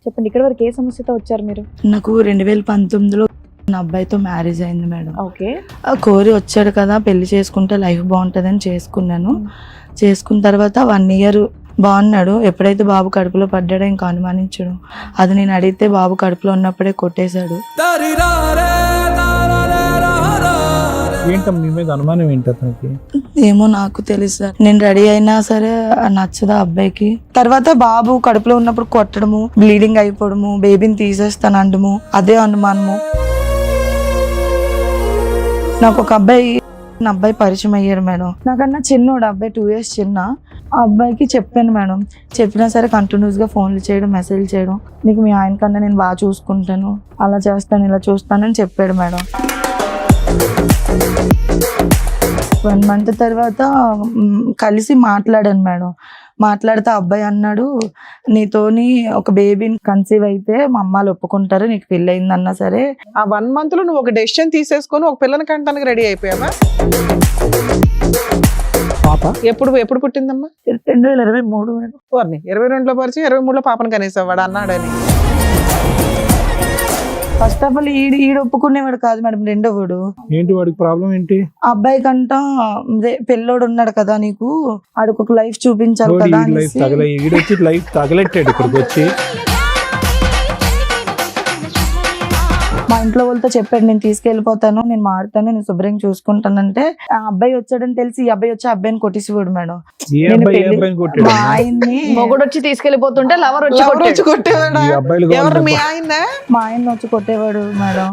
చెప్పండి, ఇక్కడ వరకు ఏ సమస్యతో వచ్చారు మీరు? నాకు 2019లో నా అబ్బాయితో మ్యారేజ్ అయింది మేడం. ఓకే. కోరి వచ్చాడు కదా, పెళ్లి చేసుకుంటే లైఫ్ బాగుంటుందని చేసుకున్నాను. చేసుకున్న తర్వాత 1 ఇయర్ బాగున్నాడు. ఎప్పుడైతే బాబు కడుపులో పడ్డాడో ఇంకా అనుమానించడు. అది నేను అడిగితే బాబు కడుపులో ఉన్నప్పుడే కొట్టేశాడు. ఏంటమ్మా మీ మీద అనుమానం ఏంటి అతనికి? ఏమో నాకు తెలుసు. నేను రెడీ అయినా సరే నచ్చదా అబ్బాయికి. తర్వాత బాబు కడుపులో ఉన్నప్పుడు కొట్టడము, బ్లీడింగ్ అయిపోవడము, బేబీని తీసేస్తాను అండము, అదే అనుమానము. నాకు ఒక నా అబ్బాయి పరిచయం అయ్యారు మేడం. నాకన్నా చిన్నోడు అబ్బాయి, 2 years చిన్న. ఆ అబ్బాయికి చెప్పాను మేడం. చెప్పినా సరే కంటిన్యూస్గా ఫోన్లు చేయడం, మెసేజ్ చేయడం, నీకు మీ ఆయన కన్నా నేను బాగా చూసుకుంటాను, అలా చేస్తాను, ఇలా చూస్తానని చెప్పాడు మేడం. 1 month తర్వాత కలిసి మాట్లాడాను మేడం. మాట్లాడితే అబ్బాయి అన్నాడు, నీతోని ఒక బేబీని కన్సీవ్ అయితే మా అమ్మాలు ఒప్పుకుంటారు, నీకు పెళ్ళి అయిందన్నా సరే. ఆ 1 month లో నువ్వు ఒక డెసిషన్ తీసేసుకొని ఒక పిల్లని కంటానికి రెడీ అయిపోయావా? పాప ఎప్పుడు పుట్టిందమ్మా? 2023 మేడం. 22లో పరిచయం, 23లో పాపను కనేసావు వాడు అన్నాడని. ఫస్ట్ ఆఫ్ ఆల్ ఈడు ఒప్పుకునేవాడు కాదు మేడం. రెండోవాడు ఏంటి, వాడికి ప్రాబ్లం ఏంటి? అబ్బాయి కంట పెళ్ళోడు ఉన్నాడు కదా, నీకు ఆడికి ఒక లైఫ్ చూపించాలి కదా అనేసి. ఈడొచ్చి లైఫ్ తగలెట్టాడు ఇక్కడికి వచ్చి. మా ఇంట్లో వాళ్ళతో చెప్పాడు, నేను తీసుకెళ్ళిపోతాను, నేను మారుతాను, నేను శుభ్రంగా చూసుకుంటానంటే ఆ అబ్బాయి వచ్చాడని తెలిసి ఈ అబ్బాయి వచ్చి అబ్బాయిని కొట్టేసేవాడు మేడం. మా ఆయన్ని మొగుడు వచ్చి తీసుకెళ్లిపోతుంటే లవర్ వచ్చి కొట్టేవాడా? ఎవరు మీ ఆయన? మా ఆయన వచ్చి కొట్టేవాడు మేడం.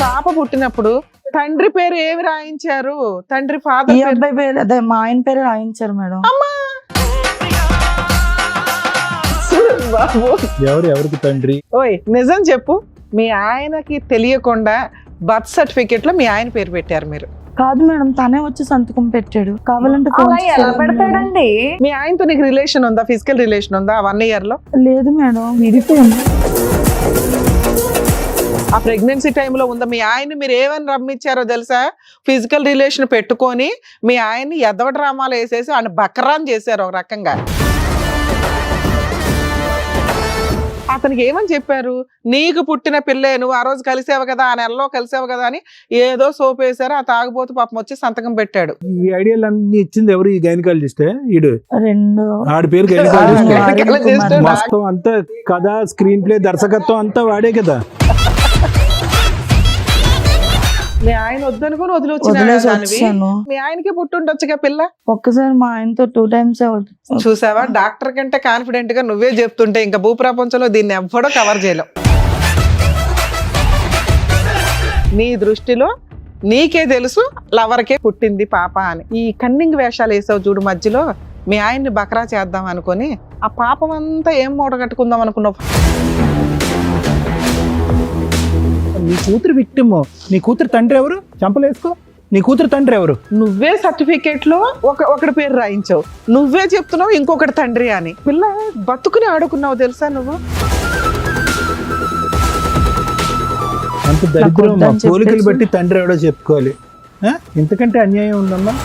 పాప పుట్టినప్పుడు తండ్రి పేరు ఏమి రాయించారు? తండ్రి ఈ ఫాదర్ అబ్బాయి పేరు, అదే మా ఆయన పేరు రాయించారు మేడం. ఎవరికి తండ్రి? ఓయ్ నిజం చెప్పు, మీ ఆయనకి తెలియకుండా బర్త్ సర్టిఫికెట్ లో మీ ఆయన పేరు పెట్టారు మీరు? కాదు మేడం, తనే వచ్చి సంతకం పెట్టాడు. కావాలంటే ఫోన్ అలా ఎలా పెడతాడండి? మీ ఆయనతో నీకు రిలేషన్ ఉందా? ఫిజికల్ రిలేషన్ ఉందా 1 year లో? లేదు మేడం, విడిపోయాను. ఆ ప్రెగ్నెన్సీ టైంలో ఉందా? మీ ఆయన్ని మీరు ఏమని రమ్మించారో తెలుసా? ఫిజికల్ రిలేషన్ పెట్టుకొని మీ ఆయన్ని ఎదవ డ్రామాలు వేసేసి ఆయన బకరాన్ చేశారు ఒక రకంగా. అతనికి ఏమని చెప్పారు? నీకు పుట్టిన పిల్లే, నువ్వు ఆ రోజు కలిసావు కదా, ఆ నెలలో కలిసావు కదా అని ఏదో సోప్ వేశారు. ఆ తాగుబోతు పాపం వచ్చి సంతకం పెట్టాడు. ఈ ఐడియాలు అన్ని ఇచ్చింది ఎవరు? ఈ గైనకాలజిస్టే. ఈడు ఆడి పేరు Gynecologist. మొత్తం అంతా కథ, స్క్రీన్ ప్లే, దర్శకత్వం అంతా వాడే కదా. మీ ఆయన వద్దనుకుని వదిలేసి వదిలొచ్చిన వచ్చాను. మీ ఆయనకి పుట్టుండొచ్చుగా పిల్ల. ఒక్కసారి మా ఆయనతో 2 times చూసావా, డాక్టర్ కంటే కాన్ఫిడెంట్ గా నువ్వే చెప్తుంటే ఇంకా భూప్రపంచంలో దీన్ని ఎవ్వడో కవర్ చేయలేం. నీ దృష్టిలో నీకే తెలుసు లవర్కే పుట్టింది పాప అని. ఈ కన్నింగ్ వేషాలు వేసావు చూడు మధ్యలో, మీ ఆయన్ని బకరా చేద్దాం అనుకొని ఆ పాపం అంతా ఏం మూటగట్టుకుందాం అనుకున్నావు. నీ కూతురు విక్టిమ్. నీ కూతురు తండ్రి ఎవరు? చంపలేసుకో. నీ కూతురు తండ్రి ఎవరు? నువ్వే సర్టిఫికేట్ లో ఒకటి పేరు రాయించావు, నువ్వే చెప్తున్నావు ఇంకొకటి తండ్రి అని. పిల్ల బతుకుని ఆడుకున్నావు తెలుసా నువ్వు? అంత దరిద్రం. పోలికలు బట్టి తండ్రి ఎవడో చెప్పుకోవాలి. ఇంతకంటే అన్యాయం ఉందమ్మా.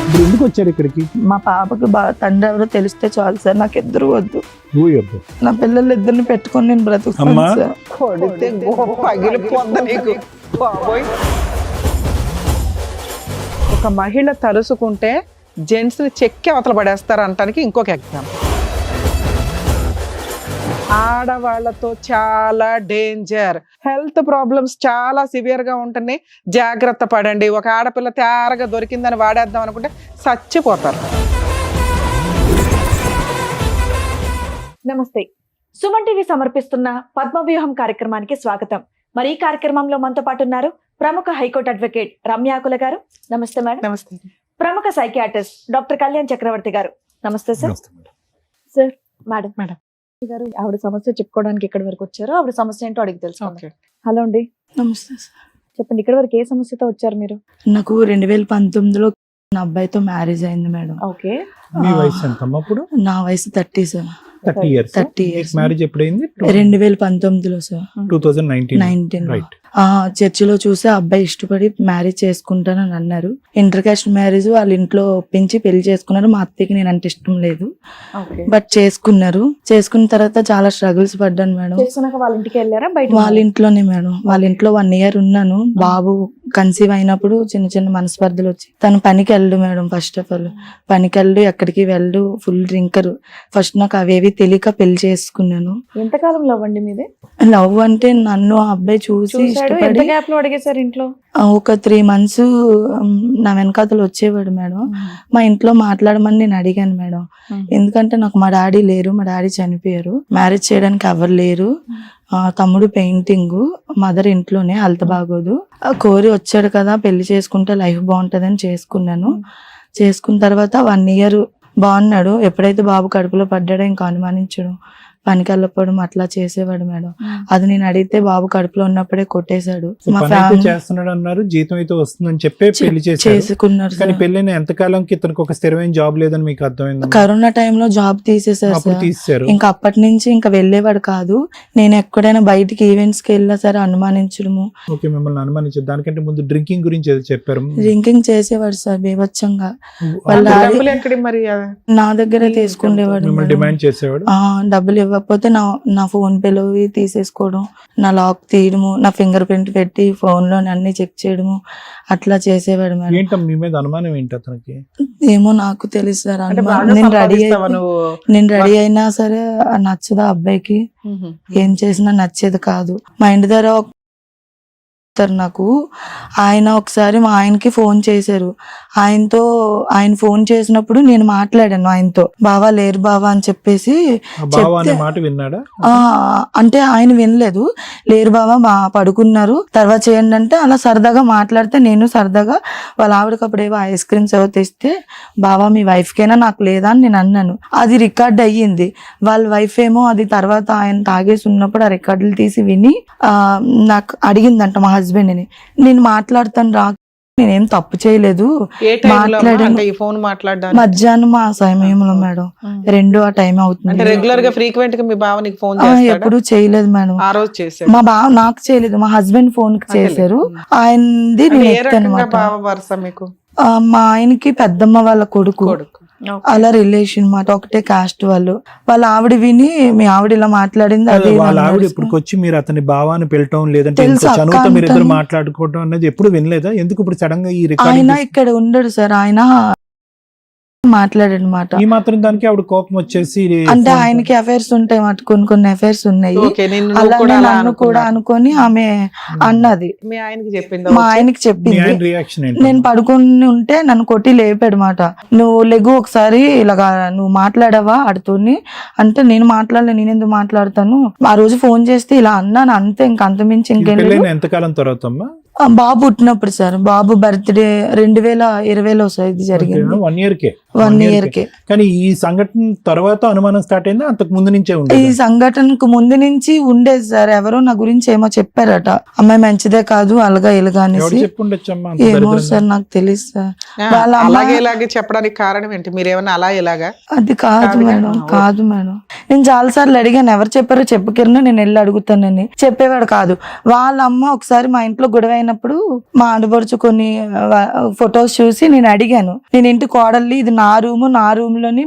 ఇప్పుడు ఎందుకు వచ్చాడు ఇక్కడికి? మా పాపకి తండ్రి ఎవరో తెలిస్తే చాలు సార్, నాకు ఇద్దరు వద్దు. నా పిల్లలు ఇద్దరిని పెట్టుకొని నేను బ్రతుకుతాను సార్. కొడితే పగిలిపోద్ది నీకు బాబోయ్. ఒక మహిళ తలుసుకుంటే జెంట్స్ ని చెక్కి అవతల పడేస్తారు అంటానికి ఇంకొక ఎగ్జాంపుల్. ఆడవాళ్లతో చాలా డేంజర్, హెల్త్ ప్రాబ్లమ్స్ చాలా సివియర్ గా ఉంటున్నాయి, జాగ్రత్త పడండి. ఒక ఆడపిల్ల తయారుగా దొరికిందని వాడేద్దాం అనుకుంటే చచ్చిపోతారు. నమస్తే, సుమన్ టీవీ సమర్పిస్తున్న పద్మవ్యూహం కార్యక్రమానికి స్వాగతం. మరి ఈ కార్యక్రమంలో మనతో పాటు ఉన్నారు ప్రముఖ హైకోర్టు అడ్వకేట్ రమ్యాకుల గారు. నమస్తే మేడం. నమస్తే. ప్రముఖ సైకియాట్రిస్ట్ డాక్టర్ కళ్యాణ్ చక్రవర్తి గారు. నమస్తే సార్. సార్, మేడం గారు ఆవిడ సమస్య చెప్పుకోవడానికి ఎక్కడి వరకు వచ్చారో ఆవిడ సమస్య ఏంటో అడిగి తెలుసుకుందాం. హలో అండి. నమస్తే సార్. చెప్పండి, ఇక్కడ వరకు ఏ సమస్యతో వచ్చారు మీరు? నాకు 2019లో నా అబ్బాయితో మ్యారేజ్ అయింది మేడం. ఓకే. మీ వయసు ఎంత అప్పుడు? నా వయసు 30 సార్. 30 years. 30 years. మ్యారేజ్ ఎప్పుడైంది? 2019లో సార్. 2019. రైట్. చర్చిలో చూసి ఆ అబ్బాయి ఇష్టపడి మ్యారేజ్ చేసుకుంటానని అన్నారు. ఇంటర్ కాస్ట్ మ్యారేజ్ వాళ్ళ ఇంట్లో ఒప్పించి పెళ్లి చేసుకున్నారు. మా అత్తయ్యకి నేను అంటే ఇష్టం లేదు, బట్ చేసుకున్నారు. చేసుకున్న తర్వాత చాలా స్ట్రగుల్స్ పడ్డాను మేడం. చేసుకున్నాక వాళ్ళ ఇంటికి వెళ్ళారా బయట? వాళ్ళ ఇంట్లోనే మేడం. వాళ్ళ ఇంట్లో 1 year ఉన్నాను. బాబు కన్సీవ్ అయినప్పుడు చిన్న చిన్న మనస్పర్ధలు వచ్చి తను పనికి వెళ్ళడు మేడం. ఫస్ట్ ఆఫ్ ఆల్ పనికి వెళ్ళడు, ఎక్కడికి వెళ్ళడు, ఫుల్ డ్రింకర్. ఫస్ట్ నాకు అవేవి తెలియక పెళ్లి చేసుకున్నాను. ఎంతకాలం లవ్ అండి మీది? లవ్ అంటే నన్ను ఆ అబ్బాయి చూసి చూసాడు. ఎంత ఇష్టపడి గ్యాప్ లో అడిగేశారు ఇంట్లో? ఒక 3 months నా వెనకాతలు వచ్చేవాడు మేడం. మా ఇంట్లో మాట్లాడమని నేను అడిగాను మేడం. ఎందుకంటే నాకు మా డాడీ లేరు, మా డాడీ చనిపోయారు, మ్యారేజ్ చేయడానికి ఎవరు లేరు. తమ్ముడు పెయింటింగ్, మదర్ ఇంట్లోనే హెల్త్ బాగోదు. కోరి వచ్చాడు కదా పెళ్లి చేసుకుంటే లైఫ్ బాగుంటదని చేసుకున్నాను. చేసుకున్న తర్వాత 1 year బాగున్నాడు. ఎప్పుడైతే బాబు కడుపులో పడ్డాడో ఇంకా అనుమానించడం, పనికి వెళ్ళకపోవడం అట్లా చేసేవాడు మేడం. అది నేను అడిగితే బాబు కడుపులో ఉన్నప్పుడే కొట్టేశాడు. మా పని అయితే ఫ్యామిలీ చేస్తున్నాడు అన్నారు, జీతం అయితే వస్తుందని చెప్పి పెళ్లి చేసుకున్నారు కానీ సార్. పెళ్ళైన ఎంత కాలంకి ఇతనికి ఒక స్థిరమైన జాబ్ లేదని మీకు అర్థమైంది? కరోనా టైంలో జాబ్ తీసేశారు అప్పుడు సార్. తీశారు. ఇంకా అప్పటి నుంచి ఇంకా వెళ్ళేవాడు కాదు. నేను ఎక్కడైనా బయటికి ఈవెంట్స్ కి వెళ్ళినా సరే అనుమానించడము. ఓకే, మిమ్మల్ని అనుమానించారు. దానికంటే ముందు డ్రింకింగ్ గురించి ఏదో చెప్పారు. డ్రింకింగ్ చేసేవాడు సార్ బీభత్సంగా. వాళ్ళ అంత డాడీ డబ్బులు ఎక్కడి మరి నా దగ్గరే తీసుకుండేవాడు మిమ్మల్ని మేడం. డిమాండ్ చేసేవాడు. డబ్బులు ఇవ్వకపోతే నా ఫోన్ పేలో తీసేసుకోవడం, నా లాక్ తీయడము, నా ఫింగర్ ప్రింట్ పెట్టి ఫోన్ లో అన్ని చెక్ చేయడము, అట్లా చేసేవాడు మేడం. ఏంటో మీ మీద అనుమానం ఏంటి అతనికి? ఏమో నాకు తెలుసు సార్. అంటే అనుమానం. బాగా నేను రెడీ సంపాదిస్తావా నువ్వు? నేను రెడీ అయినా సరే నచ్చదా అబ్బాయికి, ఏం చేసినా నచ్చేది కాదు. మా ఇంటి దగ్గర నాకు ఆయన ఒకసారి మా ఆయనకి ఫోన్ చేశారు. ఆయన ఫోన్ చేసినప్పుడు నేను మాట్లాడాను ఆయనతో. బావా లేరు బావా అని చెప్పేసి బావా అనే మాట విన్నాడా? అంటే ఆయన వినలేదు. లేరు బావా పడుకున్నారు తర్వాత చేయండి అంటే అలా సరదాగా మాట్లాడితే నేను సరదాగా వాళ్ళ ఆవిడకి అప్పుడేవో ఐస్ క్రీమ్స్ ఏవో తెస్తే బావా మీ వైఫ్ కేనా నాకు లేదా అని నేను అన్నాను. అది రికార్డ్ అయ్యింది. వాళ్ళ వైఫ్ ఏమో అది తర్వాత ఆయన తాగేసి ఉన్నప్పుడు ఆ రికార్డులు తీసి విని నాకు అడిగిందంట మా హస్బెండ్ ని. నేను మాట్లాడతాను రా, నేనేం తప్పు చేయలేదు, మధ్యాహ్నం ఆ సమయంలో మేడం 2 ఆ టైం అవుతుంది. రెగ్యులర్ గా ఫ్రీక్వెంట్ గా మీ బావ నీకు ఫోన్ ఎప్పుడు చేయలేదు మేడం. ఆ రోజు చేశారు. మా బావ నాకు చేయలేదు, మా హస్బెండ్ ఫోన్ కి చేశారు. ఆయనది నేను ఎత్తాను అన్నమాట. బావ వరుస మీకు? మా ఆయనకి పెద్దమ్మ వాళ్ళ కొడుకు, అలా రిలేషన్ మాట, ఒకటే కాస్ట్ వాళ్ళు. వాళ్ళ ఆవిడ విని మీ ఆవిడ ఇలా మాట్లాడింది అదే. వాళ్ళ ఆవిడ ఇప్పుడు వచ్చి మీరు అతని భావాన్ని పిలటం లేదంటే చనువుతో మీరు ఇద్దరు మాట్లాడుకోవడం అనేది ఎప్పుడు వినలేదా? ఎందుకు ఇప్పుడు సడన్ గా ఈ ఆయన ఇక్కడ ఉండడు సార్, ఆయన మాట్లాడాడు మాట. ఈ మాత్రం దానికి ఆవిడ కోపం వచ్చేసి అంటే ఆయనకి అఫైర్స్ ఉంటాయి మాట, కొన్ని అఫైర్స్ ఉన్నాయి. అలానే నన్ను కూడా అనుకొని ఆమె అన్నది. మీ ఆయనకి చెప్పింది? మా ఆయనకి చెప్పింది. రియాక్షన్ నేను పడుకుని ఉంటే నన్ను కొట్టి లేపాడు మాట. నువ్వు లెగు ఒకసారి ఇలాగా నువ్వు మాట్లాడావా ఆడుతోని అంటే, నేను మాట్లాడలే, నేను ఎందుకు మాట్లాడతాను, ఆ రోజు ఫోన్ చేస్తే ఇలా అన్నాను అంతే, ఇంకంతమించి ఇంకేం లేదు. ఎంతకాలం తర్వాత అమ్మా? బాబు పుట్టినప్పుడు సార్, బాబు బర్త్డే 2020లో సార్ ఇది జరిగింది. 1 year కే. 1 year కే. కానీ ఈ సంఘటన తర్వాత అనుమానం స్టార్ట్ అయిందా? అంతకు ముందు నుంచే ఈ ఉండేది? సంఘటనకు ముందు నుంచి ఉండేది సార్. ఎవరో నా గురించి ఏమో చెప్పారట, అమ్మాయి మంచిదే కాదు అలగా ఇలాగా అనేసి. చెప్పుండొచ్చమ్మా. ఏమో సార్ నాకు తెలియదు సార్. వాళ్ళ అలాగే ఇలాగే చెప్పడానికి కారణం ఏంటి? మీరేమన్నా అలా ఇలాగా? అది కాదు మేడం, కాదు మేడం. నేను చాలా సార్లు అడిగాను, ఎవరు చెప్పారో చెప్పుకిరను, నేను వెళ్ళి అడుగుతానని. చెప్పేవాడు కాదు. వాళ్ళ అమ్మ ఒకసారి మా ఇంట్లో గొడవ అయినప్పుడు మా ఆడపడుచు కొన్ని ఫొటోస్ చూసి నేను అడిగాను, నేను ఇంటి కోడల్ని, ఇది నా రూమ్ లోని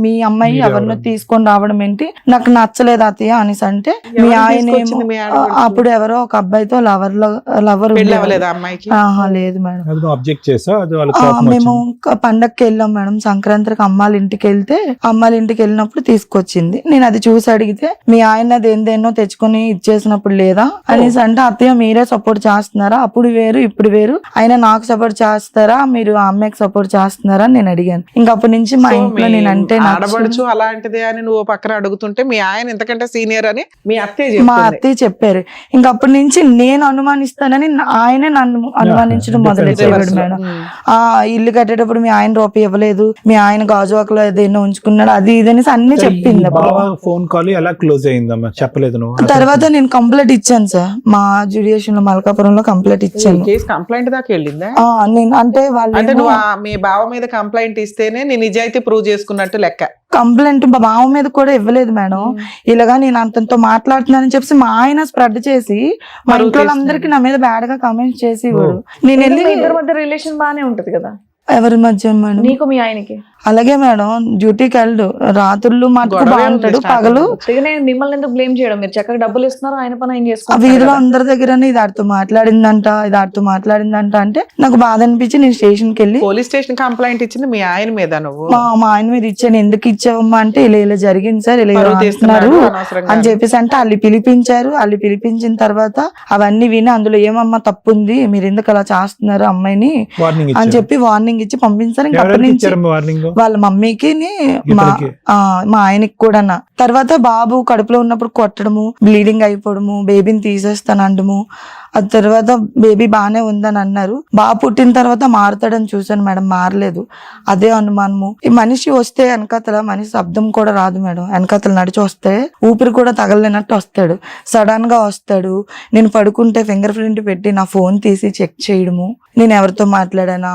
మీ అమ్మాయి ఎవరినో తీసుకొని రావడం ఏంటి, నాకు నచ్చలేదు అత్తయ్య అనేసి అంటే, మీ ఆయన అప్పుడు ఎవరో ఒక అబ్బాయితో లవర్ అమ్మాయికి? లేదు మేడం. మేము పండక్కి వెళ్ళాం మేడం, సంక్రాంతికి అమ్మాళ్ళ ఇంటికి వెళ్తే అమ్మాళ్ళ ఇంటికి వెళ్ళినప్పుడు తీసుకొచ్చింది. నేను అది చూసి అడిగితే, మీ ఆయన దేనిదేనో తెచ్చుకొని ఇచ్చేసినప్పుడు లేదా అనేసి అంటే, అత్తయ్య మీరే సపోర్ట్ చేస్తున్నారా, అప్పుడు వేరు ఇప్పుడు వేరు, ఆయన నాకు సపోర్ట్ చేస్తారా, మీరు ఆ అమ్మాయికి సపోర్ట్ చేస్తున్నారా అని నేను అడిగాను. ఇంకా అప్పటి నుంచి మా ఇంట్లో నేను అంటే ఆడబడుచు అలాంటిదే అని నువ్వు పక్కన అడుగుతుంటే, మీ ఆయన ఇంతకంటే సీనియర్ అని మా అత్తయ్య చెప్పారు. ఇంకా అప్పటి నుంచి నేను అనుమానిస్తానని ఆయనే నన్ను అనుమానించడం మొదలెట్టాడు మేడం. ఇల్లు కట్టేటప్పుడు మీ ఆయన రూపాయి ఇవ్వలేదు, మీ ఆయన గాజువాకలో ఏదైనా ఉంచుకున్నాడు, అది ఇది అనేసి అన్ని చెప్పింది. ఫోన్ కాల్ ఎలా క్లోజ్ అయిందమ్మా? చెప్పలేదు నువ్వు? తర్వాత నేను కంప్లైంట్ ఇచ్చాను సార్, మా జ్యుడిషియల్ లో మల్కాపురంలో కంప్లైంట్ కంప్లైంట్ ఇచ్చాను. కేసు కంప్లైంట్ దాకా వెళ్ళిందా? నేను అంటే వాళ్ళు అంటే నువ్వు మీ బావ మీద కంప్లైంట్ ఇస్తేనే నీ నిజాయితీ ప్రూవ్ చేసుకున్నట్టు లెక్క. కంప్లైంట్ మా బావ మీద కూడా ఇవ్వలేదు మేడం. ఇలాగా నేను అంతతో మాట్లాడుతున్నానని చెప్పి మా ఆయన స్ప్రెడ్ చేసి మా మరువు ఇంట్లో అందరికి నా మీద బ్యాడ్ గా కామెంట్స్ చేసి ఇవ్వడు. నేను వెళ్ళి మీ ఇద్దరి మధ్య రిలేషన్ బానే ఉంటది కదా ఎవరి మధ్య మేడం? నీకు మీ ఆయనకి. అలాగే మేడం, డ్యూటీకి వెళ్ళు, రాత్రులు మాటకు గొడవే బాగుంటాడు, ఉంది పగలు అందుకనే మిమ్మల్ని ఎందుకు బ్లేమ్ చేయడం? మీరు చక్కగా డబ్బులు ఇస్తున్నారు, ఆయన పని ఆయన ఆ చేసుకుంటారు వీధిలో కదా. అందరి దగ్గర ఇది ఆడితో మాట్లాడిందంట అంటే నాకు బాధ అనిపించి నేను స్టేషన్కి వెళ్ళి పోలీస్ స్టేషన్ కంప్లైంట్ ఇచ్చింది మీ ఆయన మీద నువ్వు? మా ఆయన మీద ఇచ్చాను. ఎందుకు ఇచ్చావమ్మా అంటే ఇలా జరిగింది సార్, ఇలా పరువు అంటున్నారు తీస్తున్నాడు అనవసరంగా. అని చెప్పేసి అంటే వాళ్ళు పిలిపించారు. వాళ్ళు పిలిపించిన తర్వాత అవన్నీ విని అందులో ఏమమ్మా తప్పు ఉంది, మీరు ఎందుకు అలా చేస్తున్నారు అమ్మాయిని వార్నింగ్ అని చెప్పి వార్నింగ్ ఇచ్చి పంపించారు. ఇంకా అప్పటి నుంచి వార్నింగ్ వాళ్ళ మమ్మీకి ఇతనికి? మా ఆయనకి కూడా. తర్వాత బాబు కడుపులో ఉన్నప్పుడు కొట్టడము, బ్లీడింగ్ అయిపోవడము, బేబీని తీసేస్తానండము. ఆ తర్వాత బేబీ బానే ఉందని అన్నారు. బాబు పుట్టిన తర్వాత మారుతాడని చూసాను మేడం, మారలేదు. అదే అనుమానము. ఈ మనిషి వస్తే వెనకాతల మనిషి శబ్దం కూడా రాదు మేడం. వెనకాతల నడిచి వస్తే ఊపిరి కూడా తగలలేనట్టు వస్తాడు, సడన్ గా వస్తాడు. నేను పడుకుంటే ఫింగర్ ప్రింట్ పెట్టి నా ఫోన్ తీసి చెక్ చేయడము, నేను ఎవరితో మాట్లాడానా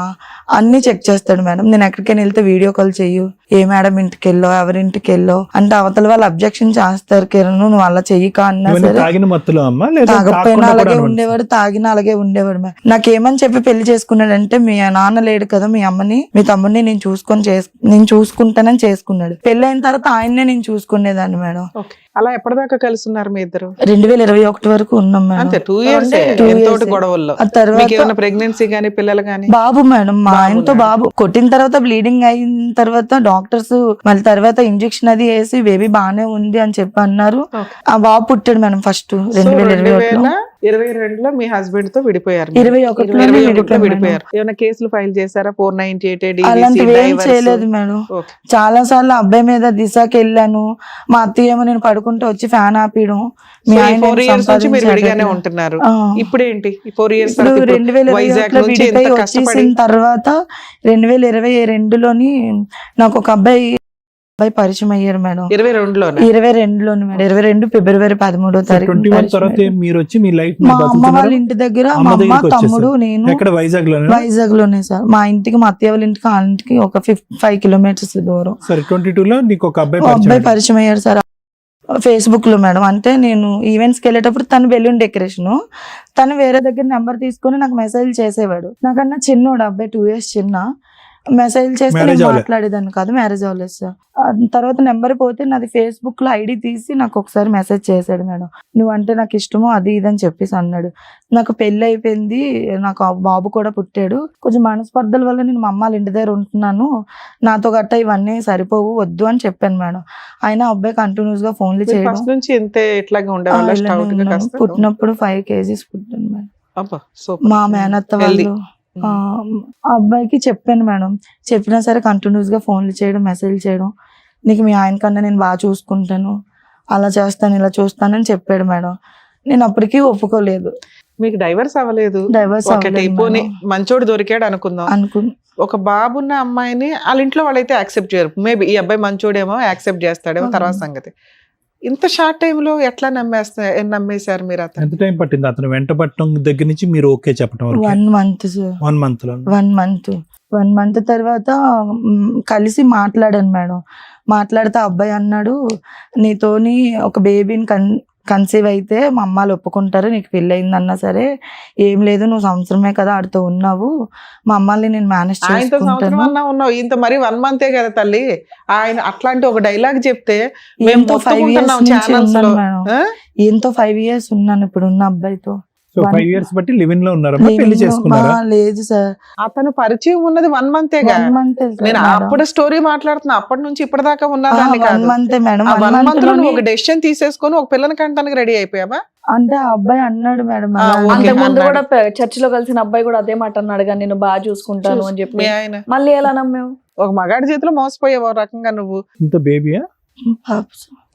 అన్ని చెక్ చేస్తాడు మేడం. నేను ఎక్కడికైనా వెళ్తే వీడియో కాల్ చెయ్యు, ఏ మేడం ఇంటికి వెళ్ళో ఎవరింటికి వెళ్ళో అంటే అవతల వాళ్ళు అబ్జెక్షన్ చేస్తారు. కిరణ్ నువ్వు అలా చెయ్యి అన్నా సరే తాగిన మత్తులో అమ్మా లేదా తాగకపోయినా అలాగే ఉండేవాడు, తాగినా అలాగే ఉండేవాడు. నాకేమని చెప్పి పెళ్లి చేసుకున్నాడంటే మీ నాన్న లేడు కదా, మీ అమ్మని మీ తమ్ముడిని నేను చూసుకుంటానని చేసుకున్నాడు. పెళ్లి అయిన తర్వాత ఆయన్నే నేను చూసుకునేదాన్ని మేడం. Okay. అలా ఎప్పటిదాకా కలిసి ఉన్నారు మీ ఇద్దరు? 2021 వరకు ఉన్నాం మేడం. అంతే 2 years. 2 years. ఎంతోటి గొడవల్లో. ఆ తర్వాత మీకు ఏమైనా ప్రెగ్నెన్సీ గానీ పిల్లలు గానీ? బాబు మేడం, మా ఆయనతో బాబు కొట్టిన తర్వాత బ్లీడింగ్ అయిన తర్వాత డాక్టర్స్ మళ్ళీ తర్వాత ఇంజెక్షన్ అది వేసి బేబీ బానే ఉంది అని చెప్పి అన్నారు. ఆ బాబు పుట్టాడు మేడం ఫస్ట్ 2021లో. 2022లో మీ హస్బెండ్ తో విడిపోయారు. 21లో విడిపోయారు. ఏమైనా కేసులు ఫైల్ చేశారా? 498 అలాంటివి ఏం చేయలేదు మేడం. చాలా సార్లు అబ్బాయి మీద దిశకి వెళ్ళాను. మా అత్తయ్య ఏమో నేను పడుకుంటే వచ్చి ఫ్యాన్ ఆపియడం. మీ ఆయన 4 years నుంచి మీరు విడిగానే ఉంటున్నారు. ఇప్పుడు ఏంటి 4 years 2021లో విడిపోయి వచ్చేసిన తర్వాత 2022లోని నాకు ఒక అబ్బాయి పరిచయం అయ్యారు మేడం. 22లోని మేడం. 22 ఫిబ్రవరి 13వ తారీఖు. 21 తర్వాత మీరు వచ్చి మీ లైఫ్ మా అమ్మ వాళ్ళ ఇంటి దగ్గర మా అమ్మ తమ్ముడు నేను వైజాగ్ లోనే సార్. మా ఇంటికి మా అత్తయ్య వాళ్ళ ఇంటికి ఆ ఇంటికి ఒక 5 kilometers దూరం. సరే 22లో నీకు ఒక అబ్బాయి పరిచయం అయ్యారు సార్ ఫేస్బుక్ లో మేడం. అంటే నేను ఈవెంట్స్కి వెళ్ళేటప్పుడు తను బెలూన్ డెకరేషన్, తను వేరే దగ్గర నెంబర్ తీసుకొని నాకు మెసేజ్ చేసేవాడు. నాకన్నా చిన్నోడు అబ్బాయి 2 years చిన్న. మెసేజ్ చేస్తే నేను మాట్లాడేదాన్ని కాదు, మ్యారేజ్ అవ్వలేదు సార్. తర్వాత నెంబర్ పోతే నాది ఫేస్బుక్ లో ఐడి తీసి నాకు ఒకసారి మెసేజ్ చేశాడు మేడం. నువ్వు అంటే నాకు ఇష్టమో అది ఇది అని చెప్పేసి అన్నాడు. నాకు పెళ్లి అయిపోయింది, నాకు బాబు కూడా పుట్టాడు, కొంచెం మనస్పర్ధల వల్ల నేను మా అమ్మ వాళ్ళ ఇంటి దగ్గర ఉంటున్నాను, నాతో గట్ట ఇవన్నీ సరిపోవు, వద్దు అని చెప్పాను మేడం. ఆయన అబ్బాయి కంటిన్యూస్ గా ఫోన్లు చేయడం. పుట్టినప్పుడు 5 kgs పుట్టాను మేడం. మా మేనత్త వాళ్ళు ఆ అబ్బాయికి చెప్పాను మేడం. చెప్పినా సరే కంటిన్యూస్ గా ఫోన్లు చేయడం, మెసేజ్ చేయడం, నీకు మీ ఆయన కన్నా నేను బాగా చూసుకుంటాను, అలా చేస్తాను ఇలా చూస్తానని చెప్పాడు మేడం. నేను అప్పటికీ ఒప్పుకోలేదు. మీకు డైవర్స్ అవ్వలేదు? మంచోడు దొరికాడు అనుకుందాం. ఒక బాబున్న అమ్మాయిని వాళ్ళ ఇంట్లో వాళ్ళైతే యాక్సెప్ట్ చేయరు. మేబీ ఈ అబ్బాయి మంచోడేమో యాక్సెప్ట్ చేస్తాడేమో, తర్వాత సంగతి. ఇంత షార్ట్ టైమ్ లో ఎట్లా నమ్మేశారు మీరు? అతను ఎంత టైం పట్టింది అతను వెంట పట్టడం దగ్గర నుంచి మీరు ఓకే చెప్పడం? 1 month సార్. 1 month తర్వాత కలిసి మాట్లాడాను మేడం. మాట్లాడితే అబ్బాయి అన్నాడు, నీతోని ఒక బేబీని కన్సీవ్ అయితే మా అమ్మాలు ఒప్పుకుంటారు, నీకు పెళ్ళయింది అన్నా సరే ఏం లేదు, నువ్వు సంవత్సరమే కదా ఆడితో ఉన్నావు, మా అమ్మాయిని నేను మేనేజ్ చేసుకుంటాను. ఇంత మరి 1 month కదా తల్లి. ఆయన అట్లాంటి ఒక డైలాగ్ చెప్తే ఎంతో 5 years ఉన్నాను ఇప్పుడు ఉన్న అబ్బాయితో. 5 years బట్టి లివ్ ఇన్ లో ఉన్నారా, పెళ్లి చేసుకున్నారా? లేదు సార్, అతను పరిచయం ఉన్నది 1 month. నేను అప్పుడు స్టోరీ మాట్లాడుతున్నా, అప్పటి నుంచి ఇప్పటిదాకా ఉన్నదాన్ని కాదు. 1 month మేడం. 1 month లో నువ్వు ఒక డెసిషన్ తీసేసుకొని ఒక పిల్లని కంటానికి రెడీ అయిపోయావా? అంటే ఆ అబ్బాయి అన్నాడు మేడం. అంటే ముందు కూడా చర్చిలో కలిసిన అబ్బాయి కూడా అదే మాట అన్నాడు కానీ నేను బాగా చూసుకుంటాను అని చెప్పి. ఆయన మళ్ళీ ఎలా నమ్మావు? ఒక మగాడి చేతిలో మోసపోయావు రకంగా నువ్వు. ఇంత బేబీయా?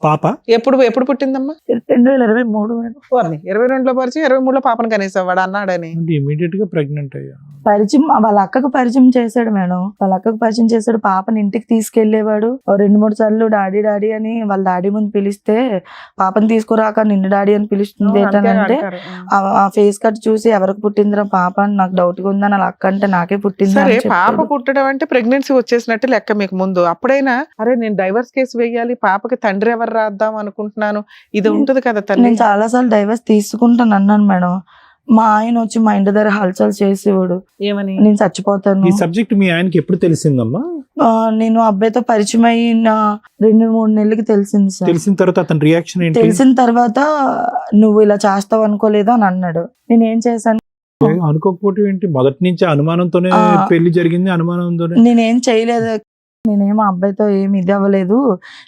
పాప ఎప్పుడు పుట్టిందమ్మా? 2023 మేడం. 22లో పరిచయం, 23లో పాపను కనీసం వాడు అన్నాడని. అంటే ఇమీడియట్ గా ప్రెగ్నెంట్ అయ్యా. పరిచయం వాళ్ళ అక్కకు పరిచయం చేశాడు మేడం. వాళ్ళ అక్కకు పరిచయం చేశాడు. పాపని ఇంటికి తీసుకెళ్లేవాడు. 2-3 సార్లు డాడీ డాడీ అని వాళ్ళ డాడీ ముందు పిలిస్తే పాపని తీసుకురాక నిన్ను డాడీ అని పిలుస్తుంది ఏంటంటే ఆ ఫేస్ కట్ చూసి ఎవరికి పుట్టిందిరా పాప అని నాకు డౌట్ గా ఉందని వాళ్ళ అక్క అంటే నాకే పుట్టింది సరే, అని పాప చెప్పాడు. పుట్టడం అంటే ప్రెగ్నెన్సీ వచ్చేసినట్టు లెక్క మీకు ముందు. అప్పుడైనా అరే నేను డైవర్స్ కేసు వేయాలి, పాపకి తండ్రి ఎవరు రాద్దాం అనుకుంటున్నాను, ఇది ఉంటది కదా తల్లి. నేను చాలా సార్లు డైవర్స్ తీసుకుంటాను అన్నాను మేడం. మా ఆయన వచ్చి మా ఇంటి దగ్గర హల్చల్ చేసేవాడు, ఏమని? నేను చచ్చిపోతాను. ఈ సబ్జెక్ట్ మీ ఆయనకి ఎప్పుడు తెలిసిందమ్మా? నేను అబ్బాయితో పరిచయం అయిన 2-3 నెలలకి తెలిసింది సార్. తెలిసిన తర్వాత అతని రియాక్షన్ ఏంటి? తెలిసిన తర్వాత నువ్వు ఇలా చేస్తావు అనుకోలేదు అని అన్నాడు. నేను ఏం చేశాను, అనుకోకపోతే ఏంటి? మొదటి నుంచి అనుమానంతోనే పెళ్లి జరిగింది, అనుమానంతోనే. నేనేం చేయలేదు, నేనేం ఆ అబ్బాయితో ఏమి ఇది అవ్వలేదు,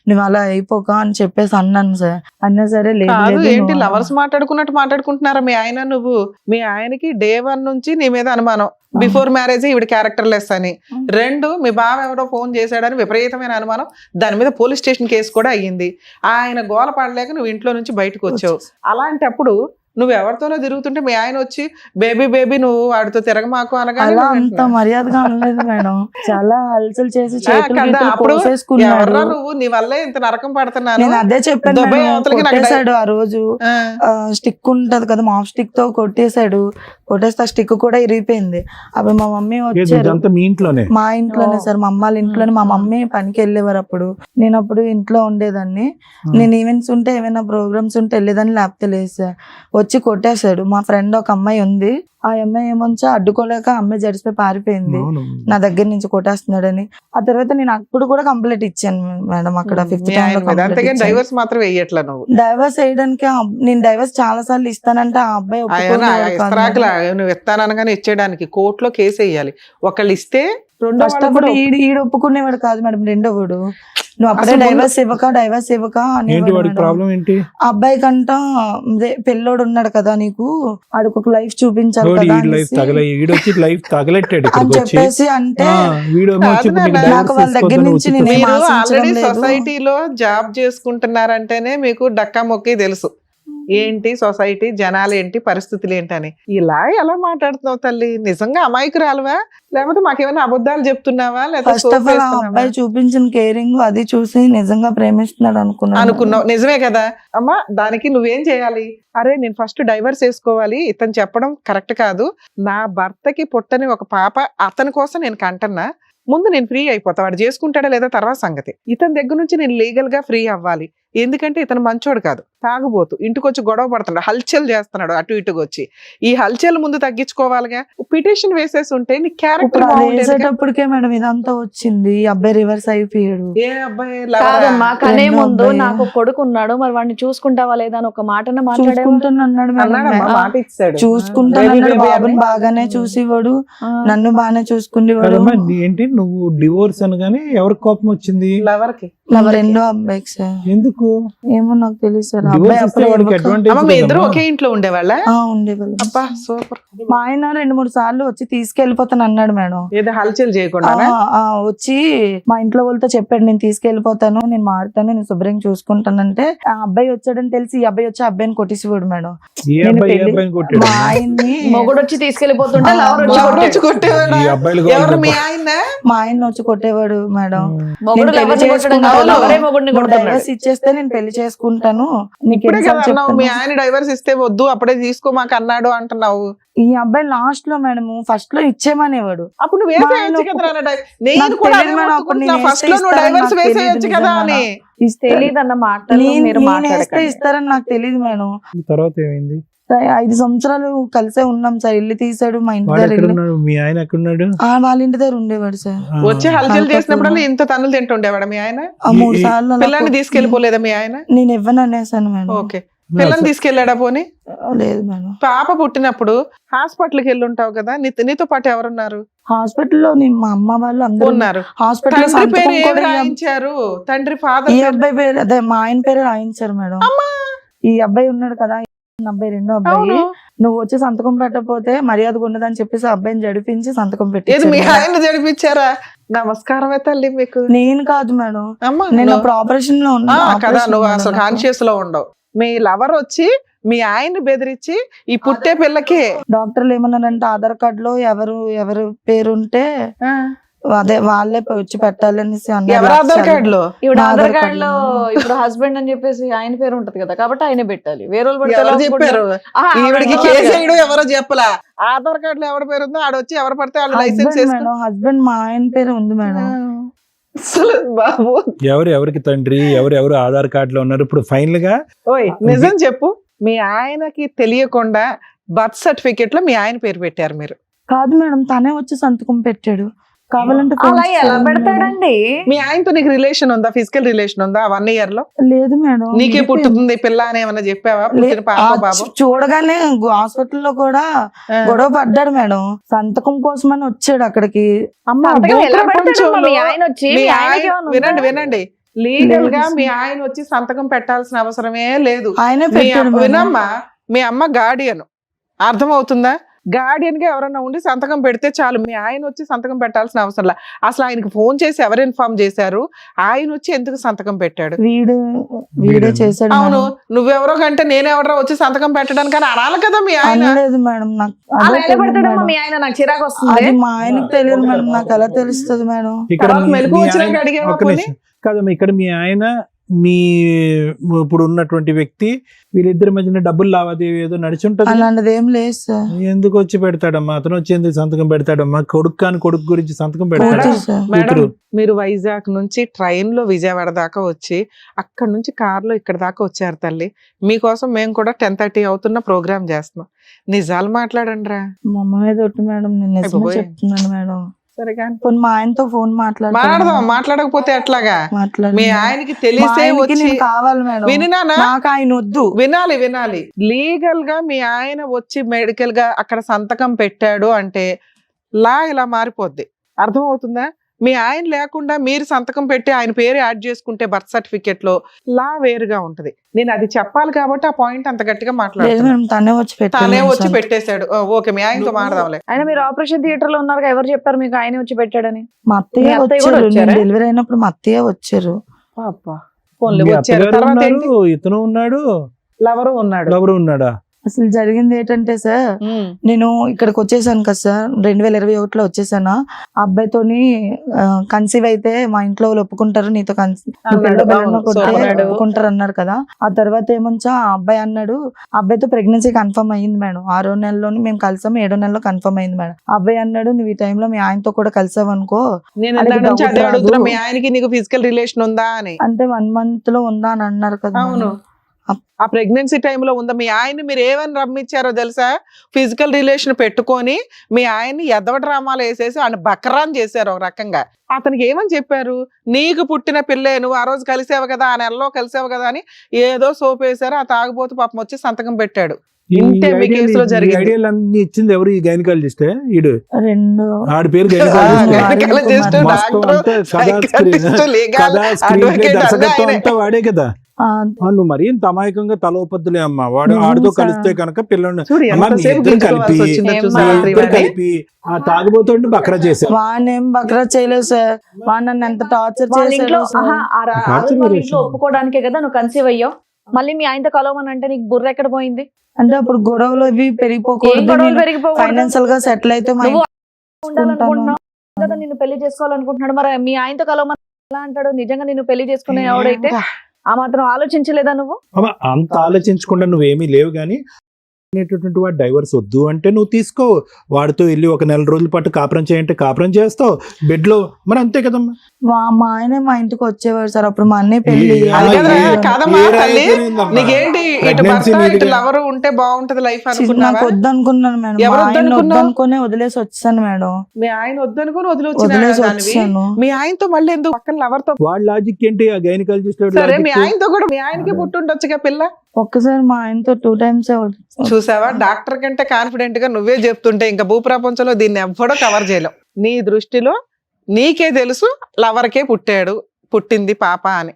నువ్వు అలా అయిపోక అని చెప్పేసి అన్నాను సార్. అన్నా సరే లేదు కాదు, లేదు, ఏంటి నువ్వు లవర్స్ మాట్లాడుకున్నట్టు మాట్లాడుకుంటున్నారా మీ ఆయన నువ్వు? మీ ఆయనకి Day 1 నుంచి నీ మీద అనుమానం, బిఫోర్ మ్యారేజ్ ఈవిడ క్యారెక్టర్ లెస్ అని. 2, మీ బావ ఎవడో ఫోన్ చేశాడని విపరీతమైన అనుమానం. దాని మీద పోలీస్ స్టేషన్ కేసు కూడా అయ్యింది. ఆయన గోల పడలేక నువ్వు ఇంట్లో నుంచి బయటకు వచ్చావు. అలాంటప్పుడు నువ్వు ఎవరితోనో తిరుగుతుంటే మీ ఆయన వచ్చి బేబీ బేబీ నువ్వు వాడితో తిరగమాకు అనగానే అలా నువ్వు అంత వెంటనే, మర్యాదగా అనలేదు మేడం. చాలా హల్చల్ చేసి ఆ, చేతులు కదా, గీతులు అప్పుడు కోసేసుకున్నాడు. ఎవర్రా నువ్వు, నీ వల్లే ఇంత నరకం పడుతున్నాను. నేను అదే చెప్పాను దుబాయ్ మేడం. అవతలకి నాకు కొట్టేశాడు ఆ రోజు. ఆ. స్టిక్ ఉంటది కదా, మాఫ్ స్టిక్ తో కొట్టేశాడు. కొట్టేస్తే ఆ స్టిక్ కూడా ఇరిగిపోయింది. అప్పుడు మా మమ్మీ వచ్చారు. ఇదంతా మీ ఇంట్లోనే? మా ఇంట్లోనే సార్, మా అమ్మాళ్ళ ఇంట్లోనే. మా మమ్మీ పనికి వెళ్ళేవారు అప్పుడు. నేను అప్పుడు ఇంట్లో ఉండేదాన్ని. నేను ఈవెంట్స్ ఉంటే ఏమైనా ప్రోగ్రామ్స్ ఉంటే వెళ్ళేదాన్ని, లేకపోతే లేదు సార్. వచ్చి కొట్టేశాడు. మా ఫ్రెండ్ ఒక అమ్మాయి ఉంది, ఆ అమ్మాయి ఏమొంచో అడ్డుకోలేక అమ్మాయి జడిసిపోయి పారిపోయింది అవును. నా దగ్గర నుంచి కొట్టేస్తున్నాడని. ఆ తర్వాత నేను అప్పుడు కూడా కంప్లైంట్ ఇచ్చాను మేడం అక్కడ 5th మీ ఆయన మీద. అంతేగాని డైవర్స్ మాత్రం వేయట్లా నువ్వు. డైవర్స్ వేయడానికి నేను డైవర్స్ చాలా సార్లు ఇస్తానంటే ఆ అబ్బాయి ఆయన ఒప్పుకునేవాడు కాదు ఇస్తరాకులా మేడం. నువ్వు ఇస్తాననగానే ఇచ్చేయడానికి కోర్టులో కేసు వేయాలి. ఒకళ్ళు ఇస్తే రెండో ఫస్ట్ వాళ్ళు అప్పుడు కూడా ఈడు ఒప్పుకునేవాడు కాదు మేడం. రెండోవాడు నువ్వు అప్పుడే అసలు ముందు- డైవర్స్ ఇవ్వక ఏంటి అనేవాడు వాడికి మేడం. ప్రాబ్లం ఏంటి? ఆ అబ్బాయి కంట పెళ్ళోడు ఉన్నాడు కదా నీకు, ఆడికి ఒక లైఫ్ చూపించాలి కదా ఈడొచ్చి లైఫ్ తగలెట్టాడు అని ఇక్కడికి వచ్చి. చెప్పేసి అంటే వీడేమో వచ్చి కాదు నీకు నాన్న, divorce నాకు వాళ్ళ దగ్గర తీసుకోవద్దని నుంచి ఉచితం. నేను మీరు ఆశించడం ఆల్రెడీ లేదు. సొసైటీలో జాబ్ చేసుకుంటున్నారంటేనే మీకు డక్కా మొక్కి తెలుసు ఏంటి సొసైటీ, జనాలు ఏంటి, పరిస్థితులు ఏంటని. ఇలా ఎలా మాట్లాడుతున్నావు తల్లి? నిజంగా అమాయకురాలువా, లేకపోతే మాకేమైనా అబద్ధాలు చెప్తున్నావా, లేకపోతే ఫస్ట్ ఆఫ్ ఆల్ ఆ అబ్బాయి చూపించిన కేరింగ్ అది చూసి నిజంగా ప్రేమిస్తున్నాడు అనుకున్నావు? నిజమే కదా అమ్మా. దానికి నువ్వేం చేయాలి? అరే నేను ఫస్ట్ డైవర్స్ వేసుకోవాలి, ఇతను చెప్పడం కరెక్ట్ కాదు, నా భర్తకి పుట్టని ఒక పాప అతని కోసం నేను కంటన్నా, ముందు నేను ఫ్రీ అయిపోతా, వాడు చేసుకుంటాడా లేదా తర్వాత సంగతి. ఇతని దగ్గర నుంచి నేను లీగల్ గా ఫ్రీ అవ్వాలి. ఎందుకంటే ఇతను మంచోడు కాదు, తాగుబోతు, ఇంటికి వచ్చి గొడవ పడుతున్నాడు, హల్చల్ చేస్తున్నాడు అటు ఇటుగా వచ్చి. ఈ హల్చల్ ముందు తగ్గించుకోవాలిగా. పిటిషన్ వేసేసి ఉంటే నీ క్యారెక్టర్ వేసేటప్పటికే మేడం ఇదంతా వచ్చింది. ఈ అబ్బాయి రివర్స్ అయిపోయాడు. ఏ అబ్బాయి కాదమ్మా, కనే రెండో ముందు అబ్బాయి. నాకు ఒక కొడుకు ఉన్నాడు, మరి వాడిని చూసుకుంటావా లేదా అని ఒక మాటనే మాట్లాడే. చూసుకుంటానన్నాడు అన్నాడమ్మా, మేడం. మాట ఇచ్చాడు. చూసుకుంటానన్నాడు. Baby, బాబుని baby బాగానే చూసేవాడు, నన్ను బాగానే చూసుకునేవాడు. కదమ్మా, ఏంటి నువ్వు డివోర్స్ అనగానే ఎవరికి కోపం వచ్చింది? లవర్కి రెండో అబ్బాయికి సార్. ఎందుకు? ఏమో నాకు తెలియదు సార్. Divorce అబ్బాయి ఇస్తే అప్పుడే వాడికి ఇవ్వక- advantage అమ్మ మీ ఇద్దరు కదమ్మా. ఒకే ఇంట్లో ఉండేవాళ్ళ? ఉండేవాళ్ళు. అబ్బా సూపర్. మా ఆయన 2-3 సార్లు వచ్చి తీసుకెళ్లిపోతాను అన్నాడు మేడం. ఏదో హల్చల్ చేయకుండా వచ్చి మా ఇంట్లో వాళ్ళతో చెప్పాడు నేను తీసుకెళ్లిపోతాను, నేను మారుతాను, నేను శుభ్రంగా చూసుకుంటానంటే ఆ అబ్బాయి వచ్చాడని తెలిసి ఈ అబ్బాయి వచ్చి ఆ అబ్బాయిని కొట్టేసేవాడు మేడం. ఏ నేను అబ్బాయి ఏ పెళ్లి- అబ్బాయిని కొట్టాడు? మా ఆయన్ని మొగుడు వచ్చి తీసుకెళ్లిపోతుంటే ఆ, లవర్ వచ్చి లవర్ కొట్టాడు. వచ్చి కొట్టేవాడా? ఈ అబ్బాయిలు ఎవరు కాదు. మీ ఆయన? మా ఆయన వచ్చి కొట్టేవాడు మేడం. మొగుడు నేను పెళ్లి లవర్ని కొట్టడం చేసుకుంటాను. కాదు, లవరే మొగుడిని నువ్వు కొడుతున్నాడు. డైవర్స్ ఇచ్చేస్తే నేను పెళ్లి చేసుకుంటాను. నీకు ఇప్పుడే ఎన్నిసార్లు కదా అన్నావు, మీ చెప్పాను? ఆయన డైవర్స్ ఇస్తే వద్దు అప్పుడే తీసుకో మాకు అన్నాడు అంటున్నావు. ఈ అబ్బాయి లాస్ట్ లో మేడం ఫస్ట్ లో ఇచ్చేమనేవాడు. అప్పుడు నువ్వు మా ఆయన వేసేయచ్చు కదా నాన్న నేను నాకు కూడా తెలియదు మేడం, అప్పుడు నేను ఫస్ట్ లో వేస్తే నువ్వు డైవర్స్ ఇస్తారని నాకు వేసేయచ్చు తెలియదు కదా నిజంగా. అని. తెలీదన్న మాటలు మీరు నేను వేస్తే మాట్లాడకండి. ఇస్తారని నాకు తెలియదు మేడం. ఈ తర్వాత ఏమైంది? 5 సంవత్సరాలు కలిసే ఉన్నాం సార్. ఇల్లు తీసాడు మా ఇంటి వాడు దగ్గర. ఎక్కడున్నాడు? మీ ఆయన ఎక్కడున్నాడు? వాళ్ళ ఇంటి దగ్గర ఉండేవాడు సార్. వచ్చి హల్చల్ చేసినప్పుడు ఇంత తన్నులు తింటుండేవాడు మీ ఆయన? 3 సార్లు అలా పిల్లని తీసుకెళ్లిపోలేదా మీ ఆయన? నేను ఇవ్వను అనేసాను మేడం. ఓకే, పిల్లని తీసుకెళ్లాడా పోనీ? లేదు మేడం. పాప పుట్టినప్పుడు హాస్పిటల్కి వెళ్ళి ఉంటావు కదా, నీతో పాటు ఎవరున్నారు? హాస్పిటల్లో మా అమ్మ వాళ్ళు అందరూ ఉన్నారు. హాస్పిటల్ తండ్రి పేరు ఏమి రాయించారు? తండ్రి ఈ ఫాదర్ అబ్బాయి పేరు అదే మా ఆయన పేరు రాయించారు మేడం. ఈ అబ్బాయి ఉన్నాడు కదా, 42 అబ్బాయి అవును. నువ్వు వచ్చి సంతకం పెట్టకపోతే మర్యాదగా ఉండదని చెప్పేసి ఆ అబ్బాయిని జడిపించి సంతకం ఏది పెట్టి మీ ఆయన జరిపించారా? నమస్కారమే తల్లి మీకు. నేను కాదు మేడం, అమ్మా నేను నువ్వు- అప్పుడు ఆపరేషన్ లో ఉన్నా. కదా operation నువ్వు మేడం అసలు నాకు. కాన్షియస్ లో ఉండవు. మీ లవర్ వచ్చి మీ ఆయన్ని బెదిరించి ఈ పుట్టే పిల్లకి డాక్టర్లు ఏమన్నారంటే ఆధార్ కార్డ్ లో ఎవరు పేరు ఉంటే అదే వాళ్ళే వచ్చి పెట్టాలనేసి అన్నారు. ఎవరు ఆధార్ కార్డ్ లో ఇప్పుడు నా ఆధార్ ఆధార్ కార్డ్ లో కార్డులో. ఇప్పుడు హస్బెండ్ అని చెప్పేసి ఆయన పేరు ఉంటది కదా, కాబట్టి ఆయనే పెట్టాలి. వేరే వాళ్ళు పెడితే ఎలా ఎవరు చెప్పారు? అనుకుంటారు? ఆహా, ఈవిడికి ఆవిడ కేసు అన్నారు వేయడం ఎవరో చెప్పలా. ఆధార్ కార్డు లో ఎవరి పేరు ఉందో ఆడొచ్చి ఎవరు పడితే వాళ్ళు లైసెన్స్ హస్బెండ్ వేసుకుని మేడం, హస్బెండ్ మా ఆయన పేరు ఉంది మేడం. అసలు బాబు ఎవరికి తండ్రి ఎవరు ఆధార్ కార్డు లో ఉన్నారు ఇప్పుడు ఫైనల్ గా? ఓయ్ నిజం చెప్పు, మీ ఆయనకి తెలియకుండా బర్త్ సర్టిఫికేట్ లో మీ ఆయన పేరు పెట్టారు మీరు. కాదు మేడం, తనే వచ్చి సంతకం పెట్టాడు. కావాలంటే అలా friends ఎలా చేయండి మేడం. పెడతాడండి? మీ ఆయనతో నీకు రిలేషన్ ఉందా? ఫిజికల్ రిలేషన్ ఉందా 1 year లో? లేదు మేడం, నీకే విడిపోయింది. పుట్టుతుంది పిల్ల అని ఏమన్నా చెప్పావా? పుట్టిన పాప బాబు చూడగానే హాస్పిటల్లో కూడా గొడవ పడ్డాడు మేడం. సంతకం కోసం అని వచ్చాడు అక్కడికి. అమ్మ సంతకం ఎలా పెడతాడమ్మా భూప్రపంచంలో మీ ఆయన వచ్చి? మీ మీ ఆయనకి ఆయన- ఏమన్నా ఉందా? వినండి లీగల్ గా లేదు. మీ ఆయన వచ్చి సంతకం పెట్టాల్సిన అవసరమే లేదు. ఆయనే మీ పెట్టాడు అమ్మ- మేడం. వినమ్మా, మీ అమ్మ గార్డియన్, అర్థమవుతుందా? గార్డియన్ గా ఎవరన్నా ఉండి సంతకం పెడితే చాలు. మీ ఆయన వచ్చి సంతకం పెట్టాల్సిన అవసరం లే. అసలు ఆయనకి ఫోన్ చేసి ఎవరు ఇన్ఫార్మ్ చేశారు? ఆయన వచ్చి ఎందుకు సంతకం పెట్టాడు? వీడే వీడే. చేశాడు అవును, మేడం. నువ్వెవరో కంటే నేనెవరో వచ్చి సంతకం పెట్టడానికి అని అనాలి కదా మీ ఆయన. అనలేదు మేడం, నాకు అలా అదే ఎలా తెలియదు పెడతాడమ్మా మేడం. మీ ఆయన? నాకు చిరాకు వస్తుంది. అది మా ఆయనకు తెలియదు మేడం, నాకు ఎలా తెలుస్తుంది మేడం? ఇక్కడ తర్వాత మీ- మెలకు మీ వచ్చినాక ఆయన- అడిగావా ఒక్క పోనీ? నిమిషం. కాదమ్మా, ఇక్కడ మీ ఆయన మీ ఇప్పుడు ఉన్నటువంటి వ్యక్తి వీళ్ళిద్దరి మధ్యన డబ్బులు లావాదేవీ ఏదో నడిచి ఉంటది. అలాంటిది ఏం లేదు సార్. ఎందుకు వచ్చి పెడతాడమ్మా? అతను వచ్చి ఎందుకు సంతకం పెడతాడమ్మా? కొడుకు కాని కొడుకు గురించి సంతకం పెడతాడా? కూతురు సార్. మేడం కూతురు. మీరు వైజాగ్ నుంచి ట్రైన్ లో విజయవాడ దాకా వచ్చి అక్కడ నుంచి కార్ లో ఇక్కడ దాకా వచ్చారు తల్లి. మీకోసం మేము కూడా 10:30 అవుతున్న ప్రోగ్రామ్ చేస్తున్నాం. నిజాలు మాట్లాడండి రా. మా అమ్మ మీద ఒట్టు మేడం, నేను నిజమే అయిపోయి. చెప్తున్నాను మేడం. సరే కానీ పోనీ మా ఆయనతో ఫోన్ మాట్లాడదాం. మాట్లాడకపోతే ఎట్లాగా? మీ ఆయనకి తెలిసే వచ్చి కావాలి మేడం. వినినానా? నాకు ఆయన వద్దు. వినాలి. లీగల్ గా మీ ఆయన వచ్చి మెడికల్ గా అక్కడ సంతకం పెట్టాడు అంటే లా ఇలా మారిపోద్ది. అర్థమవుతుందా? మీ ఆయన లేకుండా మీరు సంతకం పెట్టి ఆయన పేరు యాడ్ చేసుకుంటే బర్త్ సర్టిఫికేట్ లో లా వేరుగా ఉంటది. నేను అది చెప్పాలి కాబట్టి ఆ పాయింట్ అంత గట్టిగా లేదు మాట్లాడుతున్నా. మేడం, తనే వచ్చి తానే వచ్చి పెట్టాడు. పెట్టేశాడు. ఓకే, మీ ఆయనతో మాట్లాడదాంలే. ఆయన మీరు ఆపరేషన్ థియేటర్ లో ఉన్నారు, ఎవరు చెప్పారు మీకు ఆయన వచ్చి పెట్టాడని? మా అత్తయ్య మీ అత్తయ్య కూడా వచ్చారు, నేను వచ్చారా? డెలివరీ అయినప్పుడు మా అత్తయ్య వచ్చారు. ఫోన్లు మీ వచ్చారు. అత్తగారు తర్వాత ఏంటి? ఉన్నారు, ఇతను ఉన్నాడు, లవరు ఉన్నాడు. ఎవరు ఉన్నాడా? అసలు జరిగింది ఏంటంటే సార్, నేను ఇక్కడికి వచ్చేసాను కదా సార్, 2021లో వచ్చేసాను. ఆ అబ్బాయితోని కన్సీవ్ అయితే మా ఇంట్లో వాళ్ళు ఒప్పుకుంటారు, నీతో అన్నాడు. అవును, సూపర్. ఒప్పుకుంటారు అన్నారు కదా. ఆ తర్వాత ఏమొచ్చా ఆ అబ్బాయి అన్నాడు, ఆ అబ్బాయితో ప్రెగ్నెన్సీ కన్ఫర్మ్ అయ్యింది మేడం. 6వ నెలలోని మేము కలిసాము, 7వ నెలలో కన్ఫర్మ్ అయింది మేడం. ఆ అబ్బాయి అన్నాడు, నువ్వు ఈ టైంలో మీ ఆయనతో కూడా కలిసావు అనుకో నేను అది ఇందాక నుంచి doubt అదే రాదు. అడుగుతున్నా, మీ ఆయనకి నీకు ఫిజికల్ రిలేషన్ ఉందా అని. అంటే 1 month లో ఉందా అని అన్నారు కదా అవును, మేడం. ఆ ప్రెగ్నెన్సీ టైంలో ఉందా? మీ ఆయన్ని మీరు ఏమని రమ్మిచ్చారో తెలుసా? ఫిజికల్ రిలేషన్ పెట్టుకొని మీ ఆయన్ని ఎదవ డ్రామాలు వేసేసి ఆయన బకరాన్ చేశారు ఒక రకంగా. అతనికి ఏమని చెప్పారు? నీకు పుట్టిన పిల్లే, నువ్వు ఆ రోజు కలిసావు కదా, ఆ నెలలో కలిసావు కదా అని ఏదో సోప్ వేశారు. ఆ తాగుబోతు పాపం వచ్చి సంతకం పెట్టాడు. ఇంతే మీ కేసులో జరిగింది. ఐడియాలు అన్ని ఇచ్చింది ఎవరు? ఈ గైనకాలజిస్ట్ ఈడు, 2 ఆడి పేరు Gynecologist, దర్శకత్వం అంతా వాడే కదా. నువ్వు మరీ ఇంత అమాయకంగా తల ఒప్పద్దులే అమ్మా. వాడు అవును ఆడితో సార్. కలిస్తే కనుక పిల్లల్ని చూడు అమ్మా, మీ ఎంతసేపు ఇద్దరు గుంజుకోవాల్సి కలిపి వచ్చిందో ఏం చూసావా మా ఇద్దరు శ్రీవాణి? కలిపి ఆ తాగుబోతుంటే బక్రా చేశారు. వానేం బక్రా చేయలేదు సార్, వాడు నన్ను ఎంత టార్చర్ వాళ్ళ ఇంట్లో చేశాడు సార్. వాళ్ళ ఇంట్లో ఒప్పుకోవడానికే కదా నువ్వు కన్సీవ్ అయ్యావు. మళ్ళీ మీ ఆయనతో కలవమని అంటే నీకు బుర్ర ఎక్కడ పోయింది? అంటే అప్పుడు గొడవలు ఇవి ఏం పెరిగిపోకూడదు, గొడవలు పెరిగిపోకూడదు? ఫైనాన్షియల్ గా సెటిల్ అయితే మా నువ్వు ఇంట్లో ఉండాలనుకుంటున్నావు కదా, నిన్ను పెళ్లి చేసుకోవాలనుకుంటున్నాడు. మరి మీ ఆయనతో కలవమని ఎలా అంటాడు? నిజంగా నిన్ను పెళ్లి చేసుకునే ఎవడైతే ఆ మాత్రం ఆలోచించలేదా నువ్వు? అమ్మా, అంత ఆలోచించకుండా నువ్వేమీ లేవు కానీ అనేటటువంటి వాడు డైవర్స్ వద్దు అంటే నువ్వు తీసుకో. వాడితో వెళ్ళి ఒక 4 రోజుల పాటు కాపురం చేయంటే కాపురం చేస్తావు బెడ్ లో, మరి అంతే కదమ్మా. మా ఆయనే మా ఇంటికి వచ్చేవాడు సార్. అప్పుడు మా అన్నయ్య పెళ్లి అది ఏ- కదరా, ఏ- కాదమ్మా ఏ తల్లి, రాయితీనిందమ్మా? నీకేంటి ఇటు Pregnancy భర్త ఇటు నీదిగా. లవరు ఉంటే బాగుంటది లైఫ్ నాకు అనుకున్నావా? వద్దనుకున్నాను మేడం. ఎవరు మా ఆయన వద్దనుకున్నావు? వద్దనుకునే వదిలేసి వచ్చాను మేడం. మీ ఆయన వద్దనుకుని వదిలేసి వదిలేసి వచ్చాను. మీ ఆయనతో మళ్ళీ ఎందుకు పక్కన లవర్తో? వాడి లాజిక్ ఏంటి? ఆ గైనకాలజిస్ట్ సరే మీ ఆయనతో కూడా మీ ఆయనకి పుట్టుండొచ్చుగా పిల్ల. ఒక్కసారి మా ఆయనతో 2 times చూసావా, డాక్టర్ కంటే కాన్ఫిడెంట్ గా నువ్వే చెప్తుంటే ఇంకా భూప్రపంచంలో దీన్ని ఎవ్వడో కవర్ చేయలేం. నీ దృష్టిలో నీకే తెలుసు లవర్కే పుట్టింది పాప అని.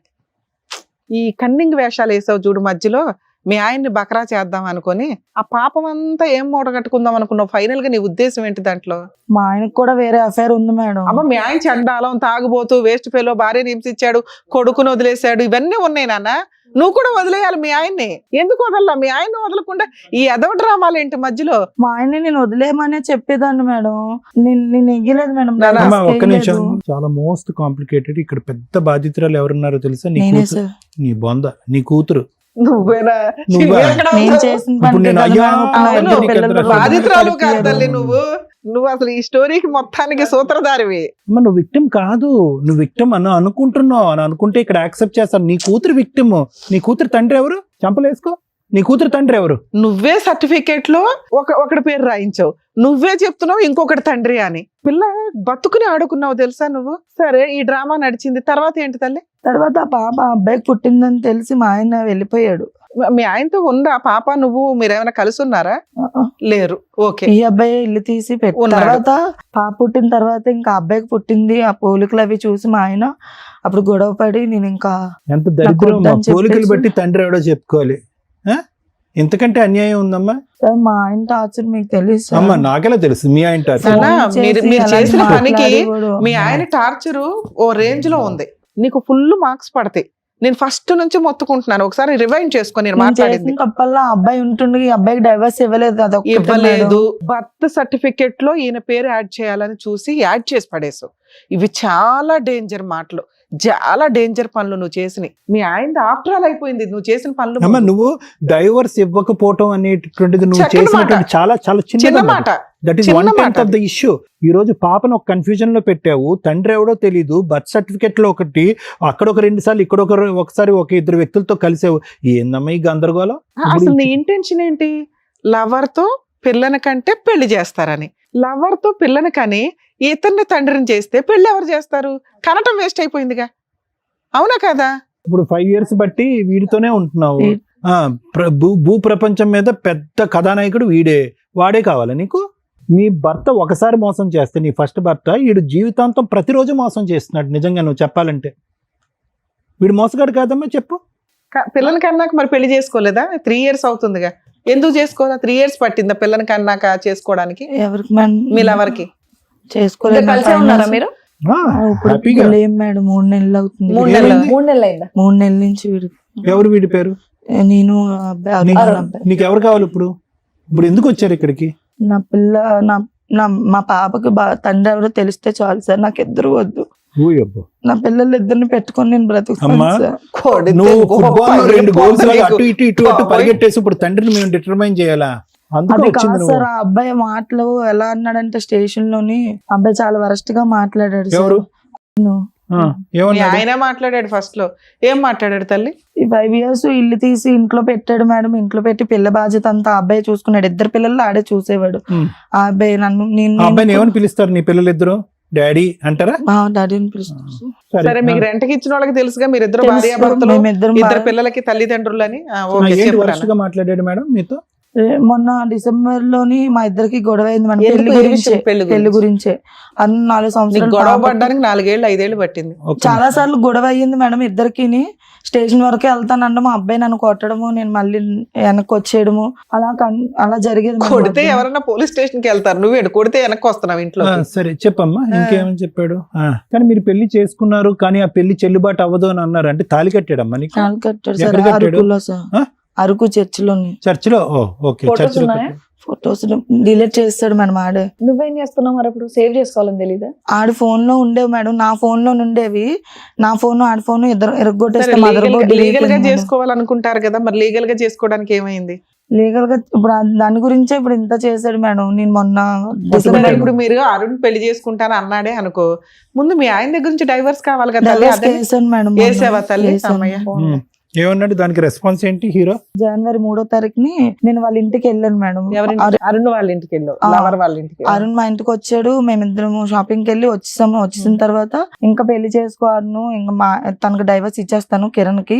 ఈ కన్నింగ్ వేషాలు వేసావు చూడు మధ్యలో, మీ ఆయన్ని బకరా చేద్దాం అనుకొని ఆ పాపం అంతా ఏం మూటగట్టుకుందాం అనుకున్నావు? ఫైనల్ గా నీ ఉద్దేశం ఏంటి దాంట్లో? మా ఆయనకు కూడా వేరే అఫైర్ ఉంది మేడం. అమ్మ మీ ఆయన చండాలం, తాగుబోతూ, వేస్ట్ ఫెలో, భార్యని హింసించాడు, కొడుకుని వదిలేశాడు, ఇవన్నీ ఉన్నాయి నాన్న. నువ్వు కూడా వదిలేయాలి మీ ఆయన్ని. ఎందుకు వదల్లా? మీ ఆయన్ని వదలకుండా ఈ ఎదవ డ్రామాలు ఏంటి మధ్యలో? మా ఆయన్ని నేను వదిలేయమనే చెప్పేదాన్ని మేడం. నేను ఎగ్గలేదు మేడం. నాన్న, అమ్మా, ఒక్క చేయలేదు. నిమిషం. చాలా మోస్ట్ కాంప్లికేటెడ్. ఇక్కడ పెద్ద బాధితురాలు ఎవరున్నారో తెలుసా? నీ నేనే కూతురు, సార్. నీ బొంద, నీ కూతురు. నువ్వేనా? నువ్వా? నువ్వెక్కడ నేను ఉన్నావు? చేసిన ఇప్పుడు పనికి నేను కదా అయ్యా, మేడం, నా అవును, ఇద్దరు పిల్లలు బాధితురాలు బాధితురాలు కాదు కలిపియారు. తల్లి నువ్వు అసలు ఈ స్టోరీకి మొత్తానికి సూత్రధారివి. అమ్మ, నువ్వు విక్టిమ్ కాదు. నువ్వు విక్టిమ్ అని అనుకుంటున్నావు. అని అనుకుంటే ఇక్కడ యాక్సెప్ట్ చేస్తాను. నీ కూతురు విక్టిమ్. నీ కూతురు తండ్రి ఎవరు? చంపలేసుకో. నీ కూతురు తండ్రి ఎవరు? నువ్వే సర్టిఫికేట్ లో ఒకటి పేరు రాయించావు, నువ్వే చెప్తున్నావు ఇంకొకటి తండ్రి అని. పిల్ల బతుకుని ఆడుకున్నావు తెలుసా నువ్వు. సరే, ఈ డ్రామా నడిచింది, తర్వాత ఏంటి తల్లి? తర్వాత ఆ పాప ఆ అబ్బాయికి పుట్టిందని తెలిసి మా ఆయన వెళ్ళిపోయాడు. మీ ఆయనతో ఉందా పాప? మీరేమైనా కలిసి ఉన్నారా? లేరు. ఓకే. ఈ అబ్బాయి ఇల్లు తీసి పెట్టి ఉన్నాడు. తర్వాత పాప పుట్టిన తర్వాత ఇంకా అబ్బాయికి పుట్టింది. ఆ పోలికలు అవి చూసి మా ఆయన అప్పుడు గొడవ పడి నేను ఇంకా ఎంత దరిద్రం. వద్దని అమ్మా, పోలికలు చెప్పేసి- బట్టి తండ్రి ఎవడో చెప్పుకోవాలి. ఆ? ఇంతకంటే అన్యాయం ఉందమ్మా. సార్ మా ఆయన టార్చర్ మీకు తెలుసు సార్. అమ్మ, నాకెలా తెలుసు మీ ఆయన టార్చర్? నాన్న, ఫోన్ మీరు చేసి అలాంటి చేసిన పనికి మాట్లాడేవాడు. మీ ఆయన టార్చరు ఓ రేంజ్ లో ఉంది. నీకు ఫుల్ మార్క్స్ పడతాయి. నేను ఫస్ట్ నుంచి మొత్తుకుంటున్నాను, ఒకసారి రివైండ్ చేసుకొని నేను నేను మాట్లాడింది. చేసిన తప్పల్లా ఆ అబ్బాయి ఉంటుండే ఈ అబ్బాయికి డైవర్స్ ఇవ్వలేదు. అదొక్కటే ఇవ్వలేదు. మేడం. బర్త్ సర్టిఫికెట్ లో ఈయన పేరు యాడ్ చేయాలని చూసి యాడ్ చేసి పడేసు. ఇవి చాలా డేంజర్ మాటలు, చాలా డేంజర్ పనులు నువ్వు చేసినవి. మీ ఆయన ఆఫ్టర్ ఆల్ అయిపోయింది నువ్వు చేసిన పనులు. అమ్మ, నువ్వు డైవర్స్ ఇవ్వకపోవటం అనేటటువంటిది నువ్వు చక్కని చేసినటువంటి మాట. చాలా చాలా చిన్న చిన్న మాట. దట్ ఈస్ చిన్న 1/10 ఆఫ్ మాట. The issue. ఈ రోజు పాపను ఒక కన్ఫ్యూజన్ లో పెట్టావు. తండ్రి ఎవడో తెలీదు. బర్త్ సర్టిఫికెట్ లో ఒకటి, అక్కడ ఒక 2 సార్లు, ఇక్కడ ఒకసారి ఒక 2 వ్యక్తులతో కలిసావు. ఏందమ్మా ఈ గందరగోళం? అసలు నీ ఇంటెన్షన్ ఏంటి? లవర్ తో పిల్లని కంటే పెళ్లి చేస్తారని. లవర్ తో పిల్లని కని ఇతన్ని తండ్రిని చేస్తే పెళ్లి ఎవరు చేస్తారు? కనటం వేస్ట్ అయిపోయిందిగా, అవునా కదా? ఇప్పుడు 5 years బట్టి వీడితోనే ఉంటున్నావు. భూ ప్రపంచం మీద పెద్ద కథానాయకుడు వీడే. వాడే కావాలా నీకు? మీ భర్త ఒకసారి మోసం చేస్తే, నీ ఫస్ట్ భర్త, వీడు జీవితాంతం ప్రతిరోజు మోసం చేస్తున్నాడు. నిజంగా నువ్వు చెప్పాలంటే వీడు మోసగాడు కాదమ్మా, చెప్పు. పిల్లని కన్నాక మరి పెళ్లి చేసుకోలేదా? 3 years అవుతుందిగా, ఎందుకు చేసుకోవాలా? 3 years పట్టిందా పిల్లని కన్నాక చేసుకోవడానికి? ఎవరికి మేడం? మీ లవర్కి చేసుకోలేదు. కలిసే ఉన్నారా మీరు? ఇప్పుడు హ్యాపీగా. లేం మేడం. 3 నెలలు అవుతుంది. 3 నెలలు. 3 నెలలు అయిందా? 3 నెలల నుంచి వీడు ఎవరు వీడి పేరు? నేను ఆ అబ్బాయి నీకు అరుణ్ అబ్బాయి. నీకు ఎవరు కావాలి ఇప్పుడు? ఇప్పుడు ఎందుకు వచ్చారు ఇక్కడికి? నా పిల్ల మా పాపకి తండ్రి ఎవరో తెలిస్తే చాలు సార్, నాకు ఇద్దరు వద్దు. నా పిల్లలు ఇద్దరిని పెట్టుకొని నేను బ్రతుకుతాను అమ్మా, సార్. కొడితే నువ్వు గోప ఫుట్బాల్ లో 2 గోల్స్ నీకు. అటు ఇటు ఇటు అటు పరిగెట్టేసి ఇప్పుడు తండ్రిని మేము డిటర్మైన్ చేయాలా? అందుకు అది వచ్చింది కాదు నువ్వు. సార్, ఆ అబ్బాయి మాటలు ఎలా అన్నాడంటే స్టేషన్ లోని అబ్బాయి చాలా వరస్ట్ గా మాట్లాడాడు సార్. ఎవరు? నేను ఆ, మీ ఏమన్నాడు? ఆయన మాట్లాడాడు ఫస్ట్ లో. ఏం మాట్లాడాడు తల్లి? ఈ 5 years ఇల్లు తీసి ఇంట్లో పెట్టాడు మేడం. ఇంట్లో పెట్టి పిల్ల బాధ్యత అంతా ఆ అబ్బాయి చూసుకున్నాడు. 2 పిల్లలు ఆడే చూసేవాడు. ఉమ్. ఆ అబ్బాయి నన్ను ఆ అబ్బాయిని ఏమని పిలుస్తారు నీ పిల్లలిద్దరు? డాడీ అంటారా? డాడీని పిలుస్తాడు. సరే, మీకు రెంట్కి ఇచ్చిన వాళ్ళకి తెలుసుగా మీరిద్దరు తెలుసు, భార్యాభర్తలు, మేమిద్దరం ఇద్దరు భార్య- పిల్లలకి తల్లిదండ్రులని. ఏంటి వరస్ట్ గా మాట్లాడాడు మేడం మీతో? మొన్న డిసెంబర్ లోని మా ఇద్దరికి గొడవ అయింది మేడం. ఎందుకు? పెళ్లి ఏ గురించే. విషయం? పెళ్లి పెళ్లి గురించి. గురించే. అన్ని 4 నీకు సంవత్సరాలు గొడవ పాపకి- పడ్డానికి 4 ఏళ్ళు 5 ఏళ్ళు పట్టింది. ఒక్క చాలా సార్లు గొడవ అయ్యింది మేడం ఇద్దరికి. స్టేషన్ వరకే వెళ్తానంటే మా అబ్బాయి నన్ను కొట్టడము, నేను మళ్ళీ వెనక్కి వచ్చేయడము, అలా జరిగేది మేడం. కొడితే ఎవరన్నా పోలీస్ స్టేషన్ కి వెళ్తారు, నువ్వేడు కొడితే వెనక్కి వస్తున్నావు ఇంట్లో. సరే చెప్పమ్మా, ఇంకేమని చెప్పాడు? కానీ మీరు పెళ్లి చేసుకున్నారు, కానీ ఆ పెళ్లి చెల్లుబాటు అవ్వదు అని అన్నారు. అంటే తాళి కట్టాడమ్మా నీకు? కాలు కట్టాడు సార్. ఎక్కడ కట్టాడు? అరకులో సార్. ఆ? అరకు చర్చిలోని. చర్చిలో? ఓకే, Photos చర్చిలో ఉన్నాయా? కట్టాడు. ఫొటోస్ డిలీట్ చేస్తాడు మేడం ఆడే. నువ్వేం చేస్తున్నావు మరి? అప్పుడు సేవ్ చేసుకోవాలని తెలీదా? ఆడి ఫోన్ లో ఉండేవి మేడం, నా ఫోన్ లో ఉండేవి. నా ఫోన్ ఆడి ఫోన్ ఇద్దరు ఎరగొట్టేస్తే సరే, మదర్ బోర్డ్ లీగల్ గా చేసుకోవాలనుకుంటారు కదా, మరి లీగల్ గా చేసుకోవడానికి ఏమైంది? లీగల్ గా ఇప్పుడు దాని గురించే ఇప్పుడు ఇంత చేశాడు మేడం. నేను మొన్న సరే, డిసెంబర్ ఇప్పుడు మీరు అరుణ్ పెళ్లి చేసుకుంటాను అన్నాడే అనుకో, ముందు మీ ఆయన దగ్గర నుంచి డైవర్స్ కావాలి కదా తల్లి. డైవర్స్ అదే చేశాను మేడం. వేసావా తల్లి? వేసాను. అమ్మయ్య. ఏమన్నాడు? దానికి రెస్పాన్స్ ఏంటి హీరో? జనవరి 3వ తారీఖుని నేను వాళ్ళ ఇంటికి వెళ్ళాను మేడం. అరుణ్ వాళ్ళ ఇంటికి వెళ్ళావు, లవర్ వాళ్ళ ఇంటికి. అరుణ్ మా ఇంటికి వచ్చాడు. మేమిద్దరం షాపింగ్ కి వెళ్ళి వచ్చేసాము. వచ్చేసిన తర్వాత ఇంకా పెళ్లి చేసుకోను, ఇంకా తనకు డైవర్స్ ఇచ్చేస్తాను, కిరణ్ కి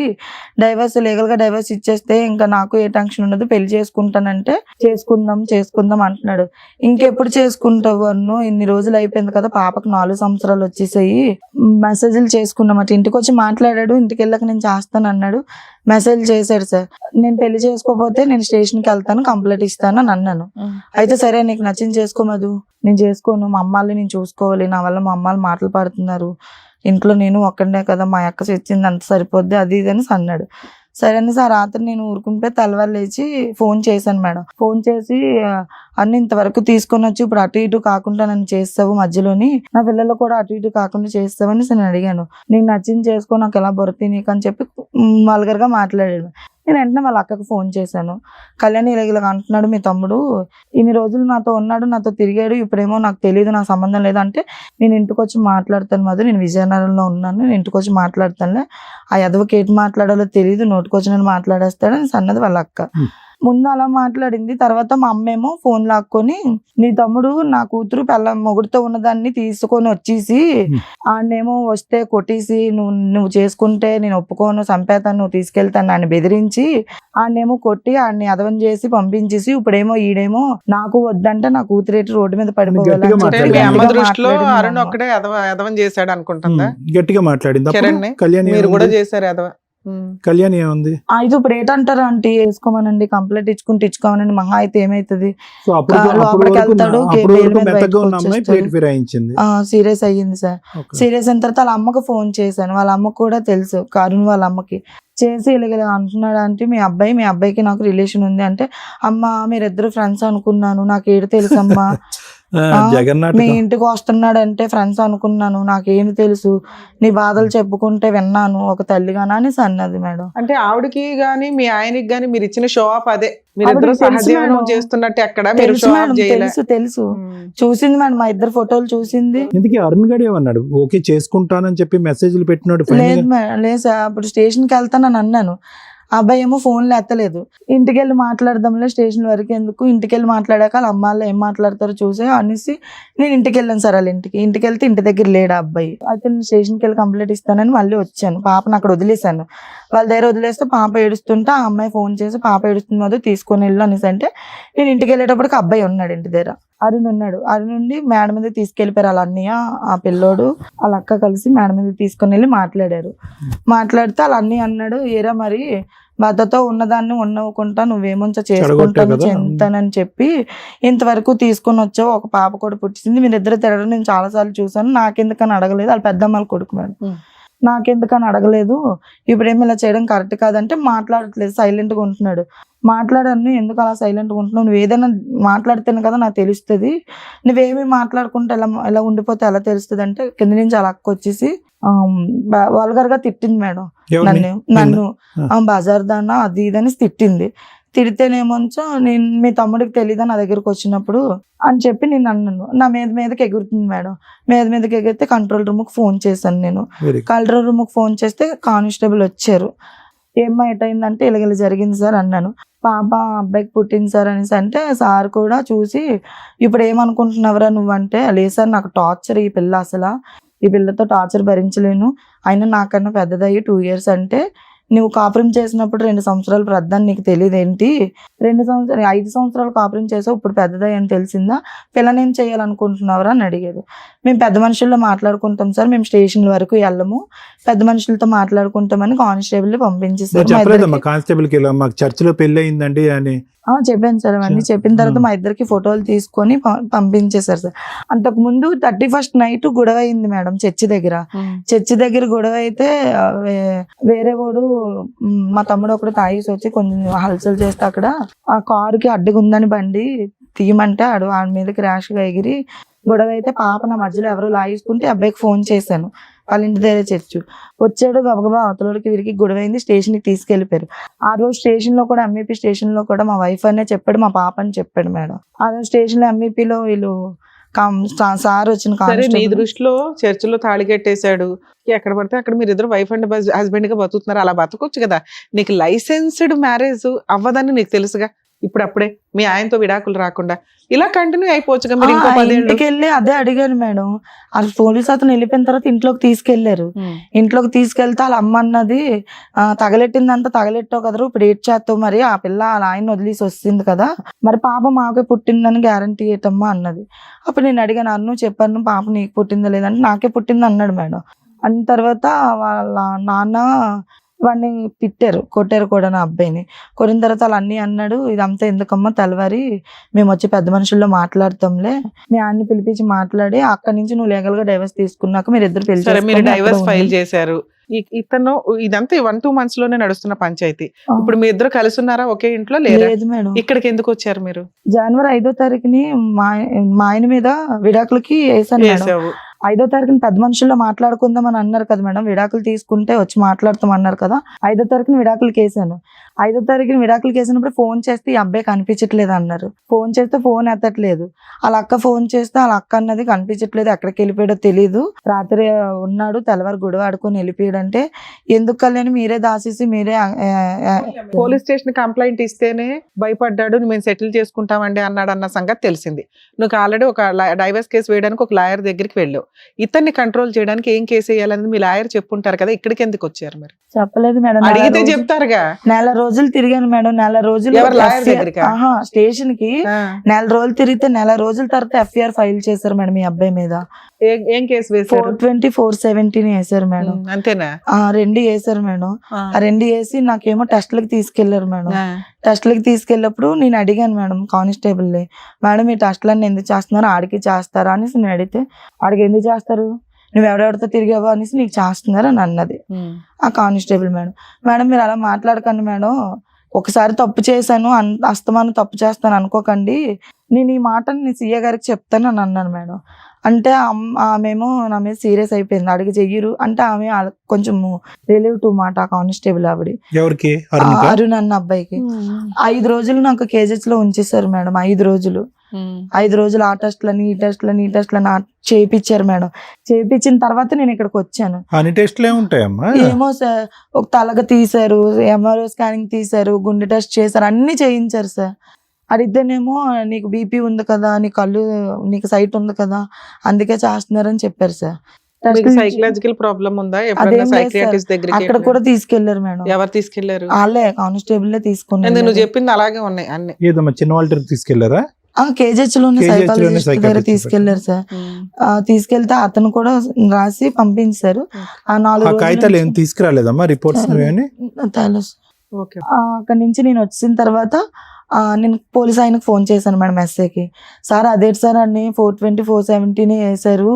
డైవర్స్ లీగల్ గా డైవర్స్ ఇచ్చేస్తే ఇంకా నాకు ఏ టెన్షన్ ఉండదు, పెళ్లి చేసుకుంటానంటే చేసుకుందాం అంటున్నాడు. ఇంకెప్పుడు చేసుకుంటావు అన్ను, ఇన్ని రోజులు అయిపోయింది కదా, పాపకు 4 సంవత్సరాలు వచ్చేసాయి. మెసేజ్లు చేసుకున్నాం అటు. ఇంటికి వచ్చి మాట్లాడాడు. ఇంటికి వెళ్ళాక నేను చేస్తాను అన్నాడు. మెసేజ్ చేశాడు సార్. నేను పెళ్లి చేసుకోకపోతే నేను స్టేషన్కి వెళ్తాను, కంప్లైంట్ ఇస్తాను అని అన్నాను. అయితే సరే నీకు నచ్చింది చేసుకోమదు, నేను చేసుకోను, మా అమ్మాళ్ళని నేను చూసుకోవాలి, నా వల్ల మా అమ్మాళ్ళు మాటలు పడుతున్నారు, ఇంట్లో నేను ఒక్కడే కదా, మా అక్క తెచ్చింది అంత సరిపోద్ది అది ఇది అని అన్నాడు. సరే అని సార్ రాత్రి నేను ఊరుకుంటే తెల్లవారు లేచి ఫోన్ చేశాను మేడం. ఫోన్ చేసి అన్ని ఇంతవరకు తీసుకొని వచ్చి ఇప్పుడు అటు ఇటు కాకుండా నన్ను చేస్తావు, మధ్యలోని నా పిల్లలు కూడా అటు ఇటు కాకుండా చేస్తావని నేను అడిగాను. నీకు నచ్చింది చేసుకో, నాకు ఎలా బొరతి నీకు అని చెప్పి వల్గర్గా మాట్లాడాడు. నేను వెంటనే వాళ్ళ అక్కకు ఫోన్ చేశాను. కళ్యాణ్ ఇలాగ అంటున్నాడు మీ తమ్ముడు, ఇన్ని రోజులు నాతో ఉన్నాడు, నాతో తిరిగాడు, ఇప్పుడేమో నాకు తెలియదు, నా సంబంధం లేదు అంటే నేను ఇంటికి వచ్చి మాట్లాడతాను మధు, నేను విజయనగరంలో ఉన్నాను, నేను ఇంటికి వచ్చి మాట్లాడతానులే, ఆ ఎదవకి ఏంటి మాట్లాడాలో తెలియదు, నోటికి వచ్చి నేను మాట్లాడేస్తాడు అని అన్నది వాళ్ళ అక్క. ముందు అలా మాట్లాడింది. తర్వాత మా అమ్మేమో ఫోన్ లాక్కొని నీ తమ్ముడు నా కూతురు మొగుడుతో ఉన్నదాన్ని తీసుకొని వచ్చేసి ఆడనేమో వస్తే కొట్టేసి నువ్వు చేసుకుంటే నేను ఒప్పుకోను, చంపేతాను, నువ్వు తీసుకెళ్తాను అని బెదిరించి ఆడనేమో కొట్టి ఆడిని అదవం చేసి పంపించేసి ఇప్పుడేమో ఈడేమో నాకు వద్దంటే నా కూతురేటి రోడ్డు మీద పడిపోవాలి అంటే మీ అమ్మ దృష్టిలో అరుణ్ ఒక్కడే ఎదవం చేశాడు అనుకుంటుందా? గట్టిగా మాట్లాడింది. కిరణ్ కళ్యాణ్ మీరు కూడా చేశారు ఎదవ. కళ్యాణ్ ఏముంది అయితే ఇప్పుడు ఏంటంటారా అంటే వేసుకోమనండి, కంప్లైంట్ ఇచ్చుకోమనండి, మహా అయితే ఏమైతుంది సీరియస్ అయ్యింది సార్. సీరియస్ అయిన తర్వాత వాళ్ళ అమ్మకు ఫోన్ చేశాను. వాళ్ళ అమ్మకు కూడా తెలుసు, అరుణ్ వాళ్ళ అమ్మకి చేసి ఇలాగ అంటున్నాడు అంటే మీ అబ్బాయికి నాకు రిలేషన్ ఉంది అంటే, అమ్మ మీరిద్దరు ఫ్రెండ్స్ అనుకున్నాను, నాకు ఏడు తెలుసమ్మా, మీ ఇంటికి వస్తున్నాడంటే ఫ్రెండ్స్ అనుకున్నాను, నాకేమి తెలుసు, నీ బాధలు చెప్పుకుంటే విన్నాను ఒక తల్లిగానా అని అన్నది మేడం. అంటే ఆవిడకి గాని మీ ఆయనకి గాని మీరు ఇచ్చిన షో ఆఫ్ అదే, మీరిద్దరు సహజీవనం చేస్తున్నట్టు ఎక్కడ మీరు షో ఆఫ్ చేయలేదు. తెలుసు చూసింది మేడం, మా ఇద్దరు ఫోటోలు చూసింది. ఎందుకు అరుణ్ గడి ఏమన్నాడు ఓకే చేసుకుంటానని చెప్పి మెసేజ్లు పెట్టినాడు? లేదు మేడం, లేదు సార్, అప్పుడు స్టేషన్కి వెళ్తానని అన్నాను. ఆ అబ్బాయి ఏమో ఫోన్లో ఎత్తలేదు. ఇంటికి వెళ్ళి మాట్లాడదాంలే, స్టేషన్ వరకు ఎందుకు, ఇంటికి వెళ్ళి మాట్లాడాక వాళ్ళ అమ్మాళ్ళు ఏం మాట్లాడతారో చూసే అనేసి నేను ఇంటికి వెళ్ళాను సార్. వాళ్ళ ఇంటికి వెళ్తే ఇంటి దగ్గర లేడు ఆ అబ్బాయి. అయితే నేను స్టేషన్కి వెళ్ళి కంప్లైంట్ ఇస్తానని మళ్ళీ వచ్చాను. పాపను అక్కడ వదిలేశాను. వాళ్ళ దగ్గర వదిలేస్తే పాప ఏడుస్తుంటే ఆ అమ్మాయి ఫోన్ చేసి పాప ఏడుస్తుంది తీసుకొని వెళ్ళు అనేసి అంటే నేను ఇంటికి వెళ్ళేటప్పటికి అబ్బాయి ఉన్నాడు ఇంటి దగ్గర, అరుణ్ ఉన్నాడు. అరుణ్ నుండి మేడ మీద తీసుకెళ్ళిపోయారు వాళ్ళ అన్నయ్య, ఆ పిల్లోడు వాళ్ళ అక్క కలిసి మేడ మీద తీసుకొని వెళ్ళి మాట్లాడారు. మాట్లాడితే వాళ్ళ అన్నయ్య అన్నాడు, ఏరా మరి భర్తతో ఉన్నదాన్ని ఉండవుకుంటా నువ్వేమో చేసుకుంటాను చెంతానని చెప్పి ఇంతవరకు తీసుకొని వచ్చావు, ఒక పాప కూడా పుట్టింది, మీరిద్దరు తిరగడం నేను చాలాసార్లు చూసాను, నాకెందుకని అడగలేదు, వాళ్ళ పెద్దమ్మల కొడుకు మేడం, నాకెందుకని అడగలేదు, ఇప్పుడేమి ఇలా చేయడం కరెక్ట్ కాదంటే మాట్లాడట్లేదు, సైలెంట్గా ఉంటున్నాడు. మాట్లాడాను, ఎందుకు అలా సైలెంట్గా ఉంటున్నావు, నువ్వు ఏదైనా మాట్లాడితేనే కదా నాకు తెలుస్తుంది, నువ్వేమి మాట్లాడుకుంటే ఎలా ఉండిపోతే ఎలా తెలుస్తుంది అంటే కింద నుంచి అలా అక్క వచ్చేసి వల్గర్గా తిట్టింది మేడం నన్ను బజార్ దానా అది ఇదని తిట్టింది. తిడితేనేమోంచో నేను మీ తమ్ముడికి తెలియదా నా దగ్గరకు వచ్చినప్పుడు అని చెప్పి నేను అన్నాను. నా మీదకి ఎగురుతుంది మేడం. మీదకి ఎగిరితే కంట్రోల్ రూమ్కి ఫోన్ చేశాను. నేను కంట్రోల్ రూమ్కి ఫోన్ చేస్తే కానిస్టేబుల్ వచ్చారు. ఏమ్మా ఎటైందంటే ఇలా జరిగింది సార్ అన్నాను. పాప అబ్బాయికి పుట్టింది సార్ అనేసి అంటే సార్ కూడా చూసి ఇప్పుడు ఏమనుకుంటున్నావురా నువ్వంటే, లేదు సార్ నాకు టార్చర్ ఈ పిల్ల, అసలు ఈ పిల్లతో టార్చర్ భరించలేను, అయినా నాకన్నా పెద్దదయ్యి 2 years అంటే నువ్వు కాపురం చేసినప్పుడు 2 సంవత్సరాలు ప్రద్దాన్ని నీకు తెలియదు ఏంటి, 5 సంవత్సరాలు కాపురం చేసావు ఇప్పుడు పెద్దదయ్యి అని తెలిసిందా, పిల్లనేం చేయాలనుకుంటున్నావురా అని అడిగారు. మేము పెద్ద మనుషుల్లో మాట్లాడుకుంటాం సార్, మేము స్టేషన్ వరకు వెళ్ళము, పెద్ద మనుషులతో మాట్లాడుకుంటామని కానిస్టేబుల్ పంపించేసారు. చర్చిలో పెళ్లి అయిందండి అని చెప్పాను సార్. అవన్నీ చెప్పిన తర్వాత మా ఇద్దరికి ఫోటోలు తీసుకొని పంపించేశారు సార్. అంతకు ముందు 31st నైట్ గొడవ అయింది మేడం చర్చి దగ్గర గొడవ అయితే వేరే వాడు మా తమ్ముడు ఒకడు తాగేసి వచ్చి కొంచెం హల్చల్ చేస్తే అక్కడ ఆ కారుకి అడ్డుగా ఉందని బండి తీయమంటే ఆడి మీదకి ర్యాష్ గా ఎగిరి గొడవ అయితే పాప నా మధ్యలో ఎవరో లాగేసుకుంటే అబ్బాయికి ఫోన్ చేశాను. వాళ్ళ ఇంటి దగ్గర చర్చు వచ్చాడు, గబగబా అవతలకి వీరికి గొడవ అయింది, స్టేషన్కి తీసుకెళ్లిపోయారు. ఆ రోజు స్టేషన్ లో కూడా ఎంఈపీ స్టేషన్ లో కూడా మా వైఫ్ అనే చెప్పాడు, మా పాప అని చెప్పాడు మేడం. ఆ రోజు స్టేషన్ లో ఎంఈపీలో వీళ్ళు సార్ వచ్చిన నీ దృష్టిలో చర్చిలో తాళి కట్టేశాడు, ఎక్కడ పడితే అక్కడ మీరు ఇద్దరు వైఫ్ అండ్ హస్బెండ్ గా బతుకుతున్నారు, అలా బతకొచ్చు కదా, నీకు లైసెన్స్డ్ మ్యారేజ్ అవ్వదని నీకు తెలుసుగా, అప్పుడే మీ ఆయనతో విడాకులు రాకుండా ఇలా కంటిన్యూ అయిపోవచ్చుగా. మీరు ఇంకో 10 ఇంటికి వెళ్ళి అదే అడిగాను మేడం. ఆ పోలీస్ అతను వెళ్ళిపోయిన తర్వాత ఇంట్లోకి తీసుకెళ్లారు. ఇంట్లోకి తీసుకెళ్తే వాళ్ళ అమ్మ అన్నది తగలెట్టిందంతా తగలెట్టావు కదరు, ఇప్పుడు ఏడ్ చేస్తావు, మరి ఆ పిల్ల అలా ఆయన వదిలేసి వస్తుంది కదా, మరి పాప మాకే పుట్టిందని గ్యారంటీ ఏటమ్మా అన్నది. అప్పుడు నేను అడిగాను, అన్ను చెప్పాను పాప నీకు పుట్టిందా లేదంటే నాకే పుట్టింది అన్నాడు మేడం. అన్న తర్వాత వాళ్ళ నాన్న వాడిని తిట్టారు, కొట్టారు కూడా నా అబ్బాయిని. కొట్టిన తర్వాత వాళ్ళు అన్నీ అన్నాడు, ఇదంతా ఎందుకమ్మా, తెల్లవారి మేము వచ్చి పెద్ద మనుషుల్లో మాట్లాడతాంలే, మీ ఆయన్ని పిలిపించి మాట్లాడి అక్కడి నుంచి నువ్వు లీగల్ గా డైవర్స్ తీసుకున్నాక మీరు ఇద్దరు పెళ్లి సరే, మీరు చేసుకొని డైవర్స్ అక్కడ ఫైల్ ఉండండి. చేశారు. ఇతను ఇదంతా 1-2 months లోనే నడుస్తున్న పంచాయతీ. ఆ, ఇప్పుడు మీ ఇద్దరు కలిసి ఉన్నారా ఒకే ఇంట్లో? లేదా? లేదు మేడం. ఇక్కడికి ఎందుకు వచ్చారు మీరు? జనవరి 5వ తారీఖుని మా ఆయన మీద విడాకులకి వేసాను మేడం. వేసావు. 5వ తారీఖున పెద్ద మనుషుల్లో మాట్లాడుకుందాం అని అన్నారు కదా మేడం, విడాకులు తీసుకుంటే వచ్చి మాట్లాడతాం అన్నారు కదా. 5వ తారీఖున విడాకులకి వేసాను. 5వ తారీఖున విడాకులకి వేసినప్పుడు ఫోన్ చేస్తే ఈ అబ్బాయి కనిపించట్లేదు అన్నారు. ఫోన్ చేస్తే ఫోన్ ఎత్తట్లేదు. వాళ్ళ అక్క ఫోన్ చేస్తే వాళ్ళ అక్క అన్నది కనిపించట్లేదు, ఎక్కడికి వెళ్ళిపోయాడో తెలీదు, రాత్రి ఉన్నాడు, తెల్లవారు గొడవ ఆడుకొని వెళ్ళిపోయాడంటే ఎందుకు కళ్యాణి మీరే దాసేసి మీరే పోలీస్ స్టేషన్ కంప్లైంట్ ఇస్తేనే భయపడ్డాడు, మేము సెటిల్ చేసుకుంటామండి అన్నాడు అన్న సంగతి తెలిసింది. నువ్వు ఆల్రెడీ ఒక డైవర్స్ కేసు వేయడానికి ఒక లాయర్ దగ్గరికి వెళ్ళావు. ఇతన్ని కంట్రోల్ చేయడానికి ఏం కేసు వేయాలని మీ లాయర్ చెప్పుంటారు కదా, ఇక్కడికి ఎందుకు వచ్చారు మీరు? చెప్పలేదు మేడం. అడిగితే చెప్తారుగా. నెల రోజులు తిరిగాను మేడం. నెల రోజులు ఎవరు లాయర్ దగ్గరికా? స్టేషన్ కి ఆ. నెల రోజులు తిరిగితే నెల రోజుల తర్వాత ఎఫ్ఐఆర్ ఫైల్ చేశారు మేడం మీ అబ్బాయి మీద. ఏం కేసు వేశారు? 420, 417 వేశారు మేడం. అంతేనా? ఆ 2 వేశారు మేడం. ఆ. ఆ 2 వేసి నాకేమో టెస్ట్లకి తీసుకెళ్లారు మేడం. ఆ. టెస్ట్లకి తీసుకెళ్ళినప్పుడు నేను అడిగాను మేడం కానిస్టేబుల్, మేడం ఈ టెస్ట్లన్నీ ఎందుకు చేస్తున్నారు, ఆడికి చేస్తారా అనేసి నేను అడిగితే, ఆడికి ఎందుకు చేస్తారు, నువ్వు ఎవరెవరితో తిరిగావో అనేసి నీకు చేస్తున్నారు అని అన్నది ఆ కానిస్టేబుల్ మేడం. మేడం మీరు అలా మాట్లాడకండి మేడం, ఒకసారి తప్పు చేశాను, అస్తమానం తప్పు చేస్తాను అనుకోకండి, నేను ఈ మాట నేను సీఏ గారికి చెప్తాను అని అన్నాను మేడం. అంటే ఆమెమో నా మీద సీరియస్ అయిపోయింది, అడిగి చెయ్యరు అంటే ఆమె కొంచెం రిలేటివ్ మాట ఆ కానిస్టేబుల్ ఆవిడ. ఎవరికి? అరుణ్ అన్న అబ్బాయికి 5 రోజులు నాకు కేజెస్ లో ఉంచేసారు మేడం. 5 రోజులు 5 రోజులు ఆ టెస్ట్లని ఈ టెస్ట్లని చేయించారు మేడం. చేయించిన తర్వాత నేను ఇక్కడికి వచ్చాను. అన్ని టెస్ట్లు ఏముంటాయమ్మా? ఏమో సార్, ఒక తలగ తీశారు, ఎంఆర్ఓ స్కానింగ్ తీశారు, గుండె టెస్ట్ చేశారు, అన్ని చేయించారు సార్. అడిగితేనేమో నీకు బీపీ ఉంది కదా, నీ కళ్ళు నీకు సైట్ ఉంది కదా, అందుకే చేస్తున్నారని చెప్పారు సార్. సైకలాజికల్ ప్రాబ్లం ఉందా? అదేం లేదు సైకియాట్రిస్ట్ సార్. దగ్గరికి అక్కడ కూడా తీసుకెళ్లారు మేడం. ఎవరు తీసుకెళ్లారు? వాళ్ళే కానిస్టేబుల్ తీసుకున్నారు. నువ్వు చెప్పింది అలాగే ఉన్నాయి అన్ని. ఏదమ్మా చిన్న వాళ్ళకి తీసుకెళ్లారా? కేజెచ్ లోనే సైకాలజిస్ట్ దగ్గర తీసుకెళ్లారు సార్. తీసుకెళ్తే అతను కూడా రాసి పంపించారు. ఆ 4 కాగితాలు ఏం తీసుకురాలేదమ్మా, రిపోర్ట్స్ తెలుసు. ఓకే. అక్కడి నుంచి నేను వచ్చిన తర్వాత నేను పోలీస్ ఆయనకు ఫోన్ చేశాను మేడం, ఎస్ఐకి. సార్ అదే సార్ అన్ని 420, 417 వేసారు,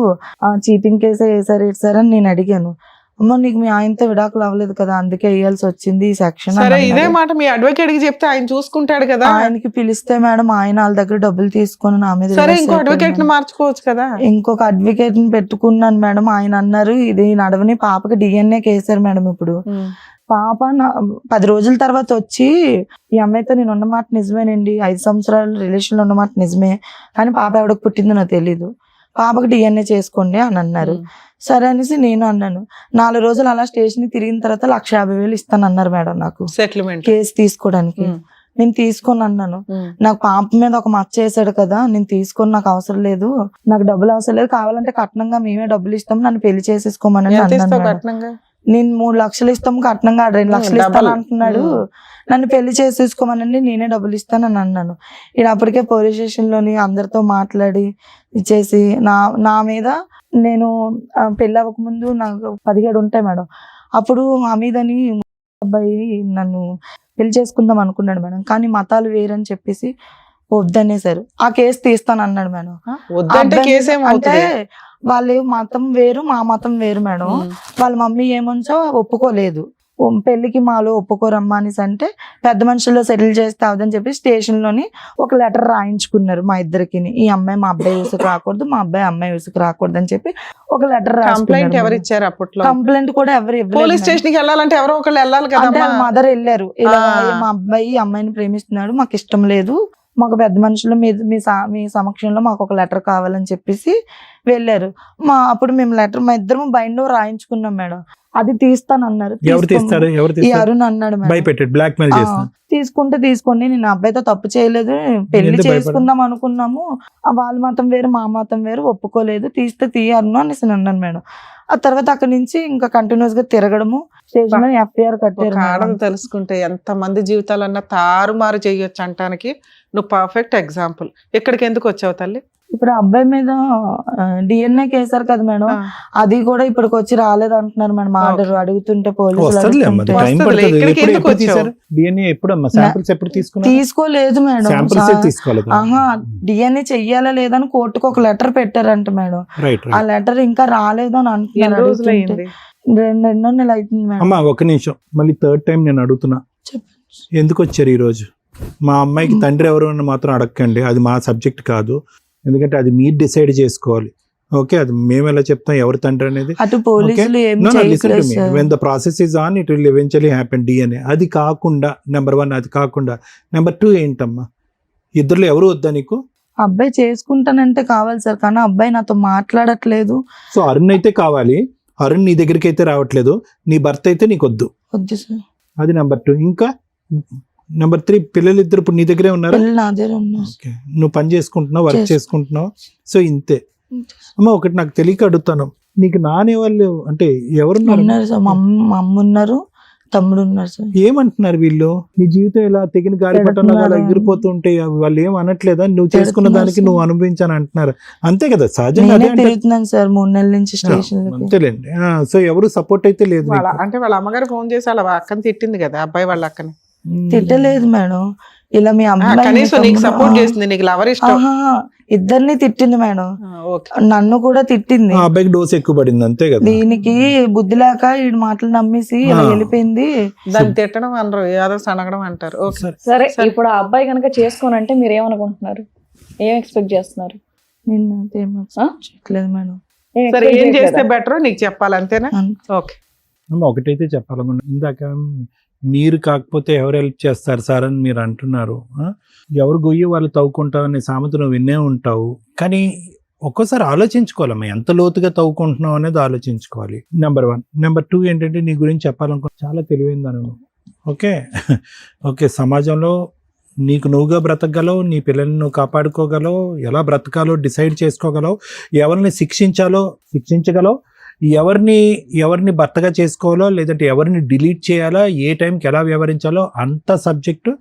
చీటింగ్ కేసే వేసారు సార్ అని నేను అడిగాను. అమ్మ నీకు మీ ఆయనతో విడాకులు అవ్వలేదు కదా, అందుకే వేయాల్సి వచ్చింది ఈ సెక్షన్. సరే, ఇదే మాట మీ అడ్వకేట్ కి చెప్తే ఆయన చూసుకుంటాడు కదా. ఆయనకి పిలిస్తే మేడం ఆయన వాళ్ళ దగ్గర డబ్బులు తీసుకొని నా మీద సరే, ఇంకో అడ్వకేట్ ని మార్చుకోవచ్చు కదా. ఇంకొక అడ్వకేట్ ని పెట్టుకున్నాను మేడం. ఆయన అన్నారు ఇది నడవని, పాపకి DNA కేసారు మేడం. ఇప్పుడు పాప 10 రోజుల తర్వాత వచ్చి ఈ అమ్మాయితో నేను ఉన్నమాట నిజమేనండి, 5 సంవత్సరాలు రిలేషన్ లో ఉన్నమాట నిజమే, కానీ పాప ఎవరికి పుట్టిందో నాకు తెలీదు, పాపకి DNA చేసుకోండి అని అన్నారు. సరే అనేసి నేను అన్నాను. 4 రోజులు అలా స్టేషన్ తిరిగిన తర్వాత 1,50,000 ఇస్తాను అన్నారు మేడం నాకు సెటిల్మెంట్ కేసు తీసుకోవడానికి. నేను తీసుకొని అన్నాను, నాకు పాప మీద ఒక మచ్చ వేసాడు కదా, నేను తీసుకొని నాకు అవసరం లేదు, నాకు డబ్బులు అవసరం లేదు, కావాలంటే కట్నంగా మేమే డబ్బులు ఇస్తాం, నన్ను పెళ్లి చేసేసుకోమని అన్నాను మేడం. నేను 3 లక్షలు ఇస్తాము కట్నంగా, 2 లక్షలు ఇస్తాను అంటున్నాడు, నన్ను పెళ్లి చేసేసుకోమనండి నేనే డబ్బులు ఇస్తానని అన్నాను. ఈయన అప్పటికే పోలీస్ స్టేషన్ లోని అందరితో మాట్లాడి ఇచ్చేసి నా మీద, నేను పెళ్లి అవ్వకముందు నాకు 17 ఉంటాయి మేడం, అప్పుడు ఆ మీదని అబ్బాయి నన్ను పెళ్లి చేసుకుందాం అనుకున్నాడు మేడం, కానీ మతాలు వేరని చెప్పేసి వద్దనేసారు. ఆ కేసు తీస్తాను అన్నాడు మేడం. అంటే వాళ్ళు మతం వేరు మా మతం వేరు మేడం. వాళ్ళ మమ్మీ ఏమొంచో ఒప్పుకోలేదు, పెళ్లికి మాలో ఒప్పుకోరమ్మా అనేసి అంటే పెద్ద మనుషుల్లో సెటిల్ చేస్తే అవదని చెప్పి స్టేషన్ లోని ఒక లెటర్ రాయించుకున్నారు మా ఇద్దరికి. ఈ అమ్మాయి మా అబ్బాయి యూసుకు రాకూడదు, మా అబ్బాయి అమ్మాయి యూసుకు రాకూడదు అని చెప్పి ఒక లెటర్ కంప్లైంట్ ఎవరు ఇచ్చారు అప్పట్లో? కంప్లైంట్ కూడా ఎవరు పోలీస్ స్టేషన్ కి వెళ్ళాలంటే ఎవరో ఒకళ్ళు వెళ్ళాలి కదా. మదర్ వెళ్ళారు, ఇలా మా అబ్బాయి అమ్మాయిని ప్రేమిస్తున్నాడు, మాకు ఇష్టం లేదు, మాకు పెద్ద మనుషులు మీ సమక్షంలో మాకు ఒక లెటర్ కావాలని చెప్పేసి వెళ్ళారు. అప్పుడు మేము లెటర్ మా ఇద్దరం బైండ్ రాయించుకున్నాం మేడం. అది తీస్తానన్నారు. ఈ అరుణ్ అన్నాడు తీసుకుంటే తీసుకోండి, నేను అబ్బాయితో తప్పు చేయలేదు, పెళ్లి చేసుకుందాం అనుకున్నాము, వాళ్ళ మతం వేరు మా మతం వేరు, ఒప్పుకోలేదు, తీస్తే తీయను అనేసి అన్నాను మేడం. ఆ తర్వాత అక్కడి నుంచి ఇంకా కంటిన్యూస్ గా తిరగడము, స్టేషన్ లో FIR కట్టారు. ఆడది తెలుసుకుంటే ఎంత మంది జీవితాలన్నా తారుమారు చేయొచ్చు అంటానికి నువ్వు పర్ఫెక్ట్ ఎగ్జాంపుల్. ఇక్కడికి ఎందుకు వచ్చావు తల్లి? ఇప్పుడు అబ్బాయి మీద డిఎన్ఏ కేసారు కదా మేడం, అది కూడా ఇప్పటికి వచ్చి రాలేదు అంటున్నారు మేడం. ఆర్డర్ అడుగుతుంటే పోలీసులు వస్తదిలే అమ్మా, అది టైం వస్తదిలే, పడుతుంది. ఇక్కడికి ఎప్పుడు ఎందుకు ఎప్పుడు తీశారు డిఎన్ఏ? ఎప్పుడు అమ్మా శాంపిల్స్ ఎప్పుడు తీసుకున్నారు? తీసుకోలేదు మేడం. శాంపిల్స్ తీసుకోవాలి కదా. ఆహా, డిఎన్ఏ చెయ్యాలా లేదని కోర్టుకు ఒక లెటర్ పెట్టారంట మేడం. రైట్ ఆ లెటర్ ఇంకా రాలేదు అని ఎన్ని అంటున్నారు. రోజులు అడుగుతుంటే. అయింది? రెండో నెల అవుతుంది మేడం. అమ్మా ఒక నిమిషం, మళ్ళీ థర్డ్ టైం నేను అడుగుతున్నా, చెప్పండి. ఎందుకు వచ్చారు ఈ రోజు? మా అమ్మాయికి తండ్రి ఎవరు అని మాత్రం అడగండి, అది మా సబ్జెక్ట్ కాదు. ఎందుకంటే అది మీరు డిసైడ్ చేసుకోవాలి. ఓకే, అది మేము ఎలా చెప్తాం ఎవరి తండ్రి అనేది? అటు పోలీసులు ఏం చేయట్లేదు sir. When the process is on it will eventually happen DNA. అది కాకుండా నెంబర్ 1, అది కాకుండా నెంబర్ 2 ఏంటమ్మా? ఇద్దరులో ఎవరు వద్దా నీకు? అబ్బాయి చేసుకుంటానంటే కావాలి సార్, కానీ అబ్బాయి నాతో మాట్లాడట్లేదు. సో అరుణ్ అయితే కావాలి, అరుణ్ నీ దగ్గరికి అయితే రావట్లేదు, నీ భర్త అయితే నీకు వద్దు. వద్దు సార్. అది నెంబర్ 2. ఇంకా నెంబర్ 3, పిల్లలు ఇద్దరు ఇప్పుడు నీ దగ్గరే ఉన్నారా? పిల్లలు నా దగ్గర ఉన్నారు. ఓకే, నువ్వు పని చేసుకుంటున్నావు, వర్క్ చేసుకుంటున్నావు. సో ఇంతే అమ్మ. ఒకటి నాకు తెలియక అడుగుతాను, నీకు నానే వాళ్ళు అంటే ఎవరున్నారు? ఉన్నారు సార్, మా అమ్మ ఉన్నారు, తమ్ముడు ఉన్నారు సార్. ఏమంటున్నారు వీళ్ళు? నీ జీవితం ఇలా తెగిన గాలిపటంలో అలా ఎగిరిపోతూ ఉంటే వాళ్ళు ఏం అనట్లేదా? నువ్వు చేసుకున్న దానికి నువ్వు అనుభవించాను అంటున్నారు, అంతే కదా? సహజంగా అదే అంటే తిరుగుతున్నాను సార్ 3 నెలల నుంచి స్టేషన్. అంతేలేండి. సో ఎవరు సపోర్ట్ అయితే లేదు వాళ్ళ నీకు. అంటే వాళ్ళ అమ్మగారు ఫోన్ చేసి వాళ్ళ అక్కని తిట్టింది కదా, అబ్బాయి వాళ్ళ అక్కని. తిట్టలేదు మేడం, ఇలా మీ అమ్మాయి కనీసం నీకు సపోర్ట్ చేసింది, నీకు లవర్ ఇష్టం. ఇద్దరిని తిట్టింది మేడం, ఓకే. నన్ను కూడా తిట్టింది. ఆ అబ్బాయికి డోస్ ఎక్కువ పడింది, అంతే కదా? దీనికి బుద్ధి లేక ఈ మాటలు నమ్మేసి ఇలా వెళ్ళిపోయింది. దాన్ని తిట్టడం అనరు, ఏదో సనగడం అంటారు. ఓకే. సరే, ఇప్పుడు ఆ అబ్బాయి కనుక చేసుకోనంటే మీరు ఏమనుకుంటున్నారు? ఏం ఎక్స్పెక్ట్ చేస్తున్నారు? నిన్న చేయట్లేదు మేడం. ఏం సరే, expect ఏం చేస్తే చేయట్లేదా? బెటర్ నీకు చెప్పాలి, అంతేనా? ఓకే. అమ్మ, ఒకటైతే చెప్పాలనుకున్నా, ఇందాక మీరు కాకపోతే ఎవరు హెల్ప్ చేస్తారు సార్ అని మీరు అంటున్నారు. ఎవరు గొయ్యి వాళ్ళు తవ్వుకుంటావు అనే సామెత నువ్వు విన్నే ఉంటావు, కానీ ఒక్కోసారి ఆలోచించుకోవాలమ్మా, ఎంత లోతుగా తవ్వుకుంటున్నావు అనేది ఆలోచించుకోవాలి. నెంబర్ 1. నెంబర్ 2 ఏంటంటే నీ గురించి చెప్పాలనుకో, చాలా తెలివైందని నువ్వు. ఓకే ఓకే, సమాజంలో నీకు నువ్వుగా బ్రతకగలవు, నీ పిల్లల్ని నువ్వు కాపాడుకోగలవు, ఎలా బ్రతకాలో డిసైడ్ చేసుకోగలవు, ఎవరిని శిక్షించగలవు, ఎవరిని భర్తగా చేసుకోవాలో లేదంటే ఎవరిని డిలీట్ చేయాలో, ఏ టైంకి ఎలా వ్యవహరించాలో అంత సబ్జెక్టు,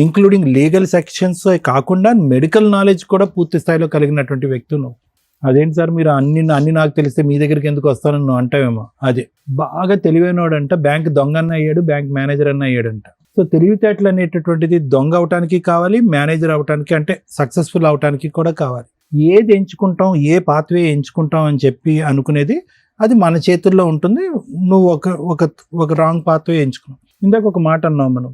ఇంక్లూడింగ్ లీగల్ సెక్షన్స్ కాకుండా మెడికల్ నాలెడ్జ్ కూడా పూర్తి స్థాయిలో కలిగినటువంటి వ్యక్తి నువ్వు. అదేంటి సార్ మీరు అన్ని నాకు తెలిస్తే మీ దగ్గరికి ఎందుకు వస్తానని నువ్వు అంటావేమో. అదే బాగా తెలివైనోడంట, బ్యాంక్ దొంగ అన్న అయ్యాడు, బ్యాంక్ మేనేజర్ అన్న అయ్యాడంట. సో తెలివితేటలు అనేటటువంటిది దొంగ అవటానికి కావాలి, మేనేజర్ అవటానికి అంటే సక్సెస్ఫుల్ అవటానికి కూడా కావాలి. ఏది ఎంచుకుంటాం, ఏ పాత్వే ఎంచుకుంటాం అని చెప్పి అనుకునేది అది మన చేతుల్లో ఉంటుంది. నువ్వు ఒక రాంగ్ పాత్వే ఎంచుకున్నావు. ఇందాక ఒక మాట అన్నావు మనం,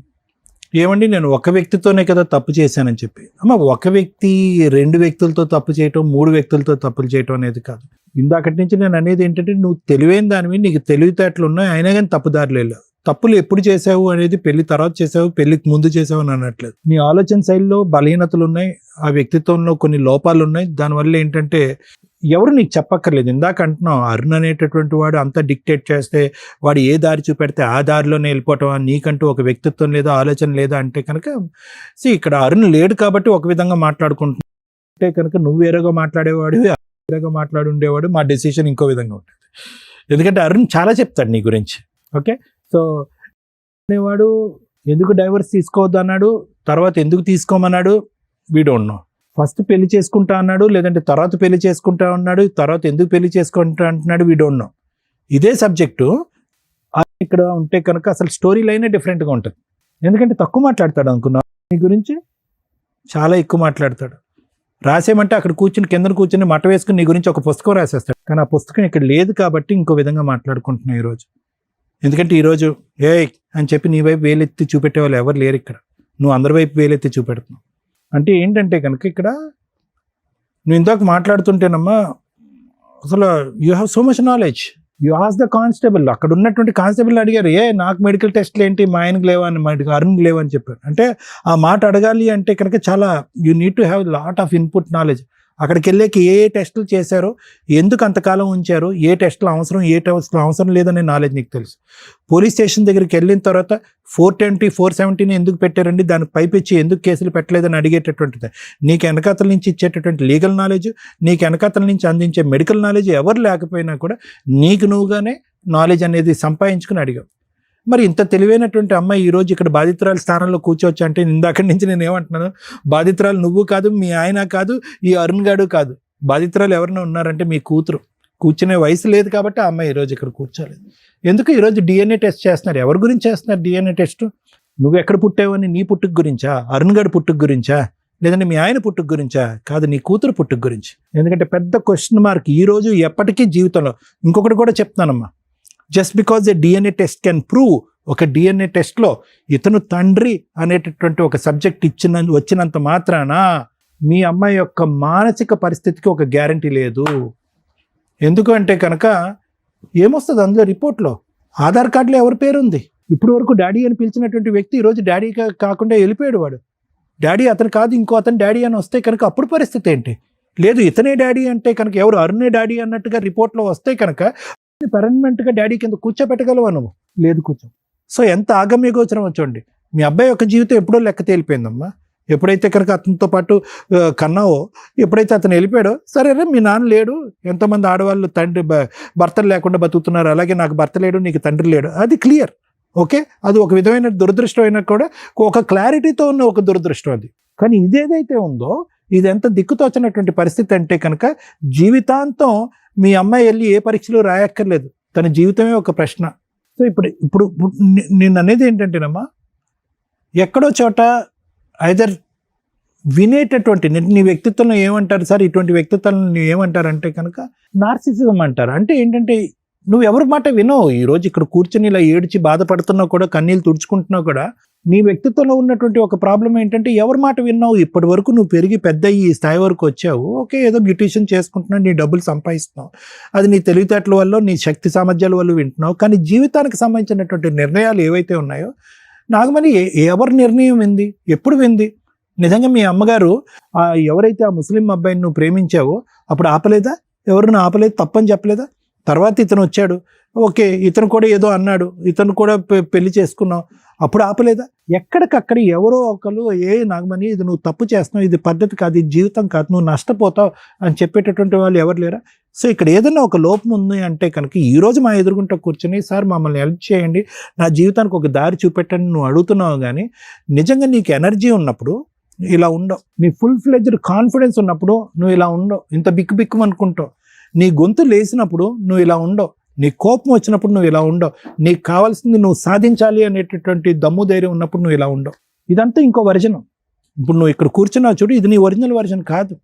ఏమండి నేను ఒక వ్యక్తితోనే కదా తప్పు చేశానని చెప్పి. అమ్మ, ఒక వ్యక్తి 2 వ్యక్తులతో తప్పు చేయటం, 3 వ్యక్తులతో తప్పులు చేయటం అనేది కాదు. ఇందాకటి నుంచి నేను అనేది ఏంటంటే, నువ్వు తెలివైన దానివి, నీకు తెలివితేటలు ఉన్నాయి, అయినా కానీ తప్పుదారులు వెళ్ళావు. తప్పులు ఎప్పుడు చేసావు అనేది పెళ్లి తర్వాత చేసావు, పెళ్లికి ముందు చేసావు అని అనట్లేదు. నీ ఆలోచన శైలిలో బలహీనతలు ఉన్నాయి, ఆ వ్యక్తిత్వంలో కొన్ని లోపాలు ఉన్నాయి. దానివల్ల ఏంటంటే ఎవరు నీకు చెప్పక్కర్లేదు. ఇందాక అంటున్నావు, అరుణ్ అనేటటువంటి వాడు అంతా డిక్టేట్ చేస్తే వాడు ఏ దారి చూపెడితే ఆ దారిలోనే వెళ్ళిపోవటం, నీకంటూ ఒక వ్యక్తిత్వం లేదా ఆలోచన లేదా అంటే కనుక ఇక్కడ అరుణ్ లేడు కాబట్టి ఒక విధంగా మాట్లాడుకుంటుంటే కనుక నువ్వు వేరేగా మాట్లాడేవాడు, వేరేగా మాట్లాడుండేవాడు, మా డెసిషన్ ఇంకో విధంగా ఉంటుంది. ఎందుకంటే అరుణ్ చాలా చెప్తాడు నీ గురించి. ఓకే, సో అనేవాడు ఎందుకు డైవర్స్ తీసుకోవద్దు అన్నాడు, తర్వాత ఎందుకు తీసుకోమన్నాడు, వీ డోంట్ నో. ఫస్ట్ పెళ్లి చేసుకుంటా అన్నాడు, లేదంటే తర్వాత పెళ్లి చేసుకుంటా అన్నాడు, తర్వాత ఎందుకు పెళ్లి చేసుకుంటా అంటున్నాడు, వీ డోంట్ నో. ఇదే సబ్జెక్టు ఇక్కడ ఉంటే కనుక అసలు స్టోరీ లైనే డిఫరెంట్గా ఉంటుంది. ఎందుకంటే తక్కువ మాట్లాడతాడు అనుకున్నావు, నీ గురించి చాలా ఎక్కువ మాట్లాడతాడు. రాసేమంటే అక్కడ కింద కూర్చుని మట వేసుకుని నీ గురించి ఒక పుస్తకం రాసేస్తాడు, కానీ ఆ పుస్తకం ఇక్కడ లేదు కాబట్టి ఇంకో విధంగా మాట్లాడుకుంటున్నావు ఈరోజు. ఎందుకంటే ఈరోజు అని చెప్పి నీ వైపు వేలెత్తి చూపెట్టే వాళ్ళు ఎవరు లేరు ఇక్కడ, నువ్వు అందరి వైపు వేలెత్తి చూపెడుతున్నావు. అంటే ఏంటంటే కనుక ఇక్కడ నువ్వు ఇందాక మాట్లాడుతుంటేనమ్మా, అసలు you have so much knowledge. You ask the constable, అక్కడ ఉన్నటువంటి కానిస్టేబుల్ అడిగారు, నాకు మెడికల్ టెస్ట్లు ఏంటి, మా ఆయనకు లేవా అని, మా అరుణ్కి లేవని చెప్పారు. అంటే ఆ మాట అడగాలి అంటే కనుక చాలా you need to have lot of input knowledge. అక్కడికి వెళ్ళాక ఏ టెస్టులు చేశారో, ఎందుకు అంతకాలం ఉంచారో, ఏ టెస్టులు అవసరం, ఏ టెస్టులు అవసరం లేదనే నాలెడ్జ్ నీకు తెలుసు. పోలీస్ స్టేషన్ దగ్గరికి వెళ్ళిన తర్వాత 420, 470 ఎందుకు పెట్టారండి, దానికి పైపెచ్చి ఎందుకు కేసులు పెట్టలేదని అడిగేటటువంటిది. నీకు వెనకాతల నుంచి ఇచ్చేటటువంటి లీగల్ నాలెడ్జ్, నీకు వెనకాతల నుంచి అందించే మెడికల్ నాలెడ్జ్ ఎవరు లేకపోయినా కూడా నీకు నువ్వుగానే నాలెడ్జ్ అనేది సంపాదించుకుని అడిగావు. మరి ఇంత తెలివైనటువంటి అమ్మాయి ఈరోజు ఇక్కడ బాధితురాల స్థానంలో కూర్చోవచ్చు అంటే, ఇందాక నుంచి నేను ఏమంటున్నాను, బాధితురాలు నువ్వు కాదు, మీ ఆయన కాదు, ఈ అరుణ్ గాడు కాదు, బాధితురాలు ఎవరైనా ఉన్నారంటే మీ కూతురు. కూర్చునే వయసు లేదు కాబట్టి ఆ అమ్మాయి ఈరోజు ఇక్కడ కూర్చోలేదు. ఎందుకు ఈరోజు డిఎన్ఏ టెస్ట్ చేస్తున్నారు? ఎవరి గురించి చేస్తున్నారు డిఎన్ఏ టెస్ట్? నువ్వు ఎక్కడ పుట్టావని నీ పుట్టుక గురించా? అరుణ్ గడి పుట్టుక గురించా? లేదంటే మీ ఆయన పుట్టుక గురించా? కాదు, నీ కూతురు పుట్టుక గురించి. ఎందుకంటే పెద్ద క్వశ్చన్ మార్క్ ఈ రోజు ఎప్పటికీ జీవితంలో. ఇంకొకటి కూడా చెప్తానమ్మా, just because a DNA test can prove, ఒక డిఎన్ఏ టెస్ట్లో ఇతను తండ్రి అనేటటువంటి ఒక సబ్జెక్ట్ వచ్చినంత మాత్రాన మీ అమ్మాయి యొక్క మానసిక పరిస్థితికి ఒక గ్యారంటీ లేదు. ఎందుకు అంటే కనుక ఏమొస్తుంది అందులో రిపోర్ట్లో? ఆధార్ కార్డులో ఎవరి పేరు ఉంది? ఇప్పుడు వరకు డాడీ అని పిలిచినటువంటి వ్యక్తి ఈరోజు డాడీ కాకుండా వెళ్ళిపోయాడు. వాడు డాడీ అతను కాదు, ఇంకో అతను డాడీ అని వస్తే కనుక అప్పుడు పరిస్థితి ఏంటి? లేదు ఇతనే డాడీ అంటే కనుక ఎవరు అరుణే డాడీ అన్నట్టుగా రిపోర్ట్లో వస్తే కనుక పర్మనెంట్గా డాడీ కింద కూర్చోబెట్టగలవా నువ్వు? లేదు కూర్చో. సో ఎంత ఆగమ్య గోచరం వచ్చండి. మీ అబ్బాయి యొక్క జీవితం ఎప్పుడో లెక్క తేలిపోయిందమ్మా. ఎప్పుడైతే కనుక అతనితో పాటు కన్నావో, ఎప్పుడైతే అతను వెళ్ళిపోయాడో, సరేనా మీ నాన్న లేడు, ఎంతోమంది ఆడవాళ్ళు భర్తలు లేకుండా బతుకుతున్నారు, అలాగే నాకు భర్త లేడు నీకు తండ్రి లేడు, అది క్లియర్. ఓకే, అది ఒక విధమైన దురదృష్టం అయినా కూడా ఒక క్లారిటీతో ఉన్న ఒక దురదృష్టం అది. కానీ ఇదేదైతే ఉందో ఇది ఎంత దిక్కుతోచినటువంటి పరిస్థితి అంటే కనుక జీవితాంతం మీ అమ్మాయి వెళ్ళి ఏ పరీక్షలు రాయక్కర్లేదు, తన జీవితమే ఒక ప్రశ్న. సో ఇప్పుడు నేను అనేది ఏంటంటేనమ్మా, ఎక్కడో చోట ఐదర్ వినేటటువంటి నీ వ్యక్తిత్వంలో ఏమంటారు సార్, ఇటువంటి వ్యక్తిత్వాలను ఏమంటారంటే కనుక నార్సిసిజం అంటారు. అంటే ఏంటంటే నువ్వు ఎవరి మాట వినవు. ఈరోజు ఇక్కడ కూర్చొని ఇలా ఏడ్చి బాధపడుతున్నా కూడా, కన్నీళ్ళు తుడుచుకుంటున్నా కూడా, నీ వ్యక్తిత్వంలో ఉన్నటువంటి ఒక ప్రాబ్లం ఏంటంటే ఎవరి మాట విన్నావు? ఇప్పటి వరకు నువ్వు పెరిగి పెద్ద ఈ స్థాయి వరకు వచ్చావు. ఓకే, ఏదో బ్యూటీషియన్ చేసుకుంటున్నావు, నీ డబ్బులు సంపాదిస్తున్నావు, అది నీ తెలివితేటల వల్ల నీ శక్తి సామర్థ్యాల వల్ల వింటున్నావు. కానీ జీవితానికి సంబంధించినటువంటి నిర్ణయాలు ఏవైతే ఉన్నాయో, నాగమణి ఎవరి నిర్ణయం వింది? ఎప్పుడు వింది? నిజంగా మీ అమ్మగారు ఎవరైతే ఆ ముస్లిం అబ్బాయిని నువ్వు ప్రేమించావో అప్పుడు ఆపలేదా? ఎవరిని ఆపలేదు, తప్పని చెప్పలేదా? తర్వాత ఇతను వచ్చాడు, ఓకే ఇతను కూడా ఏదో అన్నాడు, ఇతను కూడా పెళ్లి చేసుకున్నావు, అప్పుడు ఆపలేదా? ఎక్కడికక్కడ ఎవరో ఒకరు నాగమణి ఇది నువ్వు తప్పు చేస్తున్నావు, ఇది పద్ధతి కాదు, ఇది జీవితం కాదు, నువ్వు నష్టపోతావు అని చెప్పేటటువంటి వాళ్ళు ఎవరు లేరా? సో ఇక్కడ ఏదైనా ఒక లోపం ఉంది అంటే కనుక ఈరోజు మా ఎదురుగుంట కూర్చొని సార్ మమ్మల్ని హెల్ప్ చేయండి, నా జీవితానికి ఒక దారి చూపెట్టండి నువ్వు అడుగుతున్నావు. కానీ నిజంగా నీకు ఎనర్జీ ఉన్నప్పుడు ఇలా ఉండవు, నీ ఫుల్ ఫ్లెడ్జ్డ్ కాన్ఫిడెన్స్ ఉన్నప్పుడు నువ్వు ఇలా ఉండవు, ఇంత బిక్కు బిక్కు అనుకుంటావు. నీ గొంతు లేసినప్పుడు నువ్వు ఇలా ఉండవు, నీ కోపం వచ్చినప్పుడు నువ్వు ఇలా ఉండవు, నీకు కావాల్సింది నువ్వు సాధించాలి అనేటటువంటి దమ్ము ధైర్యం ఉన్నప్పుడు నువ్వు ఇలా ఉండవు. ఇదంతా ఇంకో వర్జన్. ఇప్పుడు నువ్వు ఇక్కడ కూర్చున్నావు చూడు, ఇది నీ ఒరిజినల్ వర్జన్ కాదు.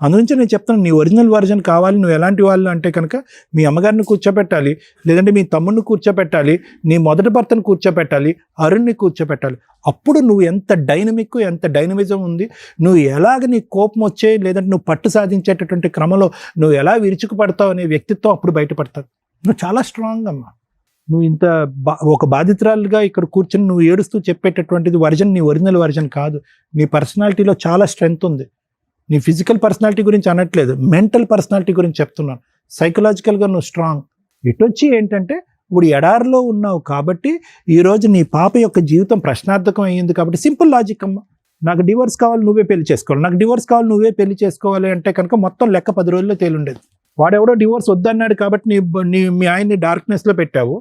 అందునుంచి నేను చెప్తాను, నీ ఒరిజినల్ వర్జన్ కావాలి, నువ్వు ఎలాంటి వాళ్ళు అంటే కనుక మీ అమ్మగారిని కూర్చోపెట్టాలి, లేదంటే మీ తమ్ముడిని కూర్చోపెట్టాలి, నీ మొదటి భర్తను కూర్చోపెట్టాలి, అరుణ్ని కూర్చోపెట్టాలి. అప్పుడు నువ్వు ఎంత డైనమిక్, ఎంత డైనమిజం ఉంది, నువ్వు ఎలాగ నీ కోపం వచ్చే లేదంటే నువ్వు పట్టు సాధించేటటువంటి క్రమంలో నువ్వు ఎలా విరుచుకుపడతావు అనే వ్యక్తిత్వం అప్పుడు బయటపడతావు. నువ్వు చాలా స్ట్రాంగ్ అమ్మా. నువ్వు ఇంత ఒక బాధితురాలుగా ఇక్కడ కూర్చొని నువ్వు ఏడుస్తూ చెప్పేటటువంటిది వర్జన్ నీ ఒరిజినల్ వర్జన్ కాదు. నీ పర్సనాలిటీలో చాలా స్ట్రెంగ్త్ ఉంది. నీ ఫిజికల్ పర్సనాలిటీ గురించి అనట్లేదు, మెంటల్ పర్సనాలిటీ గురించి చెప్తున్నాను. సైకలాజికల్గా నువ్వు స్ట్రాంగ్. ఇటొచ్చి ఏంటంటే ఇప్పుడు ఎడారిలో ఉన్నావు కాబట్టి ఈరోజు నీ పాప యొక్క జీవితం ప్రశ్నార్థకం అయ్యింది కాబట్టి సింపుల్ లాజిక్ అమ్మ, నాకు డివోర్స్ కావాలి నువ్వే పెళ్లి చేసుకోవాలి, నాకు డివోర్స్ కావాలి నువ్వే పెళ్లి చేసుకోవాలి అంటే కనుక మొత్తం లెక్క 10 రోజుల్లో తేలుండేది. వాడెవడో డివోర్స్ వద్దన్నాడు కాబట్టి మీ ఆయన్ని డార్క్నెస్లో పెట్టావు,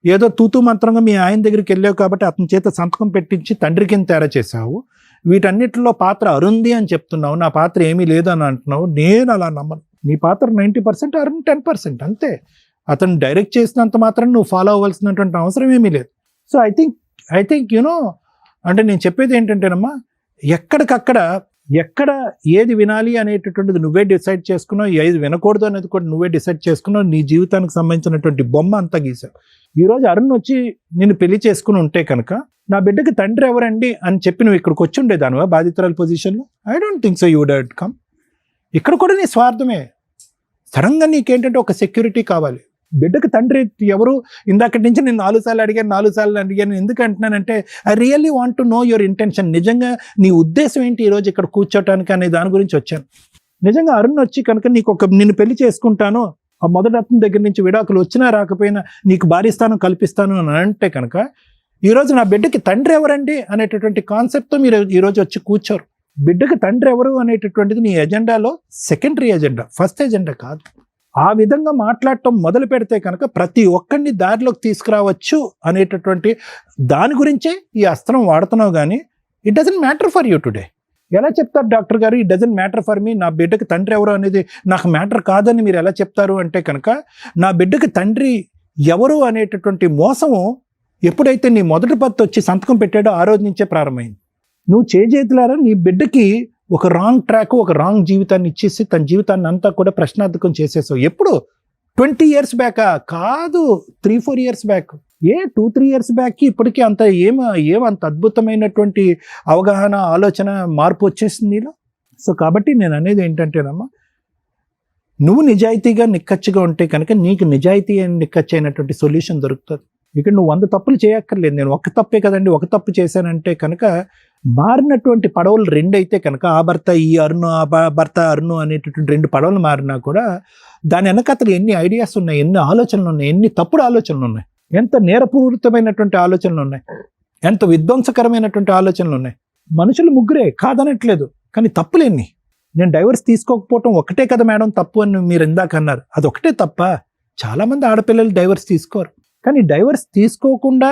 ఏదో తూతూ మంత్రంగా మీ ఆయన దగ్గరికి వెళ్ళావు కాబట్టి అతని చేత సంతకం పెట్టించి తండ్రి కింద తేడా చేసావు. వీటన్నిటిలో పాత్ర అరుంది అని చెప్తున్నావు, నా పాత్ర ఏమీ లేదని అంటున్నావు. నేను అలా నమ్మను. నీ పాత్ర 90%, అరుణ్ 10% అంతే. అతను డైరెక్ట్ చేసినంత మాత్రం నువ్వు ఫాలో అవ్వాల్సినటువంటి అవసరం ఏమీ లేదు. సో ఐ థింక్ అంటే నేను చెప్పేది ఏంటంటేనమ్మా, ఎక్కడికక్కడ ఎక్కడ ఏది వినాలి అనేటటువంటిది నువ్వే డిసైడ్ చేసుకున్నావు, ఏది వినకూడదు అనేది కూడా నువ్వే డిసైడ్ చేసుకున్నావు. నీ జీవితానికి సంబంధించినటువంటి బొమ్మ అంతా గీసావు. ఈరోజు అరుణ్ వచ్చి నేను పెళ్లి చేసుకుని ఉంటే కనుక నా బిడ్డకి తండ్రి ఎవరండి అని చెప్పి నువ్వు ఇక్కడికి వచ్చి ఉండేదానివా బాధితురాల పొజిషన్లో? I don't think so you would have come. ఇక్కడ కూడా నీ స్వార్థమే. సడన్గా నీకేంటంటే ఒక సెక్యూరిటీ కావాలి. బిడ్డకు తండ్రి ఎవరు? ఇందాకటి నుంచి నేను 4 సార్లు అడిగాను. ఎందుకు అంటున్నానంటే I really want to know your intention. నిజంగా నీ ఉద్దేశం ఏంటి ఈరోజు ఇక్కడ కూర్చోటానికి అనే దాని గురించి వచ్చాను. నిజంగా అరుణ్ వచ్చి కనుక నిన్ను పెళ్లి చేసుకుంటాను, ఆ మొదటి అతని దగ్గర నుంచి విడాకులు వచ్చినా రాకపోయినా నీకు భారీ స్థానం కల్పిస్తాను అని అంటే కనుక ఈరోజు నా బిడ్డకి తండ్రి ఎవరండి అనేటటువంటి కాన్సెప్ట్తో మీరు ఈరోజు వచ్చి కూర్చోరు. బిడ్డకి తండ్రి ఎవరు అనేటటువంటిది నీ ఎజెండాలో సెకండరీ ఎజెండా, ఫస్ట్ ఎజెండా కాదు. ఆ విధంగా మాట్లాడటం మొదలు పెడితే కనుక ప్రతి ఒక్కరిని దారిలోకి తీసుకురావచ్చు అనేటటువంటి దాని గురించే ఈ అస్త్రం వాడుతున్నావు. కానీ it doesn't matter for you today. ఎలా చెప్తారు డాక్టర్ గారు, it doesn't matter for me, నా బిడ్డకి తండ్రి ఎవరు అనేది నాకు మ్యాటర్ కాదని మీరు ఎలా చెప్తారు అంటే కనుక, నా బిడ్డకి తండ్రి ఎవరు అనేటటువంటి మోసము ఎప్పుడైతే నీ మొదటి భర్త వచ్చి సంతకం పెట్టాడో ఆ రోజు నుంచే ప్రారంభమైంది. నువ్వు చేతులారా నీ బిడ్డకి ఒక రాంగ్ ట్రాక్, ఒక రాంగ్ జీవితాన్ని ఇచ్చేసి తన జీవితాన్ని అంతా కూడా ప్రశ్నార్థకం చేసేసావు. ఎప్పుడు 20 years బ్యాకా కాదు, 3-4 years బ్యాక్. 2-3 years బ్యాక్కి ఇప్పటికీ అంత ఏమంత అద్భుతమైనటువంటి అవగాహన, ఆలోచన, మార్పు వచ్చేసింది నీలో. సో కాబట్టి నేను అనేది ఏంటంటేనమ్మా, నువ్వు నిజాయితీగా నిక్కచ్చిగా ఉంటే కనుక నీకు నిజాయితీ అని నిక్కచ్చి అయినటువంటి సొల్యూషన్ దొరుకుతుంది. ఇక్కడ నువ్వు 100 తప్పులు చేయక్కర్లేదు. నేను ఒక తప్పే కదండి, ఒక తప్పు చేశానంటే కనుక మారినటువంటి పడవలు 2 అయితే కనుక, ఆ భర్త ఈ అరుణు, ఆ భర్త అరుణు అనేటటువంటి 2 పడవలు మారినా కూడా దాని వెనకతలు ఎన్ని ఐడియాస్ ఉన్నాయి, ఎన్ని ఆలోచనలు ఉన్నాయి, ఎన్ని తప్పుడు ఆలోచనలు ఉన్నాయి, ఎంత నేరపూరితమైనటువంటి ఆలోచనలు ఉన్నాయి, ఎంత విధ్వంసకరమైనటువంటి ఆలోచనలు ఉన్నాయి. మనుషులు ముగ్గురే కాదనట్లేదు, కానీ తప్పులేన్ని. నేను డైవర్స్ తీసుకోకపోవటం ఒకటే కదా మేడం తప్పు అని మీరు ఇందాక అన్నారు, అదొకటే తప్ప. చాలామంది ఆడపిల్లలు డైవర్స్ తీసుకోరు. కానీ డైవర్స్ తీసుకోకుండా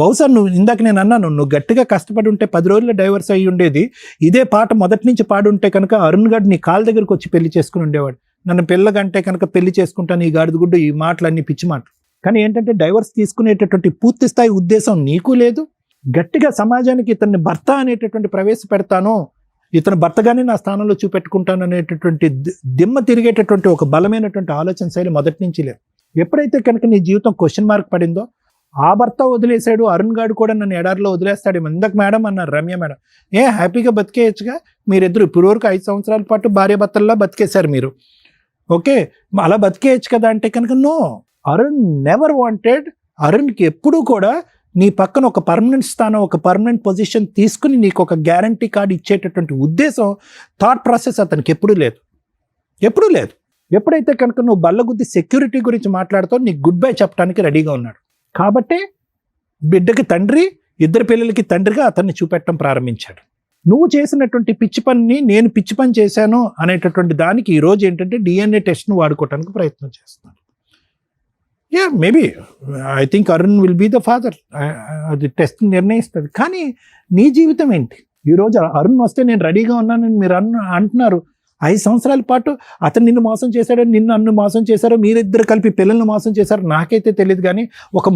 బహుశా నువ్వు ఇందాక నేను అన్నాను, నువ్వు గట్టిగా కష్టపడి ఉంటే 10 రోజుల్లో డైవర్స్ అయ్యి ఉండేది. ఇదే పాట మొదటి నుంచి పాడుంటే కనుక అరుణ్ గారు నీ కాళ్ళ దగ్గరకు వచ్చి పెళ్లి చేసుకుని ఉండేవాడు. నన్ను పిల్లగంటే కనుక పెళ్లి చేసుకుంటాను, ఈ గాడిద గుడ్డు, ఈ మాటలన్నీ పిచ్చి మాటలు. కానీ ఏంటంటే డైవర్స్ తీసుకునేటటువంటి పూర్తి స్థాయి ఉద్దేశం నీకు లేదు. గట్టిగా సమాజానికి ఇతన్ని భర్త అనేటటువంటి ప్రవేశపెడతాను, ఇతను భర్తగానే నా స్థానంలో చూపెట్టుకుంటాను అనేటటువంటి దిమ్మ తిరిగేటటువంటి ఒక బలమైనటువంటి ఆలోచన శైలి మొదటి నుంచి లేదు. ఎప్పుడైతే కనుక నీ జీవితం క్వశ్చన్ మార్క్ పడిందో, ఆ భర్త వదిలేశాడు, అరుణ్ గారు కూడా నన్ను ఎడారిలో వదిలేస్తాడు. ఇందాక మేడం అన్నారు, రమ్య మేడం, హ్యాపీగా బతికేయచ్చుగా మీరిద్దరు. ఇప్పుడు వరకు 5 సంవత్సరాల పాటు భార్య భర్తల్లా బతికేశారు మీరు, ఓకే, అలా బతికేయచ్చు కదా అంటే కనుక నో. Arun never wanted. అరుణ్కి ఎప్పుడూ కూడా నీ పక్కన ఒక పర్మనెంట్ స్థానం, ఒక పర్మనెంట్ పొజిషన్ తీసుకుని నీకు ఒక గ్యారంటీ కార్డు ఇచ్చేటటువంటి ఉద్దేశం, థాట్ ప్రాసెస్ అతనికి ఎప్పుడూ లేదు, ఎప్పుడూ లేదు. ఎప్పుడైతే కనుక నువ్వు బల్లగుద్ది సెక్యూరిటీ గురించి మాట్లాడుతావు, నీకు గుడ్ బై చెప్పడానికి రెడీగా ఉన్నాడు. కాబట్టి బిడ్డకి తండ్రి, 2 పిల్లలకి తండ్రిగా అతన్ని చూపెట్టడం ప్రారంభించాడు. నువ్వు చేసినటువంటి పిచ్చి పనిని నేను పిచ్చి పని చేశాను అనేటటువంటి దానికి ఈరోజు ఏంటంటే DNA టెస్ట్ను వాడుకోవడానికి ప్రయత్నం చేస్తున్నాను. Maybe I think Arun will be the father, అది టెస్ట్ నిర్ణయిస్తుంది. కానీ నీ జీవితం ఏంటి? ఈరోజు అరుణ్ వస్తే నేను రెడీగా ఉన్నానని మీరు అంటున్నారు. 5 సంవత్సరాల పాటు అతను నిన్ను మోసం చేశాడో, నిన్ను నన్ను మోసం చేశారో, మీరిద్దరు కలిపి పిల్లల్ని మోసం చేశారో నాకైతే తెలియదు. కానీ ఒక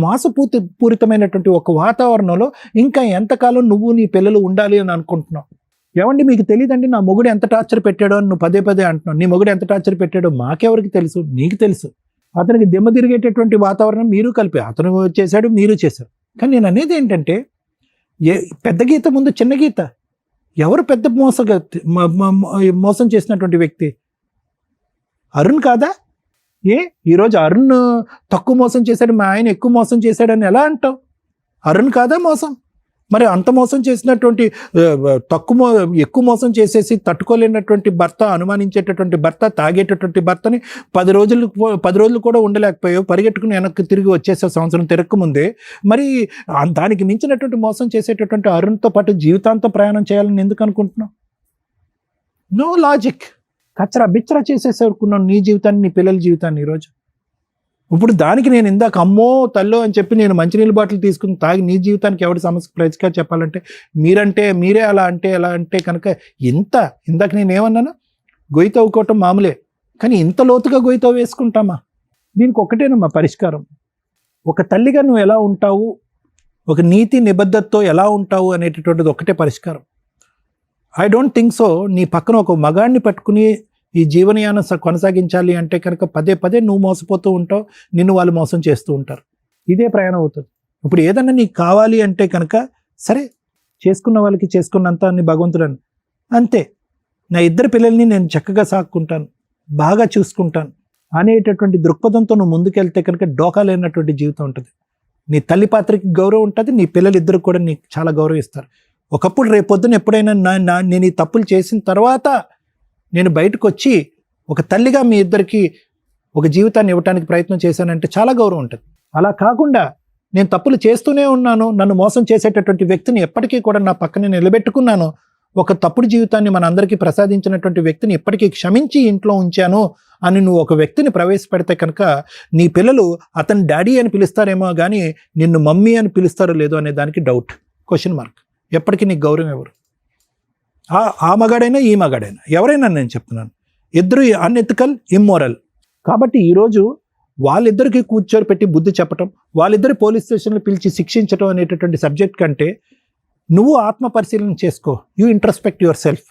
పూరితమైనటువంటి ఒక వాతావరణంలో ఇంకా ఎంతకాలం నువ్వు నీ పిల్లలు ఉండాలి అని అనుకుంటున్నావు? ఏమండి మీకు తెలియదండి నా మొగుడు ఎంత టార్చర్ పెట్టాడో అని నువ్వు పదే అంటున్నావు. నీ మొగుడు ఎంత టార్చర్ పెట్టాడో మాకెవరికి తెలుసు? నీకు తెలుసు. అతనికి దిమ్మ తిరిగేటటువంటి వాతావరణం మీరు కలిపి, అతను చేశాడు, మీరు చేశారు. కానీ నేను అనేది ఏంటంటే, పెద్ద గీత ముందు చిన్న గీత. ఎవరు పెద్ద మోసం చేసినటువంటి వ్యక్తి? అరుణ్ కాదా? ఈరోజు అరుణ్ తక్కువ మోసం చేశాడు, మా ఆయన ఎక్కువ మోసం చేశాడని ఎలా అంటావు? అరుణ్ కాదా మోసం? మరి అంత మోసం చేసినటువంటి ఎక్కువ మోసం చేసేసి తట్టుకోలేనటువంటి భర్త, అనుమానించేటటువంటి భర్త, తాగేటటువంటి భర్తని 10 రోజులు కూడా ఉండలేకపోయావు, పరిగెట్టుకుని వెనక్కి తిరిగి వచ్చేసావు సంవత్సరం తిరగకముందే. మరి దానికి మించినటువంటి మోసం చేసేటటువంటి అరుణ్తో పాటు జీవితాంతం ప్రయాణం చేయాలని ఎందుకు అనుకుంటున్నావు? No logic. కచ్చరా బిచ్చరా చేసేసరుకున్నావు నీ జీవితాన్ని, నీ పిల్లల జీవితాన్ని. ఈరోజు ఇప్పుడు దానికి నేను ఇందాక అమ్మో తల్లో అని చెప్పి నేను మంచినీళ్ళ బాటిల్ తీసుకుని తాగి నీ జీవితానికి ఎవరి సమస్య పరిష్కారం చెప్పాలంటే మీరే అలా అంటే కనుక ఇందాక నేను ఏమన్నాను? గొయ్యి తవ్వుకోవటం మామూలే, కానీ ఇంత లోతుగా గొయ్యి తవ్వు వేసుకుంటామా? దీనికి ఒకటేనమ్మా పరిష్కారం. ఒక తల్లిగా నువ్వు ఎలా ఉంటావు, ఒక నీతి నిబద్ధతతో ఎలా ఉంటావు అనేటటువంటిది ఒకటే పరిష్కారం. I don't think so. నీ పక్కన ఒక మగాడిని పట్టుకుని ఈ జీవనయానం కొనసాగించాలి అంటే కనుక పదే నువ్వు మోసపోతూ ఉంటావు, నిన్ను వాళ్ళు మోసం చేస్తూ ఉంటారు. ఇదే ప్రయాణం అవుతుంది. ఇప్పుడు ఏదన్నా నీకు కావాలి అంటే కనుక సరే, చేసుకున్న వాళ్ళకి చేసుకున్నంత అని భగవంతుడని అంతే. నా 2 పిల్లల్ని నేను చక్కగా సాక్కుంటాను, బాగా చూసుకుంటాను అనేటటువంటి దృక్పథంతో నువ్వు ముందుకెళ్తే కనుక డోకా లేనటువంటి జీవితం ఉంటుంది. నీ తల్లి పాత్రకి గౌరవం ఉంటుంది, నీ పిల్లలిద్దరికి కూడా నీకు చాలా గౌరవిస్తారు. ఒకప్పుడు రేపొద్దున ఎప్పుడైనా నేను ఈ తప్పులు చేసిన తర్వాత నేను బయటకు వచ్చి ఒక తల్లిగా మీ ఇద్దరికి ఒక జీవితాన్ని ఇవ్వడానికి ప్రయత్నం చేశానంటే చాలా గౌరవం ఉంటుంది. అలా కాకుండా నేను తప్పులు చేస్తూనే ఉన్నాను, నన్ను మోసం చేసేటటువంటి వ్యక్తిని ఎప్పటికీ కూడా నా పక్కనే నిలబెట్టుకున్నాను, ఒక తప్పుడు జీవితాన్ని మన అందరికీ ప్రసాదించినటువంటి వ్యక్తిని ఎప్పటికీ క్షమించి ఇంట్లో ఉంచాను అని నువ్వు ఒక వ్యక్తిని ప్రవేశపెడితే కనుక నీ పిల్లలు అతని డాడీ అని పిలుస్తారేమో కానీ నిన్ను మమ్మీ అని పిలుస్తారో లేదో అనే దానికి డౌట్, క్వశ్చన్ మార్క్. ఎప్పటికీ నీకు గౌరవం ఎవరు? ఆ మగాడైనా ఈ మగాడైనా ఎవరైనా నేను చెప్తున్నాను, ఇద్దరు అన్ఎథికల్, ఇమ్మోరల్. కాబట్టి ఈరోజు వాళ్ళిద్దరికి కూర్చొని పెట్టి బుద్ధి చెప్పటం, వాళ్ళిద్దరి పోలీస్ స్టేషన్లో పిలిచి శిక్షించడం అనేటటువంటి సబ్జెక్ట్ కంటే నువ్వు ఆత్మ పరిశీలన చేసుకో. You introspect your self.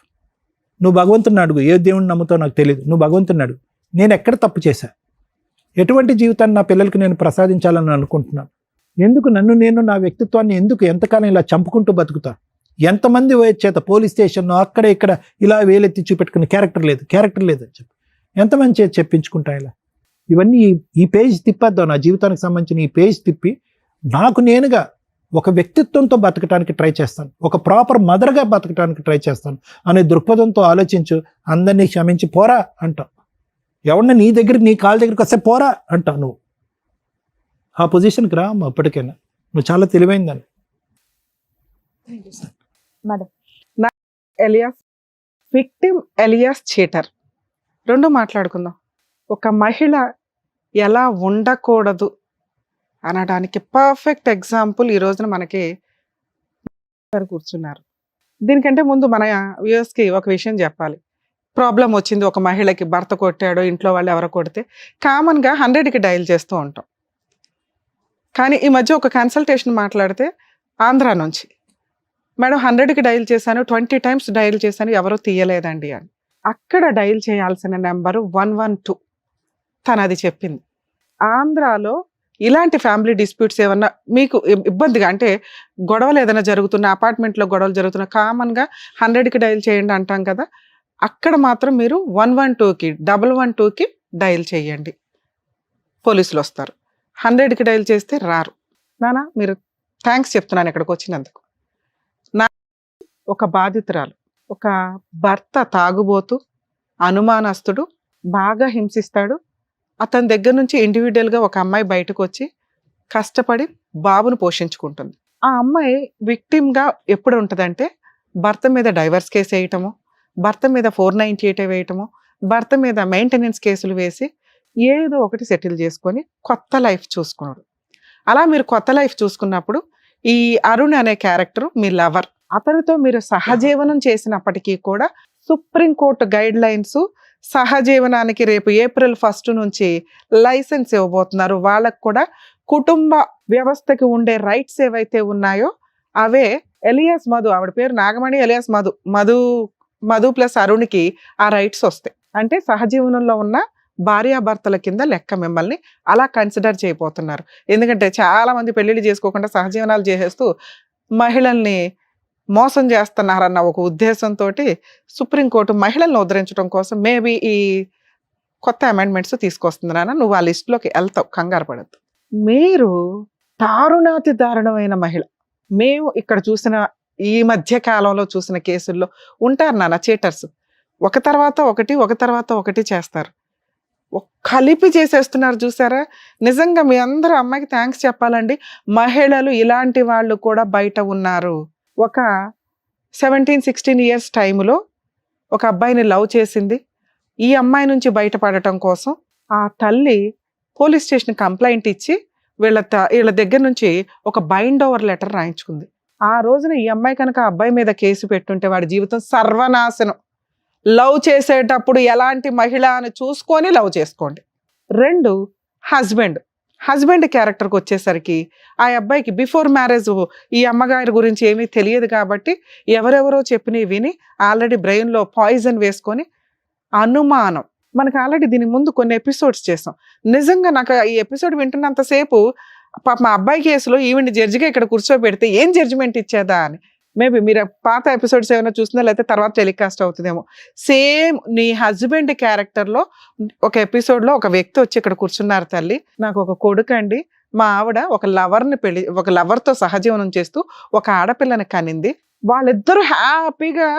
నువ్వు భగవంతుని అడుగు, ఏ దేవుడిని నమ్ముతావు నాకు తెలియదు, నువ్వు భగవంతుని అడుగు, నేను ఎక్కడ తప్పు చేశా, ఎటువంటి జీవితాన్ని నా పిల్లలకి నేను ప్రసాదించాలని అనుకుంటున్నాను, ఎందుకు నేను నా వ్యక్తిత్వాన్ని ఎందుకు ఎంతకాలం ఇలా చంపుకుంటూ బతుకుతా, ఎంతమంది చేత పోలీస్ స్టేషన్ అక్కడ ఇక్కడ ఇలా వేలెత్తి చూపెట్టుకుని క్యారెక్టర్ లేదు అని చెప్పి ఎంతమంది చేతి చెప్పించుకుంటా ఇలా. ఇవన్నీ ఈ పేజ్ తిప్పేద్దాం, నా జీవితానికి సంబంధించిన ఈ పేజ్ తిప్పి నాకు నేనుగా ఒక వ్యక్తిత్వంతో బతకడానికి ట్రై చేస్తాను, ఒక ప్రాపర్ మదర్గా బతకడానికి ట్రై చేస్తాను అనే దృక్పథంతో ఆలోచించు. అందరినీ క్షమించి పోరా అంటావు, ఎవరన్నా నీ దగ్గర నీ కాళ్ళ దగ్గరికి వస్తే పోరా అంటావు. నువ్వు ఆ పొజిషన్కి రా అమ్మ, అప్పటికైనా నువ్వు చాలా తెలివైందని. Madam, alias victim, alias cheater, రెండు మాట్లాడుకుందాం. ఒక మహిళ ఎలా ఉండకూడదు అనడానికి పర్ఫెక్ట్ ఎగ్జాంపుల్ ఈ రోజున మనకి కూర్చున్నారు. దీనికంటే ముందు మన వ్యూయర్స్కి ఒక విషయం చెప్పాలి. ప్రాబ్లం వచ్చింది, ఒక మహిళకి భర్త కొట్టాడో ఇంట్లో వాళ్ళు ఎవరో కొడితే కామన్గా 100కి డయల్ చేస్తూ ఉంటాం. కానీ ఈ మధ్య ఒక కన్సల్టేషన్ మాట్లాడితే ఆంధ్రా నుంచి, మేడం 100కి డయల్ చేశాను, 20 టైమ్స్ డయల్ చేశాను, ఎవరో తీయలేదండి అని. అక్కడ డయల్ చేయాల్సిన నెంబరు 112 తను అది చెప్పింది. ఆంధ్రాలో ఇలాంటి ఫ్యామిలీ డిస్ప్యూట్స్ ఏమన్నా మీకు ఇబ్బందిగా అంటే గొడవలు ఏదైనా జరుగుతున్నా, అపార్ట్మెంట్లో గొడవలు జరుగుతున్నా కామన్గా 100కి డయల్ చేయండి అంటాం కదా, అక్కడ మాత్రం మీరు 112కి 112కి డయల్ చేయండి, పోలీసులు వస్తారు. 100కి డయల్ చేస్తే రారు. నానా మీరు థ్యాంక్స్ చెప్తున్నాను ఇక్కడికి వచ్చినందుకు. నా ఒక బాధితురాలు, ఒక భర్త తాగుబోతూ, అనుమానస్తుడు, బాగా హింసిస్తాడు. అతని దగ్గర నుంచి ఇండివిజువల్గా ఒక అమ్మాయి బయటకు వచ్చి కష్టపడి బాబును పోషించుకుంటుంది. ఆ అమ్మాయి విక్టిమ్గా ఎప్పుడు ఉంటుందంటే భర్త మీద డైవర్స్ కేసు వేయటము, భర్త మీద 498 వేయటము, భర్త మీద మెయింటెనెన్స్ కేసులు వేసి ఏదో ఒకటి సెటిల్ చేసుకొని కొత్త లైఫ్ చూసుకున్నాడు. అలా మీరు కొత్త లైఫ్ చూసుకున్నప్పుడు ఈ అరుణ్ అనే క్యారెక్టర్ మీ లవర్, అతనితో మీరు సహజీవనం చేసినప్పటికీ కూడా సుప్రీంకోర్టు గైడ్ లైన్స్ సహజీవనానికి రేపు April 1 నుంచి లైసెన్స్ ఇవ్వబోతున్నారు. వాళ్ళకు కూడా కుటుంబ వ్యవస్థకి ఉండే రైట్స్ ఏవైతే ఉన్నాయో అవే ఎలియాస్ మధు, ఆవిడ పేరు నాగమణి, ఎలియాస్ మధు ప్లస్ అరుణ్కి ఆ రైట్స్ వస్తాయి. అంటే సహజీవనంలో ఉన్న భార్యాభర్తల కింద లెక్క మిమ్మల్ని అలా కన్సిడర్ చేయబోతున్నారు. ఎందుకంటే చాలా మంది పెళ్లిళ్ళు చేసుకోకుండా సహజీవనాలు చేసేస్తూ మహిళల్ని మోసం చేస్తున్నారన్న ఒక ఉద్దేశంతో సుప్రీంకోర్టు మహిళలను ఉద్ధరించడం కోసం మేబీ ఈ కొత్త అమెండ్మెంట్స్ తీసుకొస్తుంది. నాన్న నువ్వు ఆ లిస్టులోకి వెళ్తావు, కంగారు పడద్దు. మీరు దారుణాతి దారుణమైన మహిళ. మేము ఇక్కడ చూసిన ఈ మధ్య కాలంలో చూసిన కేసుల్లో ఉంటారు నాన్న చీటర్స్, ఒక తర్వాత ఒకటి చేస్తారు, కలిపి చేసేస్తున్నారు చూసారా. నిజంగా మీ అందరూ అమ్మాయికి థ్యాంక్స్ చెప్పాలండి. మహిళలు ఇలాంటి వాళ్ళు కూడా బయట ఉన్నారు. ఒక 17-16 ఇయర్స్ టైంలో ఒక అబ్బాయిని లవ్ చేసింది. ఈ అమ్మాయి నుంచి బయటపడటం కోసం ఆ తల్లి పోలీస్ స్టేషన్ కంప్లైంట్ ఇచ్చి వీళ్ళ దగ్గర నుంచి ఒక బైండ్ ఓవర్ లెటర్ రాయించుకుంది. ఆ రోజున ఈ అమ్మాయి కనుక ఆ అబ్బాయి మీద కేసు పెట్టుంటే వాడి జీవితం సర్వనాశనం. లవ్ చేసేటప్పుడు ఎలాంటి మహిళ అని చూసుకొని లవ్ చేసుకోండి. 2 హస్బెండ్ క్యారెక్టర్కి వచ్చేసరికి ఆ అబ్బాయికి బిఫోర్ మ్యారేజ్ ఈ అమ్మగారి గురించి ఏమీ తెలియదు కాబట్టి ఎవరెవరో చెప్పినవి విని ఆల్రెడీ బ్రెయిన్లో పాయిజన్ వేసుకొని అనుమానం. మనకు ఆల్రెడీ దీని ముందు కొన్ని ఎపిసోడ్స్ చేసాం. నిజంగా నాకు ఈ ఎపిసోడ్ వింటున్నంతసేపు పాప మా అబ్బాయి కేసులో ఈవెంట్ జడ్జిగా ఇక్కడ కూర్చోబెడితే ఏం జడ్జిమెంట్ ఇచ్చేదా అని. మేబీ మీరు పాత ఎపిసోడ్స్ ఏమైనా చూసినా లేకపోతే తర్వాత టెలికాస్ట్ అవుతుందేమో. సేమ్ నీ హస్బెండ్ క్యారెక్టర్లో ఒక ఎపిసోడ్లో ఒక వ్యక్తి వచ్చి ఇక్కడ కూర్చున్నారు. తల్లి నాకు ఒక కొడుకు అండి, మా ఆవిడ ఒక లవర్తో సహజీవనం చేస్తూ ఒక ఆడపిల్లని కనింది. వాళ్ళిద్దరూ హ్యాపీగా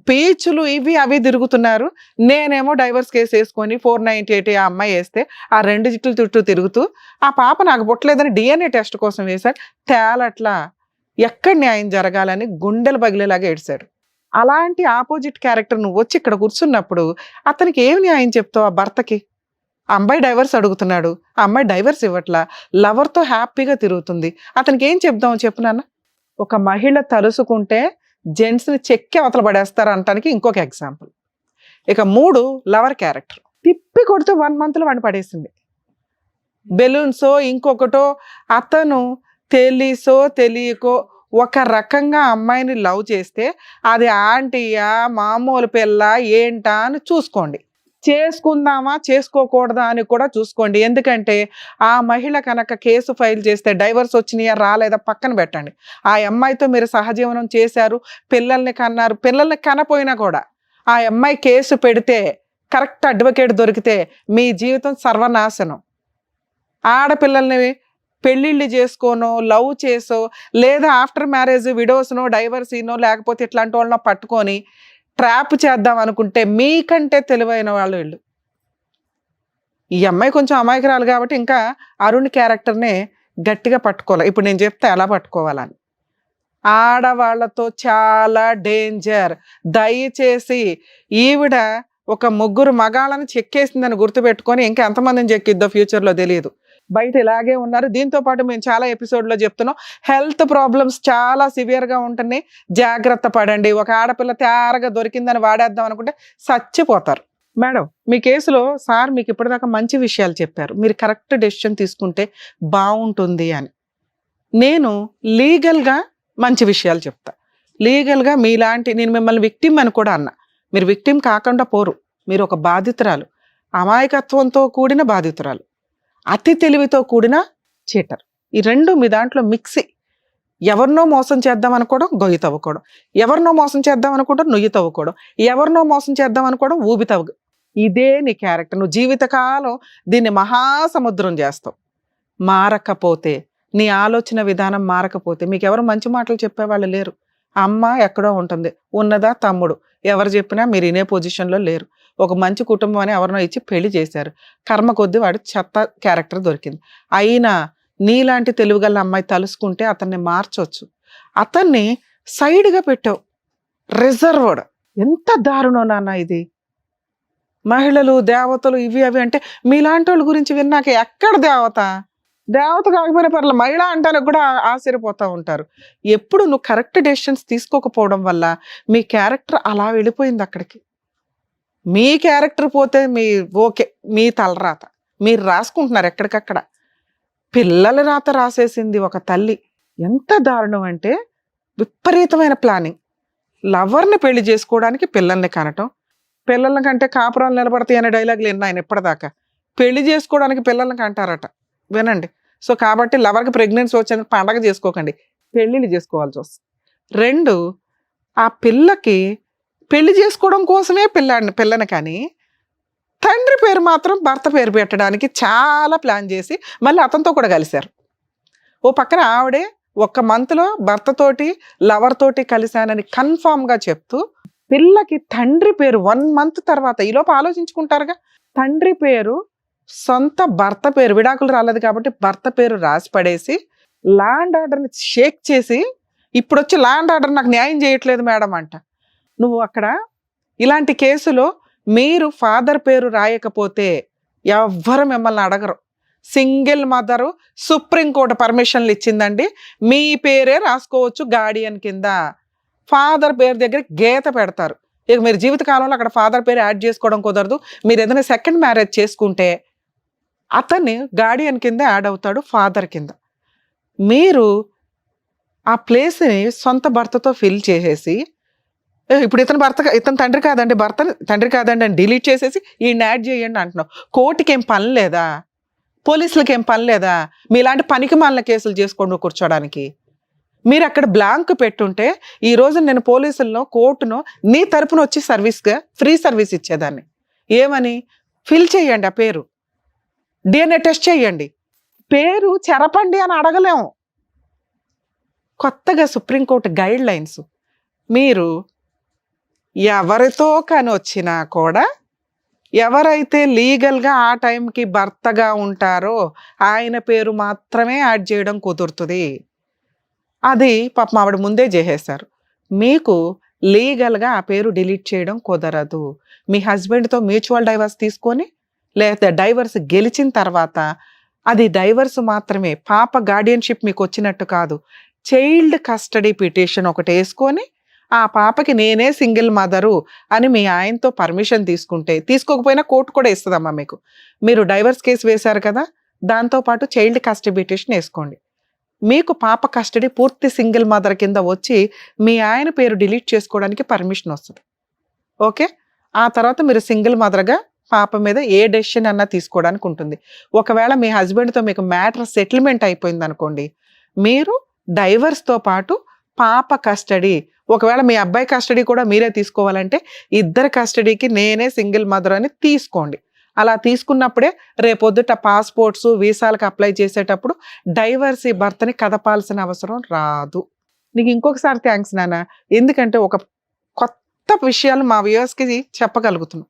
పీచులు ఇవి అవి తిరుగుతున్నారు. నేనేమో డైవర్స్ కేసు వేసుకొని 498 ఆ అమ్మాయి వేస్తే ఆ 2 జిట్లు చుట్టూ తిరుగుతూ ఆ పాప నాకు పుట్టలేదని DNA టెస్ట్ కోసం వేశాడు. తేలట్లా, ఎక్కడ న్యాయం జరగాలని గుండెలు పగిలేలాగా ఏడ్చాడు. అలాంటి ఆపోజిట్ క్యారెక్టర్ నువ్వు వచ్చి ఇక్కడ కూర్చున్నప్పుడు అతనికి ఏం న్యాయం చెప్తావు? ఆ భర్తకి ఆ అమ్మాయి డైవర్స్ అడుగుతున్నాడు, ఆ అమ్మాయి డైవర్స్ ఇవ్వట్లా, లవర్తో హ్యాపీగా తిరుగుతుంది, అతనికి ఏం చెప్దాం చెప్పు నాన్న? ఒక మహిళ తలుసుకుంటే జెంట్స్ని చెక్కి అవతల పడేస్తారు అనటానికి ఇంకొక ఎగ్జాంపుల్. ఇక 3 లవర్ క్యారెక్టర్. తిప్పి కొడితే 1 monthలో వాడిని పడేసింది. బెలూన్సో ఇంకొకటో అతను తెలిసో తెలియకో ఒక రకంగా అమ్మాయిని లవ్ చేస్తే అది ఆంటీయా మామూలు పిల్ల ఏంటా అని చూసుకోండి. చేసుకుందామా చేసుకోకూడదా అని కూడా చూసుకోండి. ఎందుకంటే ఆ మహిళ కనుక కేసు ఫైల్ చేస్తే డైవర్స్ వచ్చినాయా రాలేదా పక్కన పెట్టండి. ఆ అమ్మాయితో మీరు సహజీవనం చేశారు, పిల్లల్ని కన్నారు, పిల్లల్ని కనపోయినా కూడా ఆ అమ్మాయి కేసు పెడితే కరెక్ట్ అడ్వకేట్ దొరికితే మీ జీవితం సర్వనాశనం. ఆడపిల్లల్ని పెళ్ళిళ్ళు చేసుకోనో లవ్ చేసో లేదా ఆఫ్టర్ మ్యారేజ్ విడోస్నో డైవర్సీనో లేకపోతే ఇట్లాంటి వాళ్ళనో పట్టుకొని ట్రాప్ చేద్దాం అనుకుంటే మీకంటే తెలివైన వాళ్ళు వీళ్ళు. ఈ అమ్మాయి కొంచెం అమాయకురాలు కాబట్టి ఇంకా అరుణ్ క్యారెక్టర్నే గట్టిగా పట్టుకోవాలి. ఇప్పుడు నేను చెప్తే ఎలా పట్టుకోవాలని. ఆడవాళ్లతో చాలా డేంజర్. దయచేసి ఈవిడ ఒక 3 మగాళ్ళని చెక్కేసిందని గుర్తుపెట్టుకొని ఇంకా ఎంతమందిని చెక్కిద్దో ఫ్యూచర్లో తెలియదు. బయట ఇలాగే ఉన్నారు. దీంతో పాటు మేము చాలా ఎపిసోడ్లో చెప్తున్నాం, హెల్త్ ప్రాబ్లమ్స్ చాలా సివియర్గా ఉంటున్నాయి, జాగ్రత్త పడండి. ఒక ఆడపిల్ల తయారుగా దొరికిందని వాడేద్దాం అనుకుంటే చచ్చిపోతారు. మేడం, మీ కేసులో సార్ మీకు ఇప్పటిదాకా మంచి విషయాలు చెప్పారు, మీరు కరెక్ట్ డెసిషన్ తీసుకుంటే బాగుంటుంది అని. నేను లీగల్గా మంచి విషయాలు చెప్తా. లీగల్గా మీలాంటి, నేను మిమ్మల్ని విక్టిమ్ అని కూడా అన్నా, మీరు విక్టిమ్ కాకుండా పోరు, మీరు ఒక బాధితురాలు, అమాయకత్వంతో కూడిన బాధితురాలు, అతి తెలివితో కూడిన చీటర్. ఈ 2 మీ దాంట్లో మిక్సీ. ఎవరినో మోసం చేద్దాం అనుకోవడం గొయ్యి తవ్వుకోవడం, ఎవరినో మోసం చేద్దాం అనుకోవడం నొయ్యి తవ్వుకోవడం, ఎవరినో మోసం చేద్దాం అనుకోవడం ఊబి తవ్వు. ఇదే నీ క్యారెక్టర్. నువ్వు జీవితకాలం దీన్ని మహాసముద్రం చేస్తావు. మారకపోతే, నీ ఆలోచన విధానం మారకపోతే, మీకు ఎవరు మంచి మాటలు చెప్పేవాళ్ళు లేరు. అమ్మ ఎక్కడో ఉంటుంది, ఉన్నదా తమ్ముడు, ఎవరు చెప్పినా మీరు ఇనే పొజిషన్లో లేరు. ఒక మంచి కుటుంబం అని ఎవరినో ఇచ్చి పెళ్లి చేశారు, కర్మ కొద్దీ వాడు చెత్త క్యారెక్టర్ దొరికింది. అయినా నీలాంటి తెలుగుగల అమ్మాయి తలుసుకుంటే అతన్ని మార్చొచ్చు. అతన్ని సైడ్గా పెట్టావు, రిజర్వ్డ్. ఎంత దారుణం నాన్న ఇది. మహిళలు దేవతలు ఇవి అవి అంటే మీలాంటి వాళ్ళ గురించి విన్నాక ఎక్కడ దేవత కాకపోయినా పర్లేదు, మహిళ అంటానికి కూడా ఆశ్చర్యపోతూ ఉంటారు. ఎప్పుడు నువ్వు కరెక్ట్ డెసిషన్స్ తీసుకోకపోవడం వల్ల మీ క్యారెక్టర్ అలా వెళ్ళిపోయింది అక్కడికి. మీ క్యారెక్టర్ పోతే మీ ఓకే, మీ తలరాత మీరు రాసుకుంటున్నారు ఎక్కడికక్కడ. పిల్లల రాత రాసేసింది ఒక తల్లి. ఎంత దారుణం అంటే విపరీతమైన ప్లానింగ్. లవర్ని పెళ్లి చేసుకోవడానికి పిల్లల్ని కనటం, పిల్లల కంటే కాపురాలు నిలబడతాయి అనే డైలాగులు విన్నాయన ఇప్పటిదాకా. పెళ్లి చేసుకోవడానికి పిల్లల్ని కంటారట, వినండి. సో కాబట్టి లవర్కి ప్రెగ్నెన్సీ వచ్చేందుకు పండగ చేసుకోకండి, పెళ్ళిళ్ళు చేసుకోవాల్సి వస్తుంది. 2, ఆ పిల్లకి పెళ్లి చేసుకోవడం కోసమే పిల్లని కానీ తండ్రి పేరు మాత్రం భర్త పేరు పెట్టడానికి చాలా ప్లాన్ చేసి మళ్ళీ అతనితో కూడా కలిశారు. ఓ పక్కన ఆవిడే 1 monthలో భర్తతోటి లవర్ తోటి కలిశానని కన్ఫామ్గా చెప్తూ పిల్లకి తండ్రి పేరు 1 month తర్వాత, ఈలోపు ఆలోచించుకుంటారుగా, తండ్రి పేరు సొంత భర్త పేరు, విడాకులు రాలేదు కాబట్టి భర్త పేరు రాసి పడేసి ల్యాండ్ ఆర్డర్ని షేక్ చేసి ఇప్పుడు వచ్చి ల్యాండ్ ఆర్డర్ నాకు న్యాయం చేయట్లేదు మేడం అంట. నువ్వు అక్కడ ఇలాంటి కేసులో మీరు ఫాదర్ పేరు రాయకపోతే ఎవ్వరు మిమ్మల్ని అడగరు. సింగిల్ మదరు సుప్రీంకోర్టు పర్మిషన్లు ఇచ్చిందండి, మీ పేరే రాసుకోవచ్చు గార్డియన్ కింద. ఫాదర్ పేరు దగ్గర గీత పెడతారు. ఇక మీరు జీవితకాలంలో అక్కడ ఫాదర్ పేరు యాడ్ చేసుకోవడం కుదరదు. మీరు ఏదైనా సెకండ్ మ్యారేజ్ చేసుకుంటే అతన్ని గార్డియన్ కింద యాడ్ అవుతాడు, ఫాదర్ కింద. మీరు ఆ ప్లేస్ని సొంత భర్తతో ఫిల్ చేసేసి ఇప్పుడు ఇతను తండ్రి కాదండి, తండ్రి కాదండి అని డిలీట్ చేసేసి ఈయన యాడ్ చేయండి అంటున్నావు. కోర్టుకి ఏం పని లేదా, పోలీసులకి ఏం పని లేదా, మీలాంటి పనికి మాలిన కేసులు చేసుకోండి కూర్చోడానికి. మీరు అక్కడ బ్లాంక్ పెట్టుంటే ఈ రోజు నేను పోలీసులను కోర్టును నీ తరపున వచ్చి సర్వీస్గా ఫ్రీ సర్వీస్ ఇచ్చేదాన్ని. ఏమని ఫిల్ చేయండి, ఆ పేరు DNA టెస్ట్ చేయండి, పేరు చెరపండి అని అడగలేము. కొత్తగా సుప్రీంకోర్టు గైడ్ లైన్స్, మీరు ఎవరితో కానీ వచ్చినా కూడా ఎవరైతే లీగల్గా ఆ టైంకి భర్తగా ఉంటారో ఆయన పేరు మాత్రమే యాడ్ చేయడం కుదురుతుంది. అది పాపం ఆవిడ ముందే చేసేశారు. మీకు లీగల్గా ఆ పేరు డిలీట్ చేయడం కుదరదు. మీ హస్బెండ్తో మ్యూచువల్ డైవర్స్ తీసుకొని లేదా డైవర్స్ గెలిచిన తర్వాత అది డైవర్స్ మాత్రమే, పాప గార్డియన్షిప్ మీకు వచ్చినట్టు కాదు. చైల్డ్ కస్టడీ పిటిషన్ ఒకటి వేసుకొని ఆ పాపకి నేనే సింగిల్ మదరు అని మీ ఆయనతో పర్మిషన్ తీసుకుంటే, తీసుకోకపోయినా కోర్టు కూడా ఇస్తుందమ్మా మీకు. మీరు డైవర్స్ కేసు వేశారు కదా, దాంతోపాటు చైల్డ్ కస్టడీ పిటిషన్ వేసుకోండి. మీకు పాప కస్టడీ పూర్తి సింగిల్ మదర్ కింద వచ్చి మీ ఆయన పేరు డిలీట్ చేసుకోవడానికి పర్మిషన్ వస్తుంది. ఓకే, ఆ తర్వాత మీరు సింగిల్ మదర్గా పాప మీద ఏ డెసిషన్ అన్నా తీసుకోవడానికి ఉంటుంది. ఒకవేళ మీ హస్బెండ్తో మీకు మ్యాటర్ సెటిల్మెంట్ అయిపోయింది అనుకోండి, మీరు డైవర్స్తో పాటు పాప కస్టడీ, ఒకవేళ మీ అబ్బాయి కస్టడీ కూడా మీరే తీసుకోవాలంటే ఇద్దరు కస్టడీకి నేనే సింగిల్ మదర్ అని తీసుకోండి. అలా తీసుకున్నప్పుడే రేపొద్దుట పాస్పోర్ట్స్ వీసాలకు అప్లై చేసేటప్పుడు డైవర్సీ భర్తని కదపాల్సిన అవసరం రాదు. నీకు ఇంకొకసారి థ్యాంక్స్ నాన్న, ఎందుకంటే ఒక కొత్త విషయాలు మా వ్యూవర్స్కి చెప్పగలుగుతున్నాం.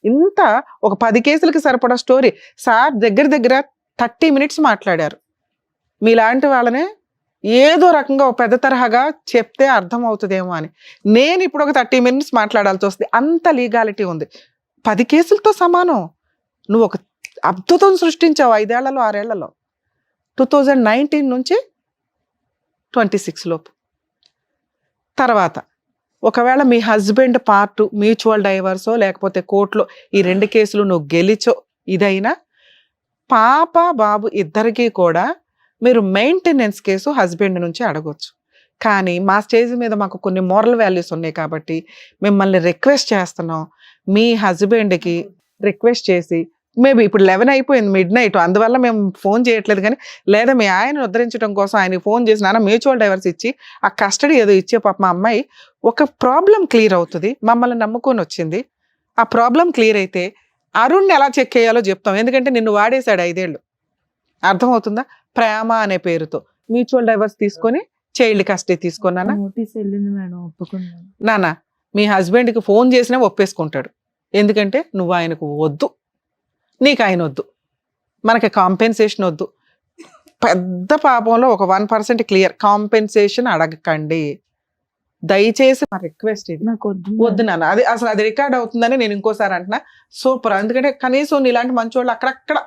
ఇంత ఒక 10 కేసులకి సరిపడా స్టోరీ సార్ దగ్గర 30 minutes మాట్లాడారు. మీలాంటి వాళ్ళనే ఏదో రకంగా ఒక పెద్ద తరహాగా చెప్తే అర్థం అవుతుందేమో అని నేను ఇప్పుడు ఒక 30 minutes మాట్లాడాల్సి వస్తుంది. అంత లీగాలిటీ ఉంది. 10 కేసులతో సమానం. నువ్వు ఒక అద్భుతం సృష్టించావు 5 ఏళ్లలో 6 ఏళ్లలో. 2019 నుంచి 26 లోపు. తర్వాత ఒకవేళ మీ హస్బెండ్ పార్ట్ మ్యూచువల్ డైవర్సో లేకపోతే కోర్టులో ఈ 2 కేసులు నువ్వు గెలిచో ఇదైనా, పాప బాబు ఇద్దరికీ కూడా మీరు మెయింటెనెన్స్ కేసు హస్బెండ్ నుంచి అడగొచ్చు. కానీ మా స్టేజ్ మీద మాకు కొన్ని మోరల్ వాల్యూస్ ఉన్నాయి కాబట్టి మిమ్మల్ని రిక్వెస్ట్ చేస్తున్నాం, మీ హస్బెండ్కి రిక్వెస్ట్ చేసి, మేబీ ఇప్పుడు 11 అయిపోయింది midnight, అందువల్ల మేము ఫోన్ చేయట్లేదు, కానీ లేదా మీ ఆయన ఉద్ధరించడం కోసం ఆయనకి ఫోన్ చేసి నాన్న మ్యూచువల్ డైవర్స్ ఇచ్చి ఆ కస్టడీ ఏదో ఇచ్చే పాప మా అమ్మాయి ఒక ప్రాబ్లం క్లియర్ అవుతుంది, మమ్మల్ని నమ్ముకొని వచ్చింది, ఆ ప్రాబ్లం క్లియర్ అయితే అరుణ్ని ఎలా చెక్ చేయాలో చెప్తాం. ఎందుకంటే నిన్ను వాడేశాడు 5 ఏళ్ళు. అర్థమవుతుందా? ప్రేమ అనే పేరుతో మ్యూచువల్ డైవర్స్ తీసుకొని చైల్డ్ కస్టడీ తీసుకున్నానా? నోటీస్ వెళ్ళింది మేడం, ఒప్పుకున్నాను. నాన్న మీ హస్బెండ్కి ఫోన్ చేసినా ఒప్పేసుకుంటాడు. ఎందుకంటే నువ్వు ఆయనకు వద్దు, నీకు ఆయన వద్దు, మనకి కాంపెన్సేషన్ వద్దు. పెద్ద పాపంలో ఒక 1% క్లియర్, కాంపెన్సేషన్ అడగకండి దయచేసి. మా రిక్వెస్ట్ ఇది, నాకు వద్దు నాన్న. అది అసలు అది రికార్డ్ అవుతుందని నేను ఇంకోసారి అంటున్నా. సూపర్. ఎందుకంటే కనీసం నీలాంటి మంచి వాళ్ళు అక్కడక్కడ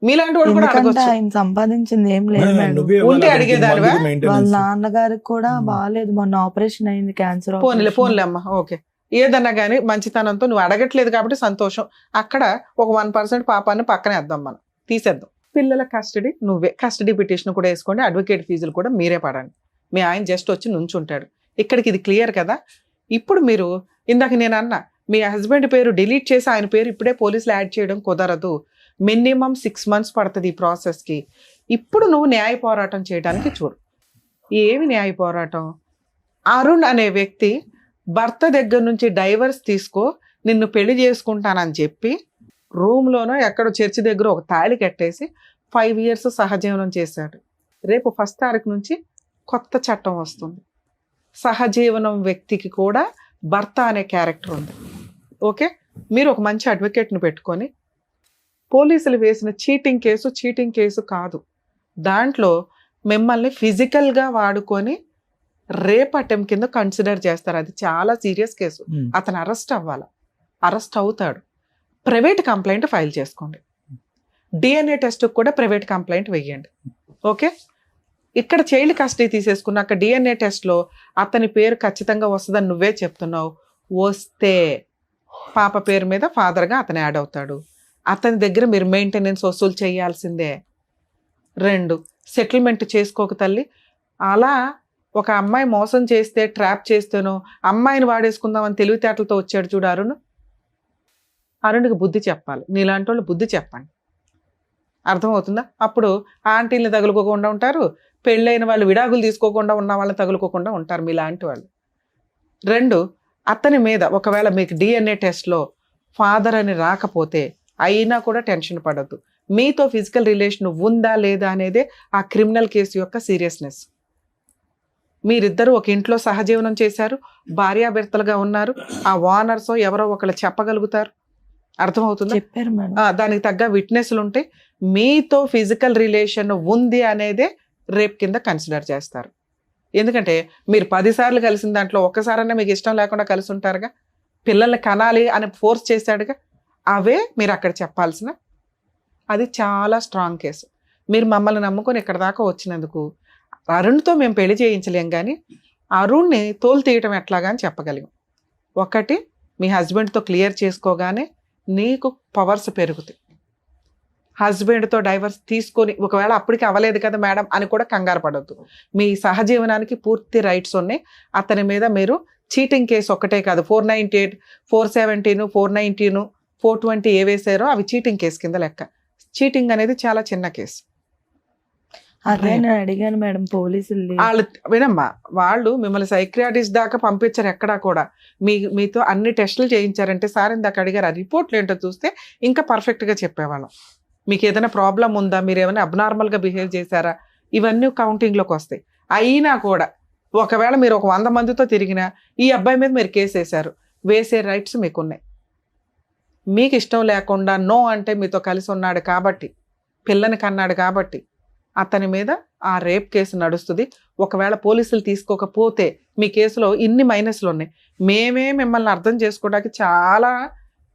మీలాంటి వాళ్ళు కూడా ఎందుకంటే అడగొచ్చు. ఆయన సంపాదించింది ఏం లేదు మేడం. నువ్వే ఉంటే వాళ్ళకి అడిగేదానివా? మందుకు maintenance. వాళ్ళ నాన్నగారికి కూడా బాగాలేదు, మొన్న ఆపరేషన్ అయింది, క్యాన్సర్. పోన్లే అమ్మా, ఓకే. ఏదన్నా కానీ మంచితనంతో నువ్వు అడగట్లేదు కాబట్టి సంతోషం. అక్కడ ఒక 1% పాపాన్ని పక్కనే వేద్దాం, మనం తీసేద్దాం. పిల్లల కస్టడీ నువ్వే, కస్టడీ పిటిషన్ కూడా వేసుకోండి, అడ్వకేట్ ఫీజులు కూడా మీరే పడండి. మీ ఆయన జస్ట్ వచ్చి నుంచుంటాడు. ఇక్కడికి ఇది క్లియర్ కదా. ఇప్పుడు మీరు ఇందాక నేను అన్నా, మీ హస్బెండ్ పేరు డిలీట్ చేసి ఆయన పేరు ఇప్పుడే పోలీసులు యాడ్ చేయడం కుదరదు. మినిమం 6 months పడుతుంది ఈ ప్రాసెస్కి. ఇప్పుడు నువ్వు న్యాయ పోరాటం చేయడానికి చూడు. ఏమి న్యాయ పోరాటం? అరుణ్ అనే వ్యక్తి భర్త దగ్గర నుంచి డైవర్స్ తీసుకో, నిన్ను పెళ్లి చేసుకుంటానని చెప్పి రూమ్లోనో ఎక్కడో చర్చి దగ్గర ఒక తాళి కట్టేసి 5 years సహజీవనం చేశాడు. రేపు 1st తారీఖు నుంచి కొత్త చట్టం వస్తుంది. సహజీవనం వ్యక్తికి కూడా భర్త అనే క్యారెక్టర్ ఉంది. ఓకే, మీరు ఒక మంచి అడ్వకేట్ని పెట్టుకొని, పోలీసులు వేసిన చీటింగ్ కేసు కాదు, దాంట్లో మిమ్మల్ని ఫిజికల్గా వాడుకొని రేప్ అటెంప్ట్ కింద కన్సిడర్ చేస్తారు. అది చాలా సీరియస్ కేసు. అతను అరెస్ట్ అవ్వాలి, అరెస్ట్ అవుతాడు. ప్రైవేట్ కంప్లైంట్ ఫైల్ చేసుకోండి. DNA టెస్ట్కి కూడా ప్రైవేట్ కంప్లైంట్ వెయ్యండి. ఓకే, ఇక్కడ చైల్డ్ కస్టడీ తీసేసుకున్నాక DNA టెస్ట్లో అతని పేరు ఖచ్చితంగా వస్తుందని నువ్వే చెప్తున్నావు. వస్తే పాప పేరు మీద ఫాదర్గా అతను యాడ్ అవుతాడు. అతని దగ్గర మీరు మెయింటెనెన్స్ వసూలు చేయాల్సిందే. 2, సెటిల్మెంట్ చేసుకోక తల్లి. అలా ఒక అమ్మాయి మోసం చేస్తే, ట్రాప్ చేస్తేనో అమ్మాయిని వాడేసుకుందామని తెలివితేటలతో వచ్చాడు చూడు అరుణ్. అరుణ్కి బుద్ధి చెప్పాలి. నీలాంటి వాళ్ళు బుద్ధి చెప్పండి. అర్థమవుతుందా? అప్పుడు ఆంటీల్ని తగులుకోకుండా ఉంటారు, పెళ్ళైన వాళ్ళు విడాకులు తీసుకోకుండా ఉన్న వాళ్ళని తగులుకోకుండా ఉంటారు మీలాంటి వాళ్ళు. 2, అతని మీద ఒకవేళ మీకు DNA టెస్ట్లో ఫాదర్ అని రాకపోతే అయినా కూడా టెన్షన్ పడద్దు. మీతో ఫిజికల్ రిలేషన్ ఉందా లేదా అనేదే ఆ క్రిమినల్ కేసు యొక్క సీరియస్నెస్. మీరిద్దరూ ఒక ఇంట్లో సహజీవనం చేశారు, భార్యాభర్తలుగా ఉన్నారు. ఆ ఓనర్స్ ఎవరో ఒకళ్ళు చెప్పగలుగుతారు. అర్థమవుతుందా? చెప్పారు మేడం. దానికి తగ్గ విట్నెస్లు ఉంటాయి. మీతో ఫిజికల్ రిలేషన్ ఉంది అనేదే రేప్ కింద కన్సిడర్ చేస్తారు. ఎందుకంటే మీరు 10 సార్లు కలిసిన దాంట్లో ఒక్కసారన్నా మీకు ఇష్టం లేకుండా కలిసి ఉంటారుగా. పిల్లల్ని కనాలి అని ఫోర్స్ చేశాడుగా. అవే మీరు అక్కడ చెప్పాల్సిన, అది చాలా స్ట్రాంగ్ కేసు. మీరు మమ్మల్ని నమ్ముకొని ఇక్కడ దాకా వచ్చినందుకు అరుణ్తో మేము పెళ్లి చేయించలేం, కానీ అరుణ్ని తోలు తీయటం ఎట్లాగా అని చెప్పగలిగాం. ఒకటి, మీ హస్బెండ్తో క్లియర్ చేసుకోగానే నీకు పవర్స్ పెరుగుతాయి. హస్బెండ్తో డైవర్స్ తీసుకొని ఒకవేళ అప్పటికి అవ్వలేదు కదా మేడం అని కూడా కంగారు పడొద్దు. మీ సహజీవనానికి పూర్తి రైట్స్ ఉన్నాయి. అతని మీద మీరు చీటింగ్ కేసు ఒక్కటే కాదు, 498, 417, 419, 420 ఏ వేసారో అవి చీటింగ్ కేసు కింద లెక్క. చీటింగ్ అనేది చాలా చిన్న కేసు. అదే నేను అడిగాను మేడం పోలీసులు. వాళ్ళు వినమ్మా, వాళ్ళు మిమ్మల్ని సైక్రియాటిస్ట్ దాకా పంపించారు. ఎక్కడా కూడా మీతో అన్ని టెస్టులు చేయించారంటే సార్ ఇందాక అడిగారు, ఆ రిపోర్ట్లు ఏంటో చూస్తే ఇంకా పర్ఫెక్ట్గా చెప్పేవాళ్ళం. మీకు ఏదైనా ప్రాబ్లం ఉందా, మీరు ఏమైనా అబ్నార్మల్గా బిహేవ్ చేశారా, ఇవన్నీ కౌంటింగ్లోకి వస్తాయి. అయినా కూడా ఒకవేళ మీరు ఒక 100 మందితో తిరిగినా ఈ అబ్బాయి మీద మీరు కేసు వేశారు, వేసే రైట్స్ మీకు ఉన్నాయి. మీకు ఇష్టం లేకుండా నో అంటే మీతో కలిసి ఉన్నాడు కాబట్టి, పిల్లని కన్నాడు కాబట్టి అతని మీద ఆ రేప్ కేసు నడుస్తుంది. ఒకవేళ పోలీసులు తీసుకోకపోతే మీ కేసులో ఇన్ని మైనస్లు ఉన్నాయి. మేమే మిమ్మల్ని అర్థం చేసుకోవడానికి చాలా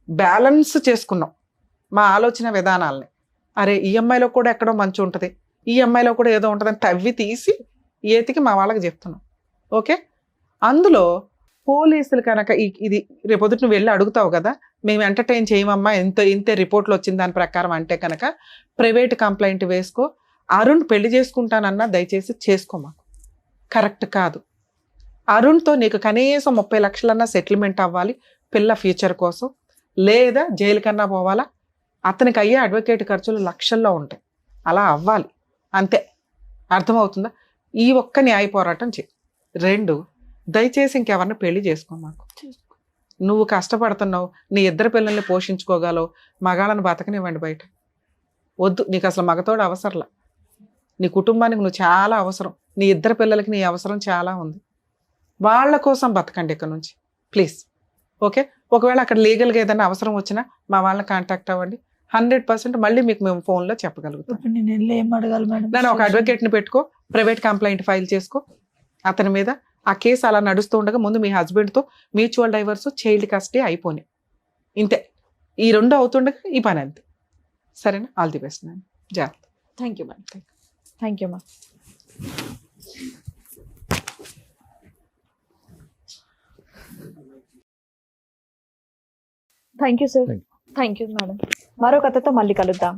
బ్యాలెన్స్ చేసుకున్నాం మా ఆలోచన విధానాలని. అరే ఈ అమ్మాయిలో కూడా ఎక్కడో మంచి ఉంటుంది, ఈ అమ్మాయిలో కూడా ఏదో ఉంటుందని తవ్వి తీసి ఏతికి మా వాళ్ళకి చెప్తున్నాం. ఓకే, అందులో పోలీసులు కనుక ఇది రేపొద్దుట నువ్వు వెళ్ళి అడుగుతావు కదా, మేము ఎంటర్టైన్ చేయమమ్మా, ఇంతే రిపోర్ట్లు వచ్చిన దాని ప్రకారం అంటే కనుక ప్రైవేట్ కంప్లైంట్ వేసుకో. అరుణ్ పెళ్లి చేసుకుంటానన్నా దయచేసి చేసుకో, మాకు కరెక్ట్ కాదు. అరుణ్తో నీకు కనీసం 30 లక్షలన్నా సెటిల్మెంట్ అవ్వాలి పిల్ల ఫ్యూచర్ కోసం, లేదా జైలు కన్నా పోవాలా. అతనికి అయ్యే అడ్వకేట్ ఖర్చులు లక్షల్లో ఉంటాయి, అలా అవ్వాలి అంతే. అర్థమవుతుందా? ఈ ఒక్క న్యాయ పోరాటం చేయి. 2, దయచేసి ఇంకెవరిని పెళ్లి చేసుకో మాకు. నువ్వు కష్టపడుతున్నావు, నీ 2 పిల్లల్ని పోషించుకోగలవు, మగాళ్ళని బతకనివ్వండి బయట. వద్దు, నీకు అసలు మగతోడు అవసరంలా. నీ కుటుంబానికి నువ్వు చాలా అవసరం, నీ 2 పిల్లలకి నీ అవసరం చాలా ఉంది. వాళ్ళ కోసం బతకండి ఇక్కడ నుంచి ప్లీజ్. ఓకే, ఒకవేళ అక్కడ లీగల్గా ఏదైనా అవసరం వచ్చినా మా వాళ్ళని కాంటాక్ట్ అవ్వండి. 100% మళ్ళీ మీకు మేము ఫోన్లో చెప్పగలుగుతాం. నేను వెళ్ళి ఏం అడగాలి మేడం? నేను ఒక అడ్వకేట్ని పెట్టుకో, ప్రైవేట్ కంప్లైంట్ ఫైల్ చేసుకో అతని మీద. ఆ కేసు అలా నడుస్తూ ఉండగా ముందు మీ హస్బెండ్తో మ్యూచువల్ డైవర్స్, చైల్డ్ కస్టడీ అయిపోయినాయి. ఇంతే, ఈ 2 అవుతుండగా ఈ పని అంతే. సరేనా? ఆల్ ది బెస్ట్ మ్యామ్, జాగ్రత్త. Thank you madam. Thank you మా. Thank you sir. Thank you madam. మరో కథతో మళ్ళీ కలుద్దాం.